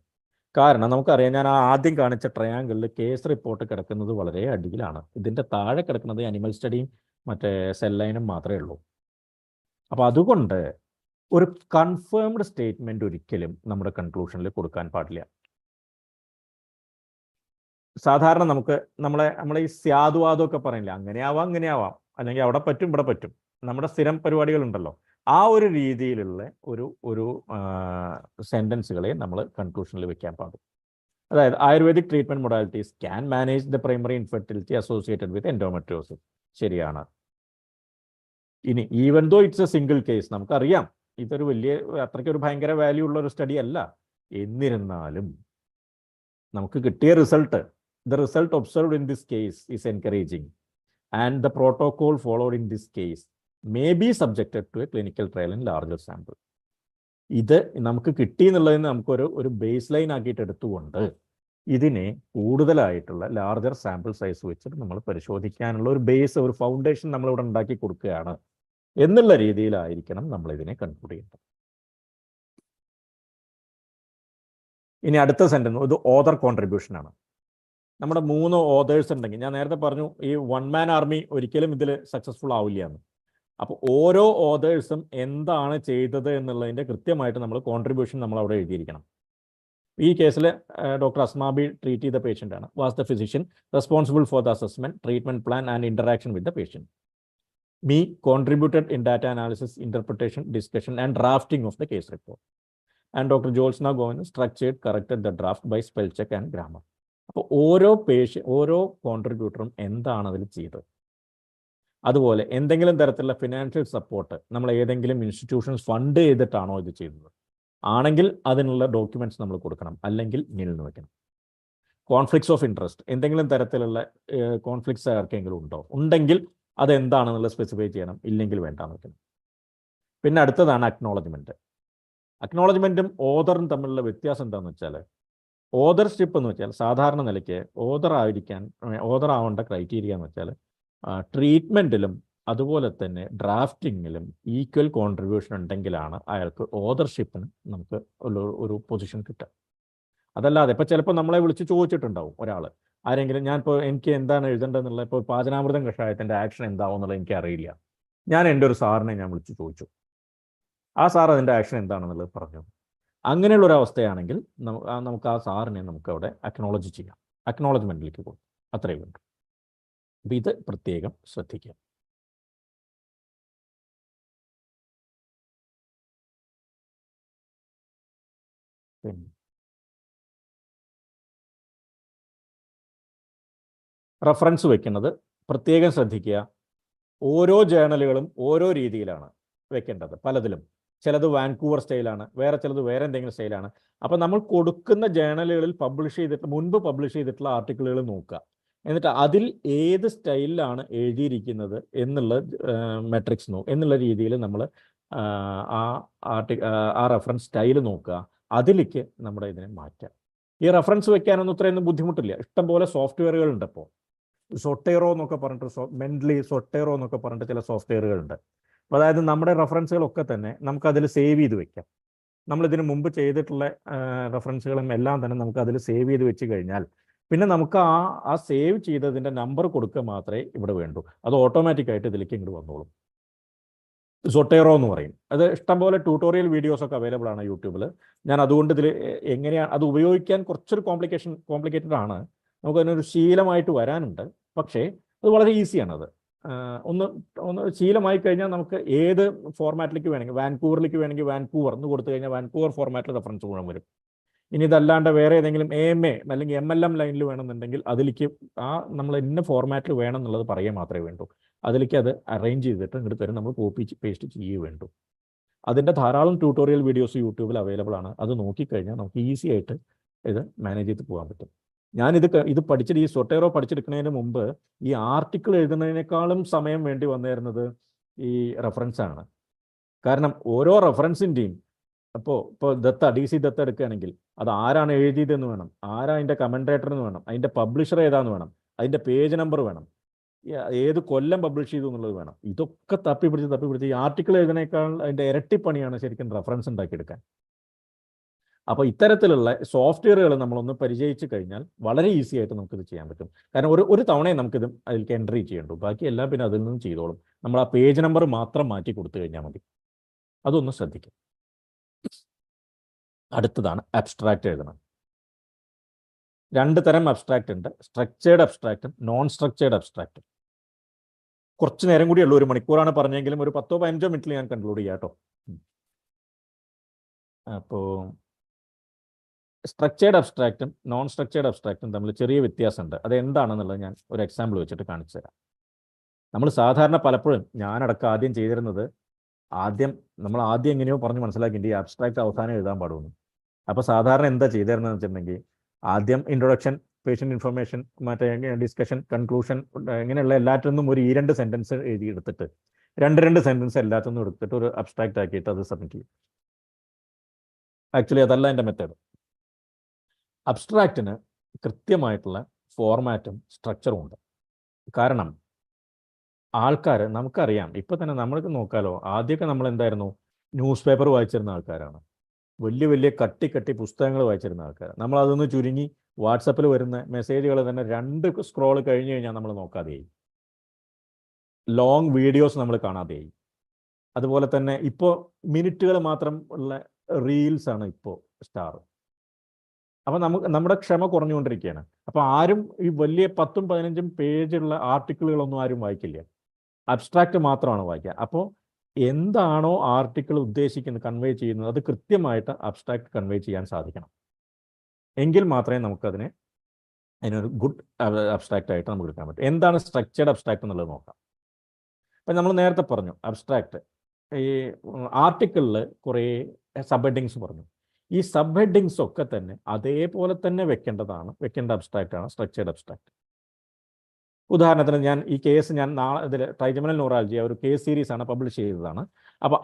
[SPEAKER 3] കാരണം നമുക്കറിയാം, ഞാൻ ആദ്യം കാണിച്ച ട്രയാങ്കിളിൽ കേസ് റിപ്പോർട്ട് കിടക്കുന്നത് വളരെ അടിയിലാണ്. ഇതിൻ്റെ താഴെ കിടക്കുന്നത് അനിമൽ സ്റ്റഡിയും മറ്റേ സെൽ ലൈനും മാത്രമേ ഉള്ളൂ. അപ്പോൾ അതുകൊണ്ട് ഒരു കൺഫേംഡ് സ്റ്റേറ്റ്മെൻറ്റ് ഒരിക്കലും നമ്മുടെ കൺക്ലൂഷനിൽ കൊടുക്കാൻ പാടില്ല. സാധാരണ നമ്മളെ ഈ സ്യാദുവാദമൊക്കെ പറയില്ല, അങ്ങനെയാവാം, അല്ലെങ്കിൽ അവിടെ പറ്റും ഇവിടെ പറ്റും, നമ്മുടെ സ്ഥിരം പരിപാടികളുണ്ടല്ലോ, ആ ഒരു രീതിയിലുള്ള ഒരു സെൻറ്റൻസുകളെ നമ്മൾ കൺക്ലൂഷനിൽ വെക്കാൻ പാടും. അതായത് ayurvedic treatment modalities can manage the primary infertility associated with endometriosis. ശരിയാണ്. ഇനി even though it's a single case, നമുക്കറിയാം ഇതൊരു അത്രയ്ക്ക് ഒരു ഭയങ്കര വാല്യൂ ഉള്ള ഒരു സ്റ്റഡി അല്ല. എന്നിരുന്നാലും നമുക്ക് കിട്ടിയ the result observed in this case is encouraging, and the protocol followed in this case may be subjected to a clinical trial in larger sample. ഇത് നമുക്ക് കിട്ടി എന്നുള്ളതിന് നമുക്കൊരു ബേസ് ലൈൻ ആക്കിയിട്ട് എടുത്തുകൊണ്ട് ഇതിനെ കൂടുതലായിട്ടുള്ള ലാർജർ സാമ്പിൾ സൈസ് വെച്ചിട്ട് നമ്മൾ പരിശോധിക്കാനുള്ള ഒരു ബേസ്, ഒരു ഫൗണ്ടേഷൻ നമ്മളിവിടെ ഉണ്ടാക്കി കൊടുക്കുകയാണ് എന്നുള്ള രീതിയിലായിരിക്കണം നമ്മളിതിനെ കൺക്ലൂഡ് ചെയ്യേണ്ടത്. ഇനി അടുത്ത സെൻറ്റൻസ് ഇത് ഓതർ കോൺട്രിബ്യൂഷൻ ആണ്. നമ്മുടെ 3 ഓതേഴ്സ് ഉണ്ടെങ്കിൽ, ഞാൻ നേരത്തെ പറഞ്ഞു ഈ വൺ മാൻ ആർമി ഒരിക്കലും ഇതിൽ സക്സസ്ഫുൾ ആവില്ല എന്ന്. അപ്പോൾ ഓരോ ഓതേഴ്സും എന്താണ് ചെയ്തത് എന്നുള്ളതിൻ്റെ കൃത്യമായിട്ട് നമ്മൾ കോൺട്രിബ്യൂഷൻ നമ്മൾ അവിടെ എഴുതിയിരിക്കണം. ഈ കേസിൽ ഡോക്ടർ അസ്മാബി ട്രീറ്റ് ചെയ്ത പേഷ്യൻ്റ് ആണ്. Was the physician responsible for the assessment, treatment plan and interaction with the patient. Me contributed in data analysis, interpretation, discussion and drafting of the case report. And Dr. Jolsna Govind structured, corrected the draft by spell check and grammar. അപ്പോൾ ഓരോ കോൺട്രിബ്യൂട്ടറും എന്താണ് അതിൽ ചെയ്തത്. അതുപോലെ എന്തെങ്കിലും തരത്തിലുള്ള financial support നമ്മൾ ഏതെങ്കിലും ഇൻസ്റ്റിറ്റ്യൂഷൻസ് ഫണ്ട് ചെയ്തിട്ടാണോ ഇത് ചെയ്തത്? ആണെങ്കിൽ അതിനുള്ള ഡോക്യുമെന്റ്സ് നമ്മൾ കൊടുക്കണം, അല്ലെങ്കിൽ നിൽന്ന് വെക്കണം. കോൺഫ്ലിക്ട്സ് ഓഫ് ഇൻട്രസ്റ്റ്, എന്തെങ്കിലും തരത്തിലുള്ള കോൺഫ്ലിക്ട്സ് ആർക്കെങ്കിലും ഉണ്ടോ? ഉണ്ടെങ്കിൽ അതെന്താണെന്നുള്ളത് സ്പെസിഫൈ ചെയ്യണം, ഇല്ലെങ്കിൽ വേണ്ടാന്ന് വെക്കണം. പിന്നെ അടുത്തതാണ് അക്നോളജ്മെൻറ്റ്. അക്നോളജ്മെൻറ്റും ഓതറും തമ്മിലുള്ള വ്യത്യാസം എന്താണെന്ന് വെച്ചാൽ, ഓതർഷിപ്പ് എന്ന് വെച്ചാൽ സാധാരണ നിലയ്ക്ക് ഓതർ ആവേണ്ട ക്രൈറ്റീരിയ എന്ന് വെച്ചാൽ ട്രീറ്റ്മെൻറ്റിലും അതുപോലെ തന്നെ ഡ്രാഫ്റ്റിങ്ങിലും ഈക്വൽ കോൺട്രിബ്യൂഷൻ ഉണ്ടെങ്കിലാണ് അയാൾക്ക് ഓതർഷിപ്പിന് നമുക്ക് ഒരു പൊസിഷൻ കിട്ടുക. അതല്ലാതെ ഇപ്പോൾ ചിലപ്പോൾ നമ്മളെ വിളിച്ച് ചോദിച്ചിട്ടുണ്ടാവും ഒരാൾ, ആരെങ്കിലും ഞാനിപ്പോൾ എനിക്ക് എന്താണ് എഴുതേണ്ടതെന്നുള്ള, ഇപ്പോൾ പാചനാമൃതം കഷായത്തിൻ്റെ ആക്ഷൻ എന്താവും എന്നുള്ളത് എനിക്ക് അറിയില്ല. ഞാൻ എൻ്റെ ഒരു സാറിനെ ഞാൻ വിളിച്ച് ചോദിച്ചു, ആ സാർ അതിൻ്റെ ആക്ഷൻ എന്താണെന്നുള്ളത് പറഞ്ഞു. അങ്ങനെയുള്ളൊരവസ്ഥയാണെങ്കിൽ നമുക്ക് ആ സാറിനെ നമുക്ക് അവിടെ അക്നോളജ് ചെയ്യാം, അക്നോളജ്മെൻറ്റിലേക്ക് പോകും, അത്രയേ വേണ്ടൂ. അപ്പം ഇത് പ്രത്യേകം ശ്രദ്ധിക്കുക. പിന്നെ റഫറൻസ് വെക്കുന്നത് പ്രത്യേകം ശ്രദ്ധിക്കുക. ഓരോ ജേണലുകളും ഓരോ രീതിയിലാണ് വെക്കേണ്ടത്. പലതിലും ചിലത് വാൻകൂവർ സ്റ്റൈലാണ്, വേറെ ചിലത് വേറെ എന്തെങ്കിലും സ്റ്റൈലാണ്. അപ്പം നമ്മൾ കൊടുക്കുന്ന ജേണലുകളിൽ മുൻപ് പബ്ലിഷ് ചെയ്തിട്ടുള്ള ആർട്ടിക്കിളുകൾ നോക്കുക. എന്നിട്ട് അതിൽ ഏത് സ്റ്റൈലിലാണ് എഴുതിയിരിക്കുന്നത് എന്നുള്ള മെട്രിക്സ് എന്നുള്ള രീതിയിൽ നമ്മൾ ആ റെഫറൻസ് സ്റ്റൈൽ നോക്കുക. അതിലേക്ക് നമ്മുടെ ഇതിനെ മാറ്റാം. ഈ റെഫറൻസ് വെക്കാനൊന്നും ഇത്രയൊന്നും ബുദ്ധിമുട്ടില്ല. ഇഷ്ടംപോലെ സോഫ്റ്റ്വെയറുകളുണ്ട്. ഇപ്പോൾ സൊട്ടേറോ എന്നൊക്കെ പറഞ്ഞിട്ട്, മെൻ്റലി സൊട്ടേറോ എന്നൊക്കെ പറഞ്ഞിട്ട് ചില സോഫ്റ്റ്വെയറുകളുണ്ട്. അപ്പോൾ അതായത് നമ്മുടെ റെഫറൻസുകളൊക്കെ തന്നെ നമുക്കതിൽ സേവ് ചെയ്ത് വെക്കാം. നമ്മളിതിന് മുമ്പ് ചെയ്തിട്ടുള്ള റെഫറൻസുകളും എല്ലാം തന്നെ നമുക്ക് അതിൽ സേവ് ചെയ്ത് വെച്ച് കഴിഞ്ഞാൽ പിന്നെ നമുക്ക് ആ സേവ് ചെയ്തതിൻ്റെ നമ്പർ കൊടുക്കുക മാത്രമേ ഇവിടെ വേണ്ടൂ. അത് ഓട്ടോമാറ്റിക്കായിട്ട് ഇതിലേക്ക് ഇങ്ങോട്ട് വന്നോളും. സൊട്ടേറോ എന്ന് പറയും. അത് ഇഷ്ടംപോലെ ട്യൂട്ടോറിയൽ വീഡിയോസൊക്കെ അവൈലബിൾ ആണ് യൂട്യൂബിൽ. ഞാൻ അതുകൊണ്ട് ഇതിൽ എങ്ങനെയാണ് അത് ഉപയോഗിക്കാൻ കുറച്ചൊരു കോംപ്ലിക്കേറ്റഡ് ആണ്. നമുക്കതിനൊരു ശീലമായിട്ട് വരാനുണ്ട്. പക്ഷേ അത് വളരെ ഈസിയാണത്. ഒന്ന് ശീലമായി കഴിഞ്ഞാൽ നമുക്ക് ഏത് ഫോർമാറ്റിലേക്ക് വേണമെങ്കിൽ, വാൻകൂവറിലേക്ക് വേണമെങ്കിൽ വാൻകൂവർ എന്ന് കൊടുത്തു കഴിഞ്ഞാൽ വാൻകൂവർ ഫോർമാറ്റിൽ റെഫറൻസ് മുഴുവൻ വരും. ഇനി ഇതല്ലാണ്ട് വേറെ ഏതെങ്കിലും AMA അല്ലെങ്കിൽ MLM ലൈനിൽ വേണമെന്നുണ്ടെങ്കിൽ അതിലേക്ക് നമ്മൾ ഇന്ന ഫോർമാറ്റിൽ വേണം എന്നുള്ളത് പറയുക മാത്രമേ വേണ്ടൂ. അതിലേക്ക് അത് അറേഞ്ച് ചെയ്തിട്ട് ഇങ്ങോട്ട് തരും, നമ്മൾ കോപ്പി പേസ്റ്റ് ചെയ്യുകയേ വേണ്ടൂ. അതിൻ്റെ ധാരാളം ട്യൂട്ടോറിയൽ വീഡിയോസ് യൂട്യൂബിൽ അവൈലബിൾ ആണ്. അത് നോക്കിക്കഴിഞ്ഞാൽ നമുക്ക് ഈസി ആയിട്ട് ഇത് മാനേജ് ചെയ്ത് പോകാൻ പറ്റും. ഇത് പഠിച്ചിട്ട് ഈ സൊട്ടേറോ പഠിച്ചെടുക്കുന്നതിന് മുമ്പ് ഈ ആർട്ടിക്കിൾ എഴുതുന്നതിനേക്കാളും സമയം വേണ്ടി വന്നിരുന്നത് ഈ റെഫറൻസ് ആണ്. കാരണം ഓരോ റെഫറൻസിൻ്റെയും ഇപ്പോൾ DC ദത്ത എടുക്കുകയാണെങ്കിൽ അത് ആരാണ് എഴുതിയതെന്ന് വേണം, ആരാ അതിൻ്റെ കമൻറ്റേറ്റർ എന്ന് വേണം, അതിൻ്റെ പബ്ലിഷർ ഏതാന്ന് വേണം, അതിൻ്റെ പേജ് നമ്പർ വേണം, ഏത് കൊല്ലം പബ്ലിഷ് ചെയ്തു എന്നുള്ളത് വേണം. ഇതൊക്കെ തപ്പിപ്പിടിച്ച് ഈ ആർട്ടിക്കിൾ എഴുതുന്നതിനേക്കാൾ അതിൻ്റെ ഇരട്ടിപ്പണിയാണ് ശരിക്കും റെഫറൻസ് ഉണ്ടാക്കിയെടുക്കാൻ. അപ്പോൾ ഇത്തരത്തിലുള്ള സോഫ്റ്റ്വെയറുകൾ നമ്മളൊന്ന് പരിചയിച്ച് കഴിഞ്ഞാൽ വളരെ ഈസി ആയിട്ട് നമുക്കിത് ചെയ്യാൻ പറ്റും. കാരണം ഒരു തവണയെ നമുക്കിത് അതിലേക്ക് എൻട്രി ചെയ്യേണ്ടു, ബാക്കി എല്ലാം പിന്നെ അതിൽ നിന്നും ചെയ്തോളും. നമ്മൾ ആ പേജ് നമ്പർ മാത്രം മാറ്റി കൊടുത്തു കഴിഞ്ഞാൽ മതി. അതൊന്ന് ശ്രദ്ധിക്കും. അടുത്തതാണ് അബ്സ്ട്രാക്റ്റ് എഴുതണം. 2 തരം അബ്സ്ട്രാക്റ്റ് ഉണ്ട്, സ്ട്രക്ചേർഡ് അബ്സ്ട്രാക്റ്റും നോൺ സ്ട്രക്ചേർഡ് അബ്സ്ട്രാക്റ്റും. കുറച്ച് നേരം കൂടിയുള്ളൂ, 1 മണിക്കൂറാണ് പറഞ്ഞെങ്കിലും ഒരു 10-15 മിനിറ്റിൽ ഞാൻ കൺക്ലൂഡ് ചെയ്യാം കേട്ടോ. അപ്പോൾ സ്ട്രക്ചേർഡ് അബ്സ്ട്രാക്റ്റും നോൺ സ്ട്രക്ചേർഡ് അബ്സ്ട്രാക്റ്റും തമ്മിൽ ചെറിയ വ്യത്യാസമുണ്ട്. അത് എന്താണെന്നുള്ളത് ഞാൻ ഒരു എക്സാമ്പിൾ വെച്ചിട്ട് കാണിച്ചു തരാം. നമ്മൾ സാധാരണ പലപ്പോഴും ഞാനടക്കം ആദ്യം ചെയ്തിരുന്നത്, നമ്മൾ ആദ്യം എങ്ങനെയോ പറഞ്ഞ് മനസ്സിലാക്കിയിട്ട് ഈ അബ്സ്ട്രാക്റ്റ് അവസാനം എഴുതാൻ പാടുന്നു. അപ്പോൾ സാധാരണ എന്താ ചെയ്തിരുന്നതെന്ന് വെച്ചിട്ടുണ്ടെങ്കിൽ ആദ്യം ഇൻട്രൊഡക്ഷൻ, പേഷ്യൻ്റ് ഇൻഫർമേഷൻ, മറ്റേ ഡിസ്കഷൻ, കൺക്ലൂഷൻ, ഇങ്ങനെയുള്ള എല്ലാറ്റിനും ഒരു 2 സെൻറ്റൻസ് എഴുതിയെടുത്തിട്ട് 2 സെൻറ്റൻസ് എല്ലാത്തിനും എടുത്തിട്ട് ഒരു അബ്സ്ട്രാക്റ്റ് ആക്കിയിട്ട് അത് സബ്മിറ്റ് ചെയ്യും. ആക്ച്വലി അതല്ല എൻ്റെ മെത്തേഡ്. അബ്സ്ട്രാക്റ്റിന് കൃത്യമായിട്ടുള്ള ഫോർമാറ്റും സ്ട്രക്ചറും ഉണ്ട്. കാരണം ആൾക്കാർ, നമുക്കറിയാം, ഇപ്പോൾ തന്നെ നമ്മൾക്ക് നോക്കാലോ, ആദ്യമൊക്കെ നമ്മൾ എന്തായിരുന്നു, ന്യൂസ് പേപ്പർ വായിച്ചിരുന്ന ആൾക്കാരാണ്, വലിയ കട്ടി പുസ്തകങ്ങൾ വായിച്ചിരുന്ന ആൾക്കാർ. നമ്മൾ അതൊന്ന് ചുരുങ്ങി വാട്സപ്പിൽ വരുന്ന മെസ്സേജുകൾ തന്നെ 2 സ്ക്രോൾ കഴിഞ്ഞ് കഴിഞ്ഞാൽ നമ്മൾ നോക്കാതെയായി. ലോങ് വീഡിയോസ് നമ്മൾ കാണാതെയായി. അതുപോലെ തന്നെ ഇപ്പോൾ മിനിറ്റുകൾ മാത്രം ഉള്ള റീൽസാണ് ഇപ്പോൾ സ്റ്റാർ. അപ്പോൾ നമ്മുടെ ക്ഷമ കുറഞ്ഞുകൊണ്ടിരിക്കുകയാണ്. അപ്പോൾ ആരും ഈ വലിയ 10-15 പേജുള്ള ആർട്ടിക്കിളുകളൊന്നും ആരും വായിക്കില്ല, അബ്സ്ട്രാക്റ്റ് മാത്രമാണ് വായിക്കുക. അപ്പോൾ എന്താണോ ആർട്ടിക്കിൾ ഉദ്ദേശിക്കുന്നത്, കൺവേ ചെയ്യുന്നത്, അത് കൃത്യമായിട്ട് അബ്സ്ട്രാക്റ്റ് കൺവേ ചെയ്യാൻ സാധിക്കണം. എങ്കിൽ മാത്രമേ അതിനൊരു ഗുഡ് അബ്സ്ട്രാക്റ്റ് ആയിട്ട് നമുക്ക് എടുക്കാൻ പറ്റും. എന്താണ് സ്ട്രക്ചേർഡ് അബ്സ്ട്രാക്റ്റ് എന്നുള്ളത് നോക്കാം. അപ്പം നമ്മൾ നേരത്തെ പറഞ്ഞു അബ്സ്ട്രാക്റ്റ്, ഈ ആർട്ടിക്കിളിൽ കുറേ സബ് ഹെഡിങ്സ് പറഞ്ഞു. ഈ സബ് ഹെഡിങ്സ് ഒക്കെ തന്നെ അതേപോലെ തന്നെ വെക്കേണ്ട അബ്സ്ട്രാക്റ്റാണ് സ്ട്രക്ചേർഡ് അബ്സ്ട്രാക്റ്റ്. ഉദാഹരണത്തിന് ഈ കേസ് ഞാൻ ഇതിൽ ട്രൈജമിനൽ ന്യൂറാലജി ഒരു കേസ് സീരീസാണ് പബ്ലിഷ് ചെയ്തതാണ്. അപ്പോൾ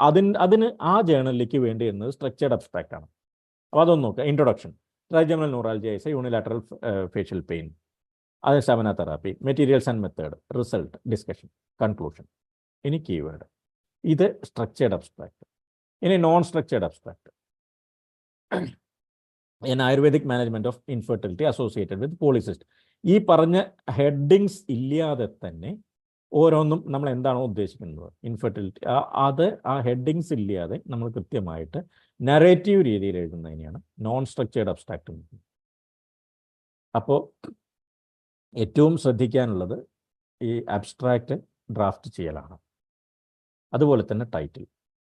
[SPEAKER 3] അതിന് ആ ജേണലിലേക്ക് വേണ്ടി വരുന്നത് സ്ട്രക്ചേർഡ് അബ്സ്ട്രാക്റ്റ് ആണ്. അപ്പോൾ അതൊന്ന് നോക്കുക. Introduction, trigeminal neuralgia is a unilateral facial pain. അത് shamana therapy, materials and method, result, discussion, conclusion. ഇനി കീവേഡ്. ഇത് സ്ട്രക്ചേർഡ് അബ്സ്ട്രാക്ട്. ഇനി non structured abstract. in Ayurvedic management of infertility associated with polycystic. ഈ പറഞ്ഞ ഹെഡിങ്സ് ഇല്ലാതെ തന്നെ ഓരോന്നും നമ്മൾ എന്താണോ ഉദ്ദേശിക്കുന്നത് ഇൻഫെർട്ടിലിറ്റി, അത് ആ ഹെഡിങ്സ് ഇല്ലാതെ നമ്മൾ കൃത്യമായിട്ട് നറേറ്റീവ് രീതിയിൽ എഴുതുന്നതിനെയാണ് നോൺ സ്ട്രക്ചേർഡ് അബ്സ്ട്രാക്ട്. അപ്പോൾ ഏറ്റവും ശ്രദ്ധിക്കാനുള്ളത് ഈ അബ്സ്ട്രാക്റ്റ് ഡ്രാഫ്റ്റ് ചെയ്യലാണ്. അതുപോലെ തന്നെ ടൈറ്റിൽ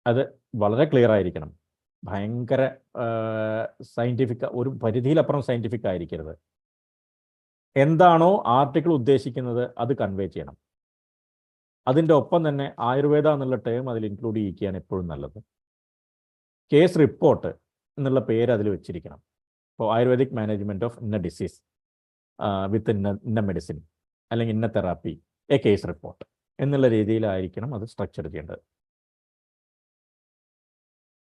[SPEAKER 3] അത് വളരെ ക്ലിയർ ആയിരിക്കണം. ഭയങ്കര സയൻറ്റിഫിക്, ഒരു പരിധിയിലപ്പുറം സയൻറ്റിഫിക് ആയിരിക്കരുത്. എന്താണോ ആർട്ടിക്കിൾ ഉദ്ദേശിക്കുന്നത് അത് കൺവേ ചെയ്യണം. അതിൻ്റെ ഒപ്പം തന്നെ ആയുർവേദ എന്നുള്ള ടേം അതിൽ ഇൻക്ലൂഡ് ചെയ്യിക്കുകയാണ് എപ്പോഴും നല്ലത്. കേസ് റിപ്പോർട്ട് എന്നുള്ള പേര് അതിൽ വെച്ചിരിക്കണം. ഇപ്പോൾ ആയുർവേദിക് മാനേജ്മെൻറ്റ് ഓഫ് ഇന്ന ഡിസീസ് വിത്ത് ഇന്ന മെഡിസിൻ അല്ലെങ്കിൽ ഇന്ന തെറാപ്പി എ കേസ് റിപ്പോർട്ട് എന്നുള്ള രീതിയിലായിരിക്കണം അത് സ്ട്രക്ചർ ചെയ്യേണ്ടത്.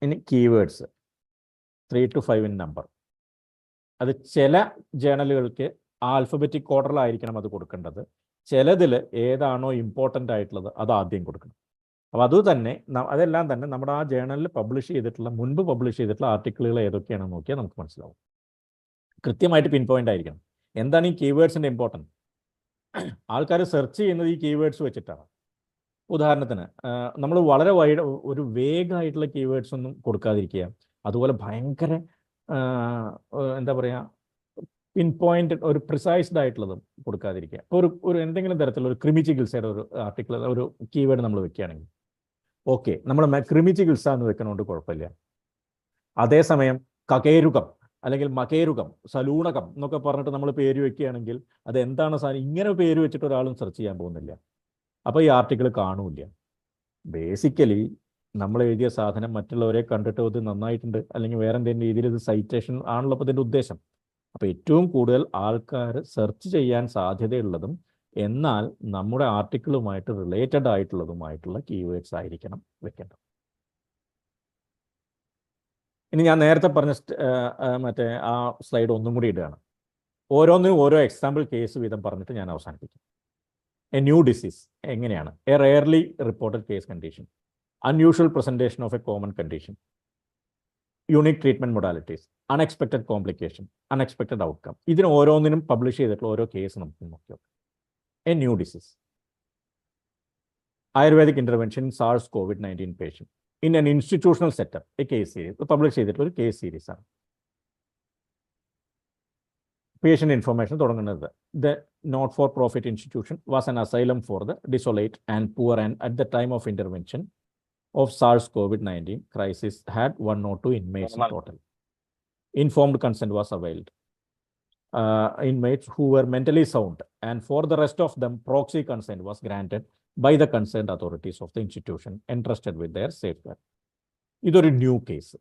[SPEAKER 3] ഇനി കീവേഡ്സ് 3 to 5 ഇൻ നമ്പർ. അത് ചില ജേണലുകൾക്ക് ആൽഫബറ്റിക് ഓർഡറിലായിരിക്കണം അത് കൊടുക്കേണ്ടത്. ചിലതിൽ ഏതാണോ ഇമ്പോർട്ടൻ്റ് ആയിട്ടുള്ളത് അത് ആദ്യം കൊടുക്കണം. അപ്പോൾ അതെല്ലാം തന്നെ നമ്മുടെ ആ ജേണലിൽ മുൻപ് പബ്ലിഷ് ചെയ്തിട്ടുള്ള ആർട്ടിക്കിളുകൾ ഏതൊക്കെയാണെന്ന് നോക്കിയാൽ നമുക്ക് മനസ്സിലാവും. കൃത്യമായിട്ട് പിൻ പോയിന്റ് ആയിരിക്കണം. എന്താണ് ഈ കീവേഡ്സിൻ്റെ ഇമ്പോർട്ടൻസ്? ആൾക്കാർ സെർച്ച് ചെയ്യുന്നത് ഈ കീവേഡ്സ് വെച്ചിട്ടാണ്. ഉദാഹരണത്തിന് നമ്മൾ വളരെ ഒരു വേഗമായിട്ടുള്ള കീവേഡ്സ് ഒന്നും കൊടുക്കാതിരിക്കുക. അതുപോലെ ഭയങ്കര എന്താ പറയുക, പിൻ പോയിന്റ് ഒരു പ്രിസൈസ്ഡ് ആയിട്ടുള്ളതും കൊടുക്കാതിരിക്കുക. ഇപ്പോൾ ഒരു എന്തെങ്കിലും തരത്തിലുള്ള ഒരു ക്രിമി ചികിത്സയുടെ ഒരു ആർട്ടിക്കിൾ, ഒരു കീവേഡ് നമ്മൾ വെക്കുകയാണെങ്കിൽ ഓക്കെ, നമ്മൾ ക്രിമി ചികിത്സ എന്ന് വെക്കണോണ്ട് കുഴപ്പമില്ല. അതേസമയം കകേരുകം അല്ലെങ്കിൽ മകേരുകം, സലൂണകം എന്നൊക്കെ പറഞ്ഞിട്ട് നമ്മൾ പേര് വെക്കുകയാണെങ്കിൽ അത് എന്താണ് സാധനം, ഇങ്ങനെ പേര് വെച്ചിട്ട് ഒരാളും സെർച്ച് ചെയ്യാൻ പോകുന്നില്ല. അപ്പോൾ ഈ ആർട്ടിക്കിൾ കാണൂല. ബേസിക്കലി നമ്മൾ എഴുതിയ സാധനം മറ്റുള്ളവരെ കണ്ടിട്ട് ഇത് നന്നായിട്ടുണ്ട് അല്ലെങ്കിൽ വേറെ എന്തെങ്കിലും രീതിയിൽ ഇത് സൈറ്റേഷൻ ആണല്ലോ അപ്പോൾ ഇതിൻ്റെ ഉദ്ദേശം. അപ്പോൾ ഏറ്റവും കൂടുതൽ ആൾക്കാർ സെർച്ച് ചെയ്യാൻ സാധ്യതയുള്ളതും എന്നാൽ നമ്മുടെ ആർട്ടിക്കിളുമായിട്ട് റിലേറ്റഡ് ആയിട്ടുള്ളതുമായിട്ടുള്ള കീവേഡ്സ് ആയിരിക്കണം വെക്കേണ്ടത്. ഇനി ഞാൻ നേരത്തെ പറഞ്ഞ മറ്റേ ആ സ്ലൈഡ് ഒന്നും കൂടി ഇടുകയാണ്. ഓരോന്നിനും ഓരോ എക്സാമ്പിൾ കേസ് വീതം പറഞ്ഞിട്ട് ഞാൻ അവസാനിപ്പിക്കും. എ ന്യൂ ഡിസീസ് എങ്ങനെയാണ്? A rarely reported case condition, unusual presentation of a common condition, unique treatment modalities, unexpected complication, unexpected outcome. ഇതിന് ഓരോന്നിനും പബ്ലിഷ് ചെയ്തിട്ടുള്ള ഓരോ കേസ് നമുക്ക് നോക്കി നോക്കാം. A new disease, Ayurvedic intervention SARS COVID-19 patient in an institutional setup, a case series. Publish ചെയ്തിട്ടുള്ള ഒരു case series ആണ്. പേഷ്യൻ്റ് ഇൻഫർമേഷൻ തുടങ്ങുന്നത് the not for profit institution was an asylum for the ഡിസോലേറ്റ് and poor and at the time of intervention of SARS COVID-19 crisis had 102 inmates in total. Informed consent was availed. Inmates who were mentally sound, and for the rest of them, proxy consent was granted by the concerned authorities of the institution entrusted with their safeguard. ഇതൊരു new case.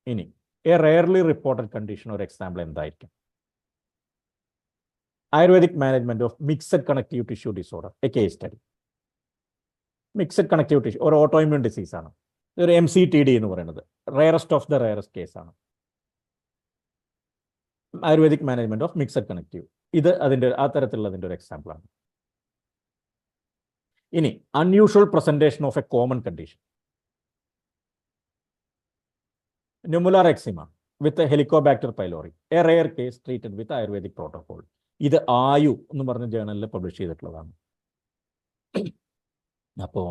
[SPEAKER 3] ഇനി a rarely reported condition ഒരു example എന്തായിരിക്കും? Ayurvedic management of mixed connective tissue disorder, a case study. Mixed connective tissue ഒരു autoimmune ഡിസീസാണ്. ഇതൊരു MCTD എന്ന് പറയുന്നത് rarest of the rarest കേസാണ്. Ayurvedic management of mixed connective, ഇത് അതിൻ്റെ ആ തരത്തിലുള്ളതിൻ്റെ ഒരു എക്സാമ്പിളാണ്. ഇനി unusual presentation of a common condition, nummular eczema with Helicobacter pylori, a rare case treated with Ayurvedic protocol. ഇത് ആയു എന്ന് പറഞ്ഞ ജേണലിൽ പബ്ലിഷ് ചെയ്തിട്ടുള്ളതാണ്. അപ്പോൾ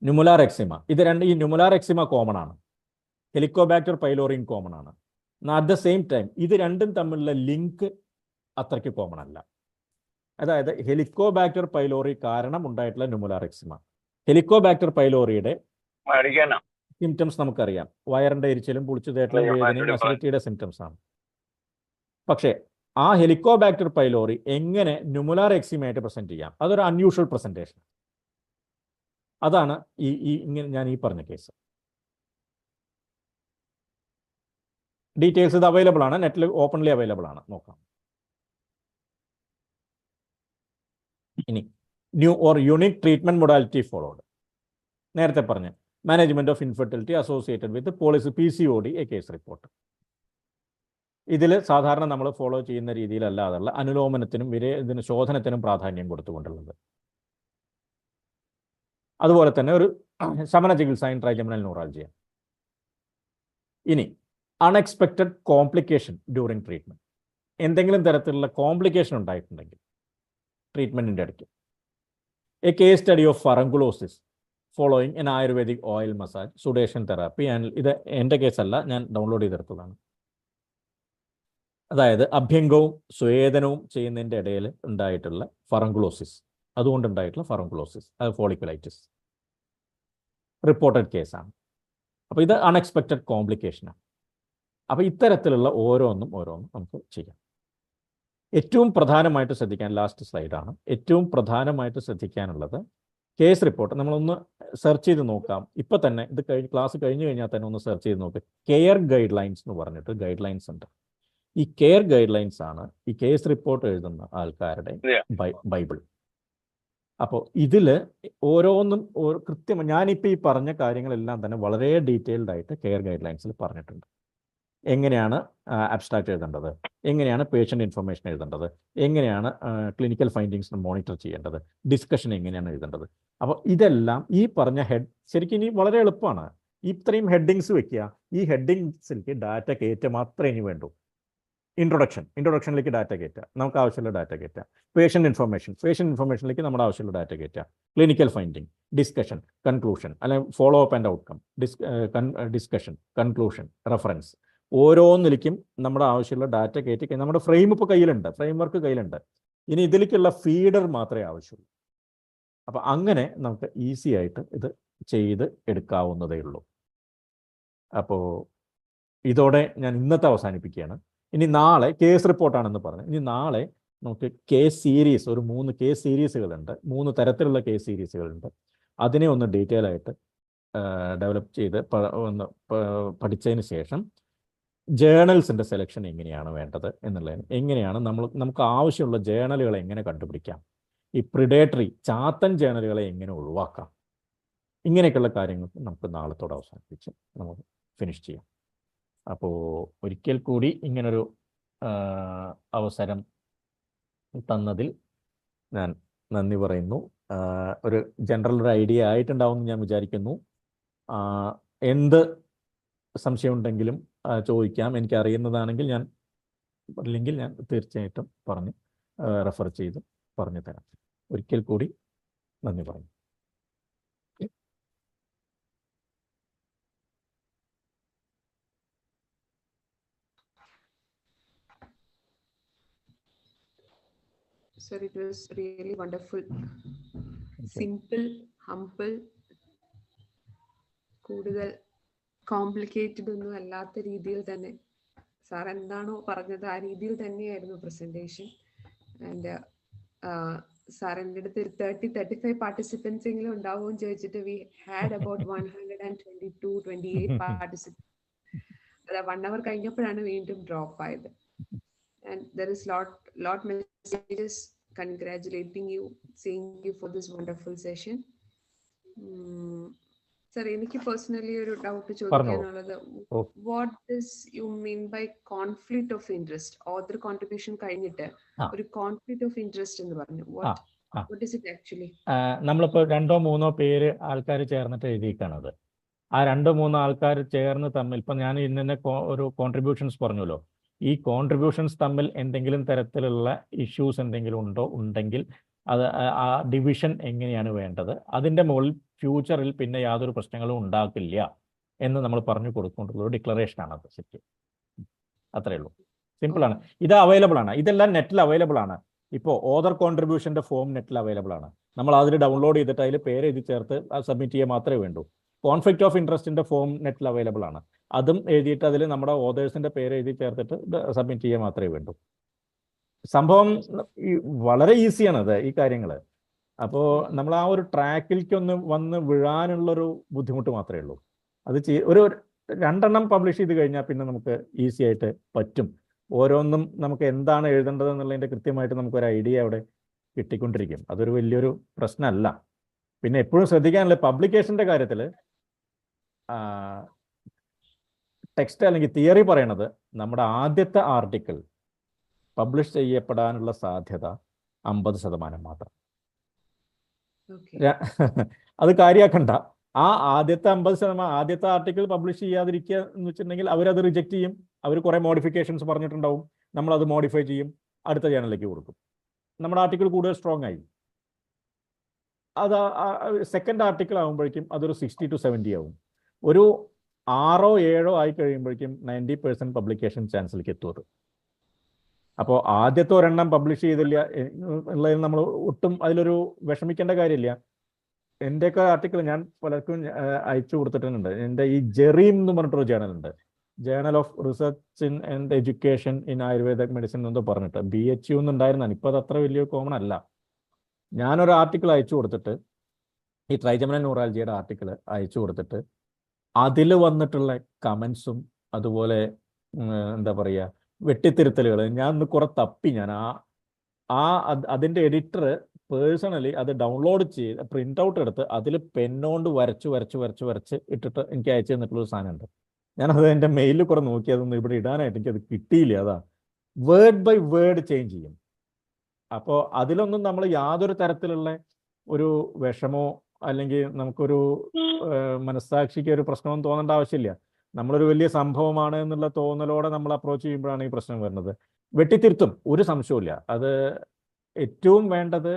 [SPEAKER 3] ന്യൂമുലാർ എക്സിമ, ഈ ന്യൂമുലാർ എക്സിമ കോമൺ ആണ്, ഹെലിക്കോബാക്ടർ പൈലോറിൻ കോമൺ ആണ്. അറ്റ് ദ സെയിം ടൈം ഇത് രണ്ടും തമ്മിലുള്ള ലിങ്ക് അത്രയ്ക്ക് കോമൺ അല്ല. അതായത് ഹെലിക്കോബാക്ടർ പൈലോറി കാരണം ഉണ്ടായിട്ടുള്ള ന്യൂമുലാർ എക്സിമ, ഹെലിക്കോബാക്ടർ പൈലോറിയുടെ സിംറ്റംസ് നമുക്കറിയാം, വയറിൻ്റെ എരിച്ചിലും പുളിച്ചതായിട്ടുള്ള വേദനയും അസിഡിറ്റിയുടെ സിംറ്റംസ് ആണ്. പക്ഷേ ആ ഹെലിക്കോബാക്ടർ പൈലോറി എങ്ങനെ ന്യൂമുലാർ എക്സിമയായിട്ട് പ്രസന്റ് ചെയ്യാം? അതൊരു അൺയൂഷ്വൽ പ്രസന്റേഷൻ. അതാണ് ഇങ്ങനെ ഞാൻ ഈ പറഞ്ഞ കേസ്. ഡീറ്റെയിൽസ് ഇത് അവൈലബിൾ ആണ്, നെറ്റിൽ ഓപ്പൺലി അവൈലബിൾ ആണ്, നോക്കാം. ഇനി new or unique treatment modality followed, നേരത്തെ പറഞ്ഞ management of infertility associated with policy PCOD, A case report. ഇതിൽ സാധാരണ നമ്മൾ ഫോളോ ചെയ്യുന്ന രീതിയിലല്ലാതുള്ള അനുലോമനത്തിനും ഇതിന് ശോധനത്തിനും പ്രാധാന്യം കൊടുത്തുകൊണ്ടുള്ളത്. അതുപോലെ തന്നെ ഒരു ശമന ചികിത്സ ഇൻട്രാജമിനൽ ന്യൂറാൾജിയ. ഇനി അൺഎക്സ്പെക്റ്റഡ് കോംപ്ലിക്കേഷൻ ഡ്യൂറിങ് ട്രീറ്റ്മെൻറ്റ്, എന്തെങ്കിലും തരത്തിലുള്ള കോംപ്ലിക്കേഷൻ ഉണ്ടായിട്ടുണ്ടെങ്കിൽ ട്രീറ്റ്മെൻറ്റിൻ്റെ ഇടയ്ക്ക്. A case study of furunculosis following an Ayurvedic oil massage sudation therapy. ഇത് എൻ്റെ കേസല്ല, ഞാൻ ഡൗൺലോഡ് ചെയ്തെടുത്തതാണ്. അതായത് അഭ്യംഗവും സ്വേദനവും ചെയ്യുന്നതിൻ്റെ ഇടയിൽ ഉണ്ടായിട്ടുള്ള ഫറങ്കുലോസിസ്, അതുകൊണ്ടുണ്ടായിട്ടുള്ള ഫറങ്കുലോസിസ്, അത് ഫോളിക്കുലൈറ്റിസ് റിപ്പോർട്ടഡ് കേസാണ്. അപ്പോൾ ഇത് അൺഎക്സ്പെക്റ്റഡ് കോംപ്ലിക്കേഷനാണ്. അപ്പോൾ ഇത്തരത്തിലുള്ള ഓരോന്നും നമുക്ക് ചെയ്യാം. ഏറ്റവും പ്രധാനമായിട്ട് ശ്രദ്ധിക്കാൻ, ലാസ്റ്റ് സ്ലൈഡാണ്, ഏറ്റവും പ്രധാനമായിട്ട് ശ്രദ്ധിക്കാനുള്ളത് കേസ് റിപ്പോർട്ട്. നമ്മളൊന്ന് സെർച്ച് ചെയ്ത് നോക്കാം. ഇപ്പം തന്നെ ഇത് ക്ലാസ് കഴിഞ്ഞ് കഴിഞ്ഞാൽ തന്നെ ഒന്ന് സെർച്ച് ചെയ്ത് നോക്ക്. കെയർ ഗൈഡ് ലൈൻസ് എന്ന് പറഞ്ഞിട്ട് ഗൈഡ് ലൈൻസ് ഉണ്ട്. ഈ കെയർ ഗൈഡ് ലൈൻസ് ആണ് ഈ കേസ് റിപ്പോർട്ട് എഴുതുന്ന ആൾക്കാരുടെ ബൈബിൾ. അപ്പോൾ ഇതിൽ ഓരോന്നും കൃത്യമായി ഞാനിപ്പോൾ ഈ പറഞ്ഞ കാര്യങ്ങളെല്ലാം തന്നെ വളരെ ഡീറ്റെയിൽഡ് ആയിട്ട് കെയർ ഗൈഡ് ലൈൻസിൽ പറഞ്ഞിട്ടുണ്ട്. എങ്ങനെയാണ് അബ്സ്ട്രാക്ട് എഴുതേണ്ടത്, എങ്ങനെയാണ് പേഷ്യൻ്റ് ഇൻഫർമേഷൻ എഴുതേണ്ടത്, എങ്ങനെയാണ് ക്ലിനിക്കൽ ഫൈൻഡിങ്സ് മോണിറ്റർ ചെയ്യേണ്ടത്, ഡിസ്കഷൻ എങ്ങനെയാണ് എഴുതേണ്ടത്. അപ്പോൾ ഇതെല്ലാം ഈ പറഞ്ഞ ശരിക്കും ഇനി വളരെ എളുപ്പമാണ്. ഇത്രയും വെക്കുക. ഈ ഹെഡിങ്സിലേക്ക് ഡാറ്റ കയറ്റുക മാത്രമേ ഇനി വേണ്ടൂ. ഇൻട്രൊഡക്ഷനിലേക്ക് ഡാറ്റ കയറ്റുക, നമുക്ക് ആവശ്യമുള്ള ഡാറ്റ കയറ്റുക. പേഷ്യൻ്റ് ഇൻഫർമേഷനിലേക്ക് നമ്മുടെ ആവശ്യമുള്ള ഡാറ്റ കയറ്റുക. ക്ലിനിക്കൽ ഫൈൻഡിങ്, ഡിസ്കഷൻ, കൺക്ലൂഷൻ, അല്ലെങ്കിൽ follow up and outcome, discussion, conclusion, reference, ഓരോന്നിലേക്കും നമ്മുടെ ആവശ്യമുള്ള ഡാറ്റ കയറ്റി നമ്മുടെ ഫ്രെയിം ഇപ്പോൾ കയ്യിലുണ്ട്, ഫ്രെയിംവർക്ക് കയ്യിലുണ്ട്. ഇനി ഇതിലേക്കുള്ള ഫീഡർ മാത്രമേ ആവശ്യമുള്ളൂ. അപ്പോൾ അങ്ങനെ നമുക്ക് ഈസി ആയിട്ട് ഇത് ചെയ്ത് എടുക്കാവുന്നതേ ഉള്ളൂ. അപ്പോൾ ഇതോടെ ഞാൻ ഇന്നത്തെ അവസാനിപ്പിക്കുകയാണ്. ഇനി നാളെ കേസ് റിപ്പോർട്ടാണെന്ന് പറഞ്ഞു. ഇനി നാളെ നമുക്ക് കേസ് സീരീസ്, ഒരു 3 കേസ് സീരീസുകളുണ്ട്, 3 തരത്തിലുള്ള കേസ് സീരീസുകളുണ്ട്. അതിനെ ഒന്ന് ഡീറ്റെയിൽ ആയിട്ട് ഡെവലപ്പ് ചെയ്ത് ഒന്ന് പഠിച്ചതിന് ശേഷം ജേണൽസിൻ്റെ സെലക്ഷൻ എങ്ങനെയാണ് വേണ്ടത് എന്നുള്ളതിന്, എങ്ങനെയാണ് നമുക്ക് ആവശ്യമുള്ള ജേണലുകളെ എങ്ങനെ കണ്ടുപിടിക്കാം, ഈ പ്രിഡേറ്ററി ചാത്തൻ ജേണലുകളെ എങ്ങനെ ഒഴിവാക്കാം, ഇങ്ങനെയൊക്കെയുള്ള കാര്യങ്ങൾ നമുക്ക് നാളത്തോടെ അവസാനിപ്പിച്ച് നമുക്ക് ഫിനിഷ് ചെയ്യാം. അപ്പോൾ ഒരിക്കൽ കൂടി ഇങ്ങനൊരു അവസരം തന്നതിൽ ഞാൻ നന്ദി പറയുന്നു. ഒരു ജനറൽ ഒരു ഐഡിയ ആയിട്ടുണ്ടാവുമെന്ന് ഞാൻ വിചാരിക്കുന്നു. എന്ത് സംശയമുണ്ടെങ്കിലും ചോദിക്കാം. എനിക്ക് അറിയുന്നതാണെങ്കിൽ അല്ലെങ്കിൽ ഞാൻ തീർച്ചയായിട്ടും റെഫർ ചെയ്ത് പറഞ്ഞു തരാം. ഒരിക്കൽ കൂടി നന്ദി പറയുന്നു.
[SPEAKER 1] Sir, it was really wonderful. Simple, humble, കൂടുതൽ കോംപ്ലിക്കേറ്റഡ് ഒന്നും അല്ലാത്ത രീതിയിൽ തന്നെ സാർ എന്താണോ പറഞ്ഞത് ആ രീതിയിൽ തന്നെയായിരുന്നു പ്രസന്റേഷൻ. ആൻഡ് സാർ എൻ്റെ അടുത്ത് 35 പാർട്ടിസിപ്പൻസ് എങ്കിലും ഉണ്ടാവുമെന്ന് ചോദിച്ചിട്ട് വി ഹാഡ് അബൌട്ട് 122-128 പാർട്ടിസിപ്പൻസ്. അത് 1 hour കഴിഞ്ഞപ്പോഴാണ് വീണ്ടും ഡ്രോപ്പ് ആയത്. And there is lot messages congratulating you, saying you for this wonderful session. Sir, എനിക്ക് പേഴ്സണലി ഒരു ഡൗട്ട് ചോദിക്കാനുള്ളത്, what does you mean by conflict of interest? Author contribution കഴിഞ്ഞിട്ട് ഒരു conflict of interest എന്ന് പറഞ്ഞു. What is it actually?
[SPEAKER 3] നമ്മളിപ്പോൾ 2-3 പേര് ആൾക്കാർ ചേർന്നിട്ട് എഴുതിയിട്ടാണത്. ആ 2-3 ആൾക്കാർ ചേർന്ന് തമ്മിൽ, ഇപ്പം ഞാൻ ഇന്നെ ഒരു കോൺട്രിബ്യൂഷൻസ് പറഞ്ഞല്ലോ, ഈ കോൺട്രിബ്യൂഷൻസ് തമ്മിൽ എന്തെങ്കിലും തരത്തിലുള്ള ഇഷ്യൂസ് എന്തെങ്കിലും ഉണ്ടെങ്കിൽ അത് ആ ഡിവിഷൻ എങ്ങനെയാണ് വേണ്ടത്, അതിൻ്റെ മുകളിൽ ഫ്യൂച്ചറിൽ പിന്നെ യാതൊരു പ്രശ്നങ്ങളും ഉണ്ടാക്കില്ല എന്ന് നമ്മൾ പറഞ്ഞു കൊടുക്കൊണ്ടുള്ള ഒരു ഡിക്ലറേഷനാണ് അത്. ശരിക്കും അത്രയേ ഉള്ളൂ. സിമ്പിളാണ്. ഇത് അവൈലബിൾ ആണ്, ഇതെല്ലാം നെറ്റിൽ അവൈലബിൾ ആണ്. ഇപ്പോൾ ഓതർ കോൺട്രിബ്യൂഷൻ്റെ ഫോം നെറ്റിൽ അവൈലബിൾ ആണ്. നമ്മൾ അതിൽ ഡൗൺലോഡ് ചെയ്തിട്ട് അതിൽ പേര് എഴുതി ചേർത്ത് സബ്മിറ്റ് ചെയ്യുക മാത്രമേ വേണ്ടൂ. കോൺഫ്ലിക്റ്റ് ഓഫ് ഇൻട്രസ്റ്റിൻ്റെ ഫോം നെറ്റിൽ അവൈലബിൾ ആണ്. അതും എഴുതിയിട്ട് അതിൽ നമ്മുടെ ഓതേഴ്സിൻ്റെ പേര് എഴുതി ചേർത്തിട്ട് സബ്മിറ്റ് ചെയ്യുക മാത്രമേ വേണ്ടൂ. സംഭവം വളരെ ഈസിയാണ് അത്, ഈ കാര്യങ്ങൾ. അപ്പോൾ നമ്മൾ ആ ഒരു ട്രാക്കിലേക്കൊന്ന് വന്ന് വീഴാനുള്ളൊരു ബുദ്ധിമുട്ട് മാത്രമേ ഉള്ളൂ. അത് ഒരു 2 പബ്ലിഷ് ചെയ്ത് കഴിഞ്ഞാൽ പിന്നെ നമുക്ക് ഈസി ആയിട്ട് പറ്റും. ഓരോന്നും നമുക്ക് എന്താണ് എഴുതേണ്ടത് എന്നുള്ളതിൻ്റെ കൃത്യമായിട്ട് നമുക്കൊരു ഐഡിയ അവിടെ കിട്ടിക്കൊണ്ടിരിക്കും. അതൊരു വലിയൊരു പ്രശ്നമല്ല. പിന്നെ എപ്പോഴും ശ്രദ്ധിക്കാനുള്ള പബ്ലിക്കേഷൻ്റെ കാര്യത്തിൽ ടെക്സ്റ്റ് അല്ലെങ്കിൽ തിയറി പറയണത് നമ്മുടെ ആദ്യത്തെ ആർട്ടിക്കിൾ പബ്ലിഷ് ചെയ്യപ്പെടാനുള്ള സാധ്യത 50% മാത്രം.
[SPEAKER 1] Okay.
[SPEAKER 3] അത് കാര്യമാക്കണ്ട. ആ ആദ്യത്തെ 50%, ആദ്യത്തെ ആർട്ടിക്കിൾ പബ്ലിഷ് ചെയ്യാതിരിക്കുക എന്ന് വെച്ചിട്ടുണ്ടെങ്കിൽ അവരത് റിജക്റ്റ് ചെയ്യും. അവർ കുറേ മോഡിഫിക്കേഷൻസ് പറഞ്ഞിട്ടുണ്ടാവും, നമ്മളത് മോഡിഫൈ ചെയ്യും, അടുത്ത ചാനലിലേക്ക് കൊടുക്കും. നമ്മുടെ ആർട്ടിക്കിൾ കൂടുതൽ സ്ട്രോങ് ആയി. അത് സെക്കൻഡ് ആർട്ടിക്കിൾ ആകുമ്പോഴേക്കും അതൊരു 60 to 70 ആവും. ഒരു 6 or 7 ആയി കഴിയുമ്പോഴേക്കും 90% പബ്ലിക്കേഷൻ ചാൻസിലേക്ക് എത്തും അത്. അപ്പോൾ ആദ്യത്തെ ഒരെണ്ണം പബ്ലിഷ് ചെയ്തില്ല ഉള്ളതിൽ നമ്മൾ ഒട്ടും അതിലൊരു വിഷമിക്കേണ്ട കാര്യമില്ല. എൻ്റെയൊക്കെ ആർട്ടിക്കിൾ ഞാൻ പലർക്കും അയച്ചു കൊടുത്തിട്ടുണ്ട്. എൻ്റെ ഈ ജെറീം എന്ന് പറഞ്ഞിട്ടൊരു ജേണലുണ്ട്, journal of research in and education in Ayurvedic medicine എന്തോ പറഞ്ഞിട്ട്, BHU എന്നുണ്ടായിരുന്നാണ്. ഇപ്പോൾ അത് അത്ര വലിയ കോമൺ അല്ല. ഞാനൊരു ആർട്ടിക്കിൾ അയച്ചു കൊടുത്തിട്ട്, ഈ ട്രൈജമിനൽ ന്യൂറാലജിയുടെ ആർട്ടിക്കിൾ അയച്ചു കൊടുത്തിട്ട് അതിൽ വന്നിട്ടുള്ള കമൻസും അതുപോലെ എന്താ പറയുക വെട്ടിത്തിരുത്തലുകൾ ഞാൻ ഒന്ന് കുറെ തപ്പി. ഞാൻ അതിൻ്റെ എഡിറ്റർ പേഴ്സണലി അത് ഡൗൺലോഡ് ചെയ്ത് പ്രിൻ്റ് ഔട്ട് എടുത്ത് അതിൽ പെന്നോണ്ട് വരച്ച് ഇട്ടിട്ട് എനിക്ക് അയച്ചു തന്നിട്ടുള്ളൊരു സാധനമുണ്ട്. ഞാനത് എൻ്റെ മെയിലിൽ കുറെ നോക്കി, അതൊന്നും ഇവിടെ ഇടാനായിട്ട് എനിക്കത് കിട്ടിയില്ല. അതാ വേർഡ് ബൈ വേർഡ് ചേഞ്ച് ചെയ്യും. അപ്പോൾ അതിലൊന്നും നമ്മൾ യാതൊരു തരത്തിലുള്ള ഒരു വിഷമോ അല്ലെങ്കിൽ നമുക്കൊരു മനസ്സാക്ഷിക്ക് ഒരു പ്രശ്നവും തോന്നേണ്ട ആവശ്യമില്ല. നമ്മളൊരു വലിയ സംഭവമാണ് എന്നുള്ള തോന്നലോടെ നമ്മൾ അപ്രോച്ച് ചെയ്യുമ്പോഴാണ് ഈ പ്രശ്നം വരുന്നത്. വെട്ടിത്തിരുത്തും, ഒരു സംശയമില്ല. അത് ഏറ്റവും വേണ്ടത്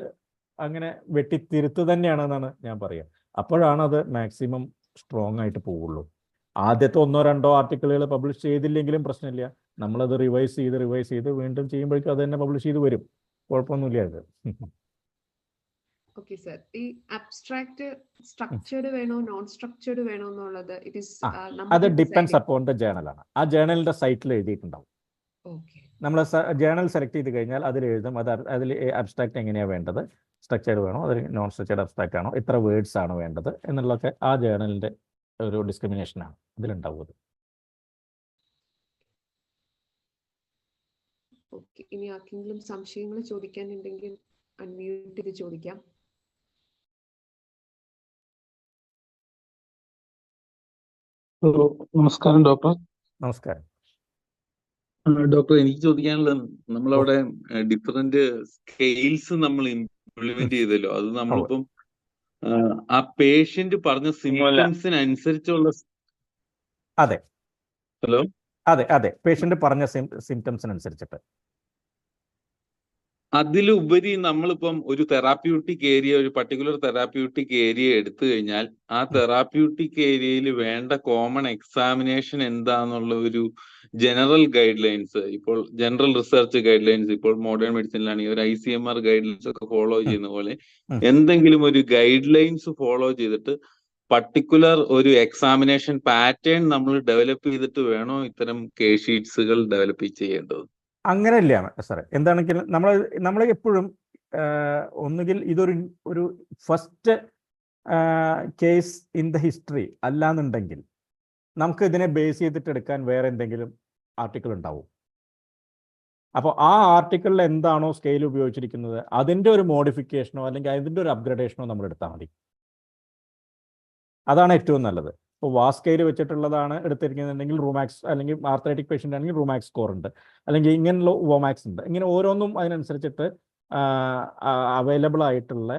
[SPEAKER 3] അങ്ങനെ വെട്ടിത്തിരുത്ത് തന്നെയാണെന്നാണ് ഞാൻ പറയുക. അപ്പോഴാണ് അത് മാക്സിമം സ്ട്രോങ് ആയിട്ട് പോവുള്ളൂ. ആദ്യത്തെ 1 or 2 ആർട്ടിക്കിളുകൾ പബ്ലിഷ് ചെയ്തില്ലെങ്കിലും പ്രശ്നമില്ല. നമ്മളത് റിവൈസ് ചെയ്ത് വീണ്ടും ചെയ്യുമ്പോഴേക്കും അത് തന്നെ പബ്ലിഷ് ചെയ്ത് വരും. കുഴപ്പമൊന്നുമില്ല അത്.
[SPEAKER 1] ഓക്കെ സർ, ഈ അബ്സ്ട്രാക്ട് സ്ട്രക്ചേർഡ് വേണോ നോൺ സ്ട്രക്ചേർഡ് വേണോ എന്നുള്ളത് ഇറ്റ് ഈസ്
[SPEAKER 3] അത് ഡിപ്പെൻഡ്സ് അപ്പോൺ ദ ജേണലാണ്. ആ ജേണലിന്റെ സൈറ്റിൽ എഴുതിയിട്ടുണ്ടാവും. നമ്മൾ ജേണൽ സെലക്ട് ചെയ്ത് കഴിഞ്ഞാൽ അതിൽ എഴുതും അതിൽ അബ്സ്ട്രാക്ട് എങ്ങനെയാണ് വേണ്ടത്, സ്ട്രക്ചേർഡ് വേണോ അതിൽ നോൺ സ്ട്രക്ചേർഡ് അബ്സ്ട്രാക്ട് ആണോ, എത്ര വേർഡ്സ് ആണ് വേണ്ടത് എന്നുള്ളതൊക്കെ ആ ജേണലിന്റെ ഒരു ഡിസ്ക്രിമിനേഷനാണ് അതിലുണ്ടാവുന്നത്.
[SPEAKER 1] ഓക്കെ, ഇനി ആർക്കെങ്കിലും സംശയങ്ങൾ ചോദിക്കാനുണ്ടെങ്കിൽ അൺമ്യൂട്ട് ചെയ്ത് ചോദിക്കാം.
[SPEAKER 4] നമസ്കാരം ഡോക്ടർ.
[SPEAKER 3] നമസ്കാരം
[SPEAKER 4] ഡോക്ടർ, എനിക്ക് ചോദിക്കാനുള്ളത്, നമ്മളവിടെ ഡിഫറെന്റ് സ്കെയിൽസ് നമ്മൾ ഇംപ്ലിമെന്റ് ചെയ്തല്ലോ, അത് നമ്മളിപ്പം ആ പേഷ്യന്റ് പറഞ്ഞ സിംറ്റംസിനനുസരിച്ചുള്ള.
[SPEAKER 3] അതെ
[SPEAKER 4] ഹലോ,
[SPEAKER 3] അതെ പേഷ്യന്റ് പറഞ്ഞ സിംറ്റംസിനനുസരിച്ചിട്ട്
[SPEAKER 4] അതിലുപരി നമ്മളിപ്പം ഒരു തെറാപ്യൂട്ടിക് ഏരിയ, ഒരു പർട്ടിക്കുലർ തെറാപ്യൂട്ടിക് ഏരിയ എടുത്തു കഴിഞ്ഞാൽ ആ തെറാപ്യൂട്ടിക് ഏരിയയിൽ വേണ്ട കോമൺ എക്സാമിനേഷൻ എന്താന്നുള്ള ഒരു ജനറൽ ഗൈഡ് ലൈൻസ്, ഇപ്പോൾ ജനറൽ റിസർച്ച് ഗൈഡ് ലൈൻസ്, ഇപ്പോൾ മോഡേൺ മെഡിസിനിലാണെങ്കിൽ ഒരു ICMR ഗൈഡ് ലൈൻസ് ഒക്കെ ഫോളോ ചെയ്യുന്ന പോലെ എന്തെങ്കിലും ഒരു ഗൈഡ് ലൈൻസ് ഫോളോ ചെയ്തിട്ട് പർട്ടിക്കുലർ ഒരു എക്സാമിനേഷൻ പാറ്റേൺ നമ്മൾ ഡെവലപ്പ് ചെയ്തിട്ട് വേണോ ഇത്തരം കേസ് ഷീറ്റ്സുകൾ ഡെവലപ്പ് ചെയ്യേണ്ടത്?
[SPEAKER 3] അങ്ങനെയല്ല സാറേ. എന്താണെങ്കിലും നമ്മൾ എപ്പോഴും ഒന്നുകിൽ ഒരു first case in the history അല്ലാന്നുണ്ടെങ്കിൽ നമുക്ക് ഇതിനെ ബേസ് ചെയ്തിട്ട് എടുക്കാൻ വേറെ എന്തെങ്കിലും ആർട്ടിക്കിൾ ഉണ്ടാവും. അപ്പോൾ ആ ആർട്ടിക്കിളിൽ എന്താണോ സ്കെയിൽ ഉപയോഗിച്ചിരിക്കുന്നത് അതിൻ്റെ ഒരു മോഡിഫിക്കേഷനോ അല്ലെങ്കിൽ അതിൻ്റെ ഒരു അപ്ഗ്രഡേഷനോ നമ്മൾ എടുത്താൽ മതി. അതാണ് ഏറ്റവും നല്ലത്. ഇപ്പോൾ വാസ്കെയിൽ വെച്ചിട്ടുള്ളതാണ് എടുത്തിരിക്കുന്നുണ്ടെങ്കിൽ റൂമാക്സ്, അല്ലെങ്കിൽ ആർത്രൈറ്റിക് പേഷ്യൻ്റ് ആണെങ്കിൽ റൂമാക്സ് സ്കോർ ഉണ്ട്, അല്ലെങ്കിൽ ഇങ്ങനെയുള്ള വോമാക്സ് ഉണ്ട്. ഇങ്ങനെ ഓരോന്നും അതിനനുസരിച്ചിട്ട് അവൈലബിൾ ആയിട്ടുള്ള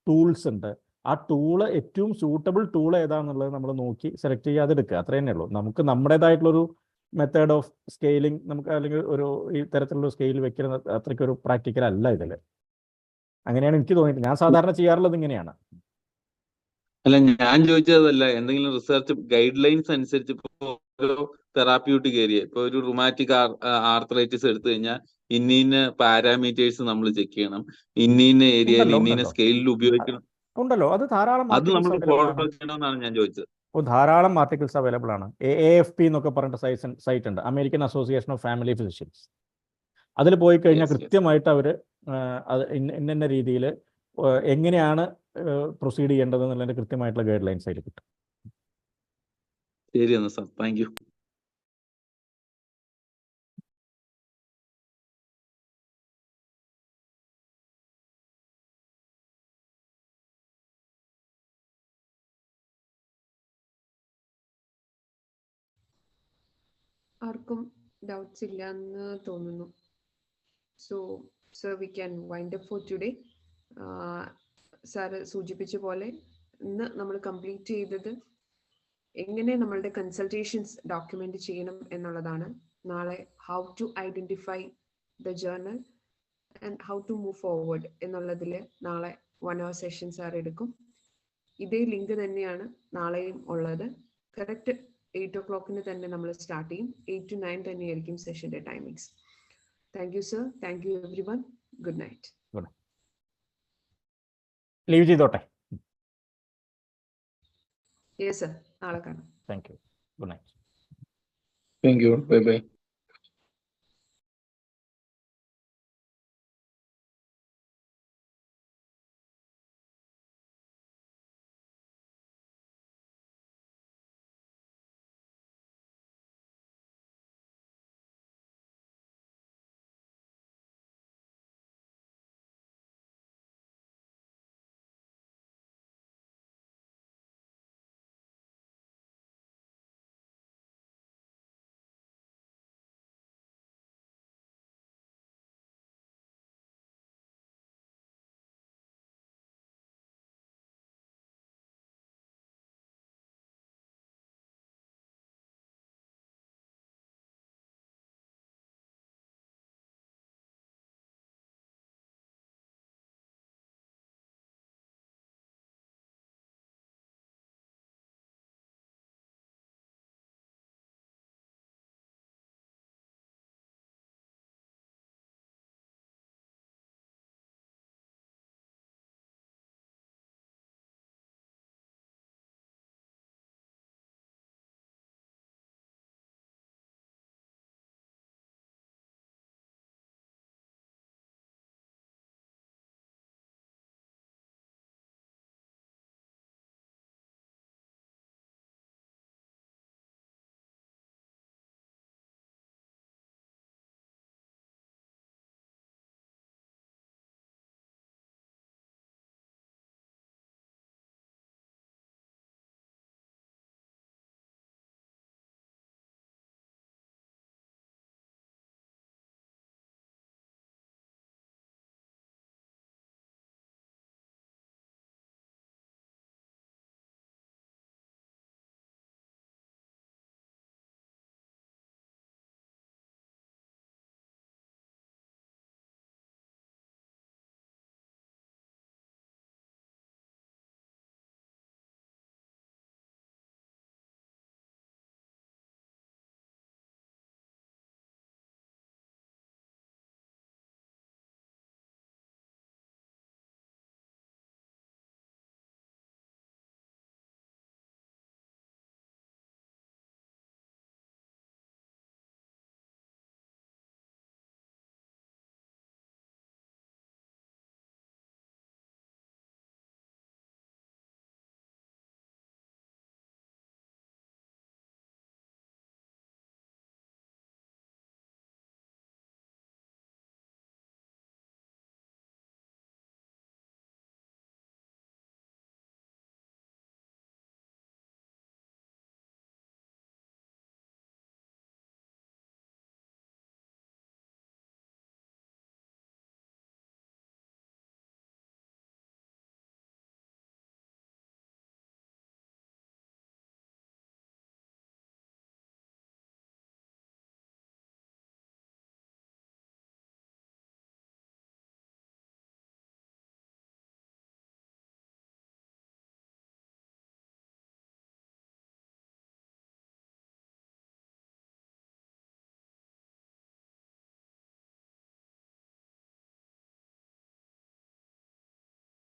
[SPEAKER 3] ടൂൾസ് ഉണ്ട്. ആ ടൂള് ഏറ്റവും സൂട്ടബിൾ ടൂൾ ഏതാണെന്നുള്ളത് നമ്മൾ നോക്കി സെലക്ട് ചെയ്യാതെ എടുക്കുക, അത്ര തന്നെ ഉള്ളൂ. നമുക്ക് നമ്മുടേതായിട്ടുള്ളൊരു മെത്തേഡ് ഓഫ് സ്കെയിലിംഗ് നമുക്ക് അല്ലെങ്കിൽ ഈ തരത്തിലുള്ള സ്കെയിൽ വെക്കുന്നത് അത്രയ്ക്കൊരു പ്രാക്ടിക്കൽ അല്ല ഇതിൽ. അങ്ങനെയാണ് എനിക്ക് തോന്നിയിട്ട്. ഞാൻ സാധാരണ ചെയ്യാറുള്ളത് ഇങ്ങനെയാണ്.
[SPEAKER 4] അല്ല, ഞാൻ ചോദിച്ചതല്ല, എന്തെങ്കിലും റിസർച്ച് ഗൈഡ് ലൈൻസ് അനുസരിച്ച് ഇപ്പോൾ ഓരോ തെറാപ്യൂട്ടിക് ഏരിയ, ഇപ്പൊ ഒരു റുമാറ്റിക് ആർത്രൈറ്റിസ് എടുത്തു കഴിഞ്ഞാൽ ഇന്ന പാരാമീറ്റേഴ്സ് നമ്മൾ ചെക്ക് ചെയ്യണം, ഇന്ന ഏരിയയിൽ ഇന്ന സ്കെയിലിൽ ഉപയോഗിക്കണം
[SPEAKER 3] ഉണ്ടല്ലോ. അത് ധാരാളം
[SPEAKER 4] അത് നമ്മൾ ഫോളോ ചെയ്യണമെന്നാണ് ഞാൻ ചോദിച്ചത്.
[SPEAKER 3] ധാരാളം ആർട്ടിക്കിൾസ് അവൈലബിൾ ആണ്. AAFP എന്നൊക്കെ പറഞ്ഞിട്ട് സൈറ്റ് ഉണ്ട്, American association of family physicians. അതിൽ പോയി കഴിഞ്ഞാൽ കൃത്യമായിട്ട് അവർ അത് ഇന്ന രീതിയിൽ എങ്ങനെയാണ് പ്രൊസീഡ് ചെയ്യേണ്ടത് എന്നുള്ളതിന്റെ കൃത്യമായിട്ടുള്ള ഗൈഡ് ലൈൻസ് അതിൽ കിട്ടും.
[SPEAKER 4] ശരി എന്നാ സാർ, താങ്ക് യു.
[SPEAKER 1] ആർക്കും ഡൗട്ട്സ് ഇല്ല എന്ന് തോന്നുന്നു. So sir we can wind up for today. Sir സൂചിപ്പിച്ച പോലെ ഇന്ന് നമ്മൾ കംപ്ലീറ്റ് ചെയ്തത് എങ്ങനെ നമ്മളുടെ കൺസൾട്ടേഷൻസ് ഡോക്യുമെന്റ് ചെയ്യണം എന്നുള്ളതാണ്. നാളെ how to identify the journal and how to move forward എന്നുള്ളതിൽ നാളെ 1 hour സെഷൻ സാർ എടുക്കും. ഇതേ ലിങ്ക് തന്നെയാണ് നാളെയും ഉള്ളത്. കറക്റ്റ് 8 o'clock തന്നെ നമ്മൾ സ്റ്റാർട്ട് ചെയ്യും. 8 to 9 തന്നെയായിരിക്കും സെഷന്റെ timings. Thank you sir. Thank you everyone. Good night.
[SPEAKER 3] Leave ചെയ്തോട്ടെ.
[SPEAKER 1] യെസ് സർ, നാളെ കാണാം.
[SPEAKER 3] Thank you. Good night.
[SPEAKER 4] Thank you. Bye by.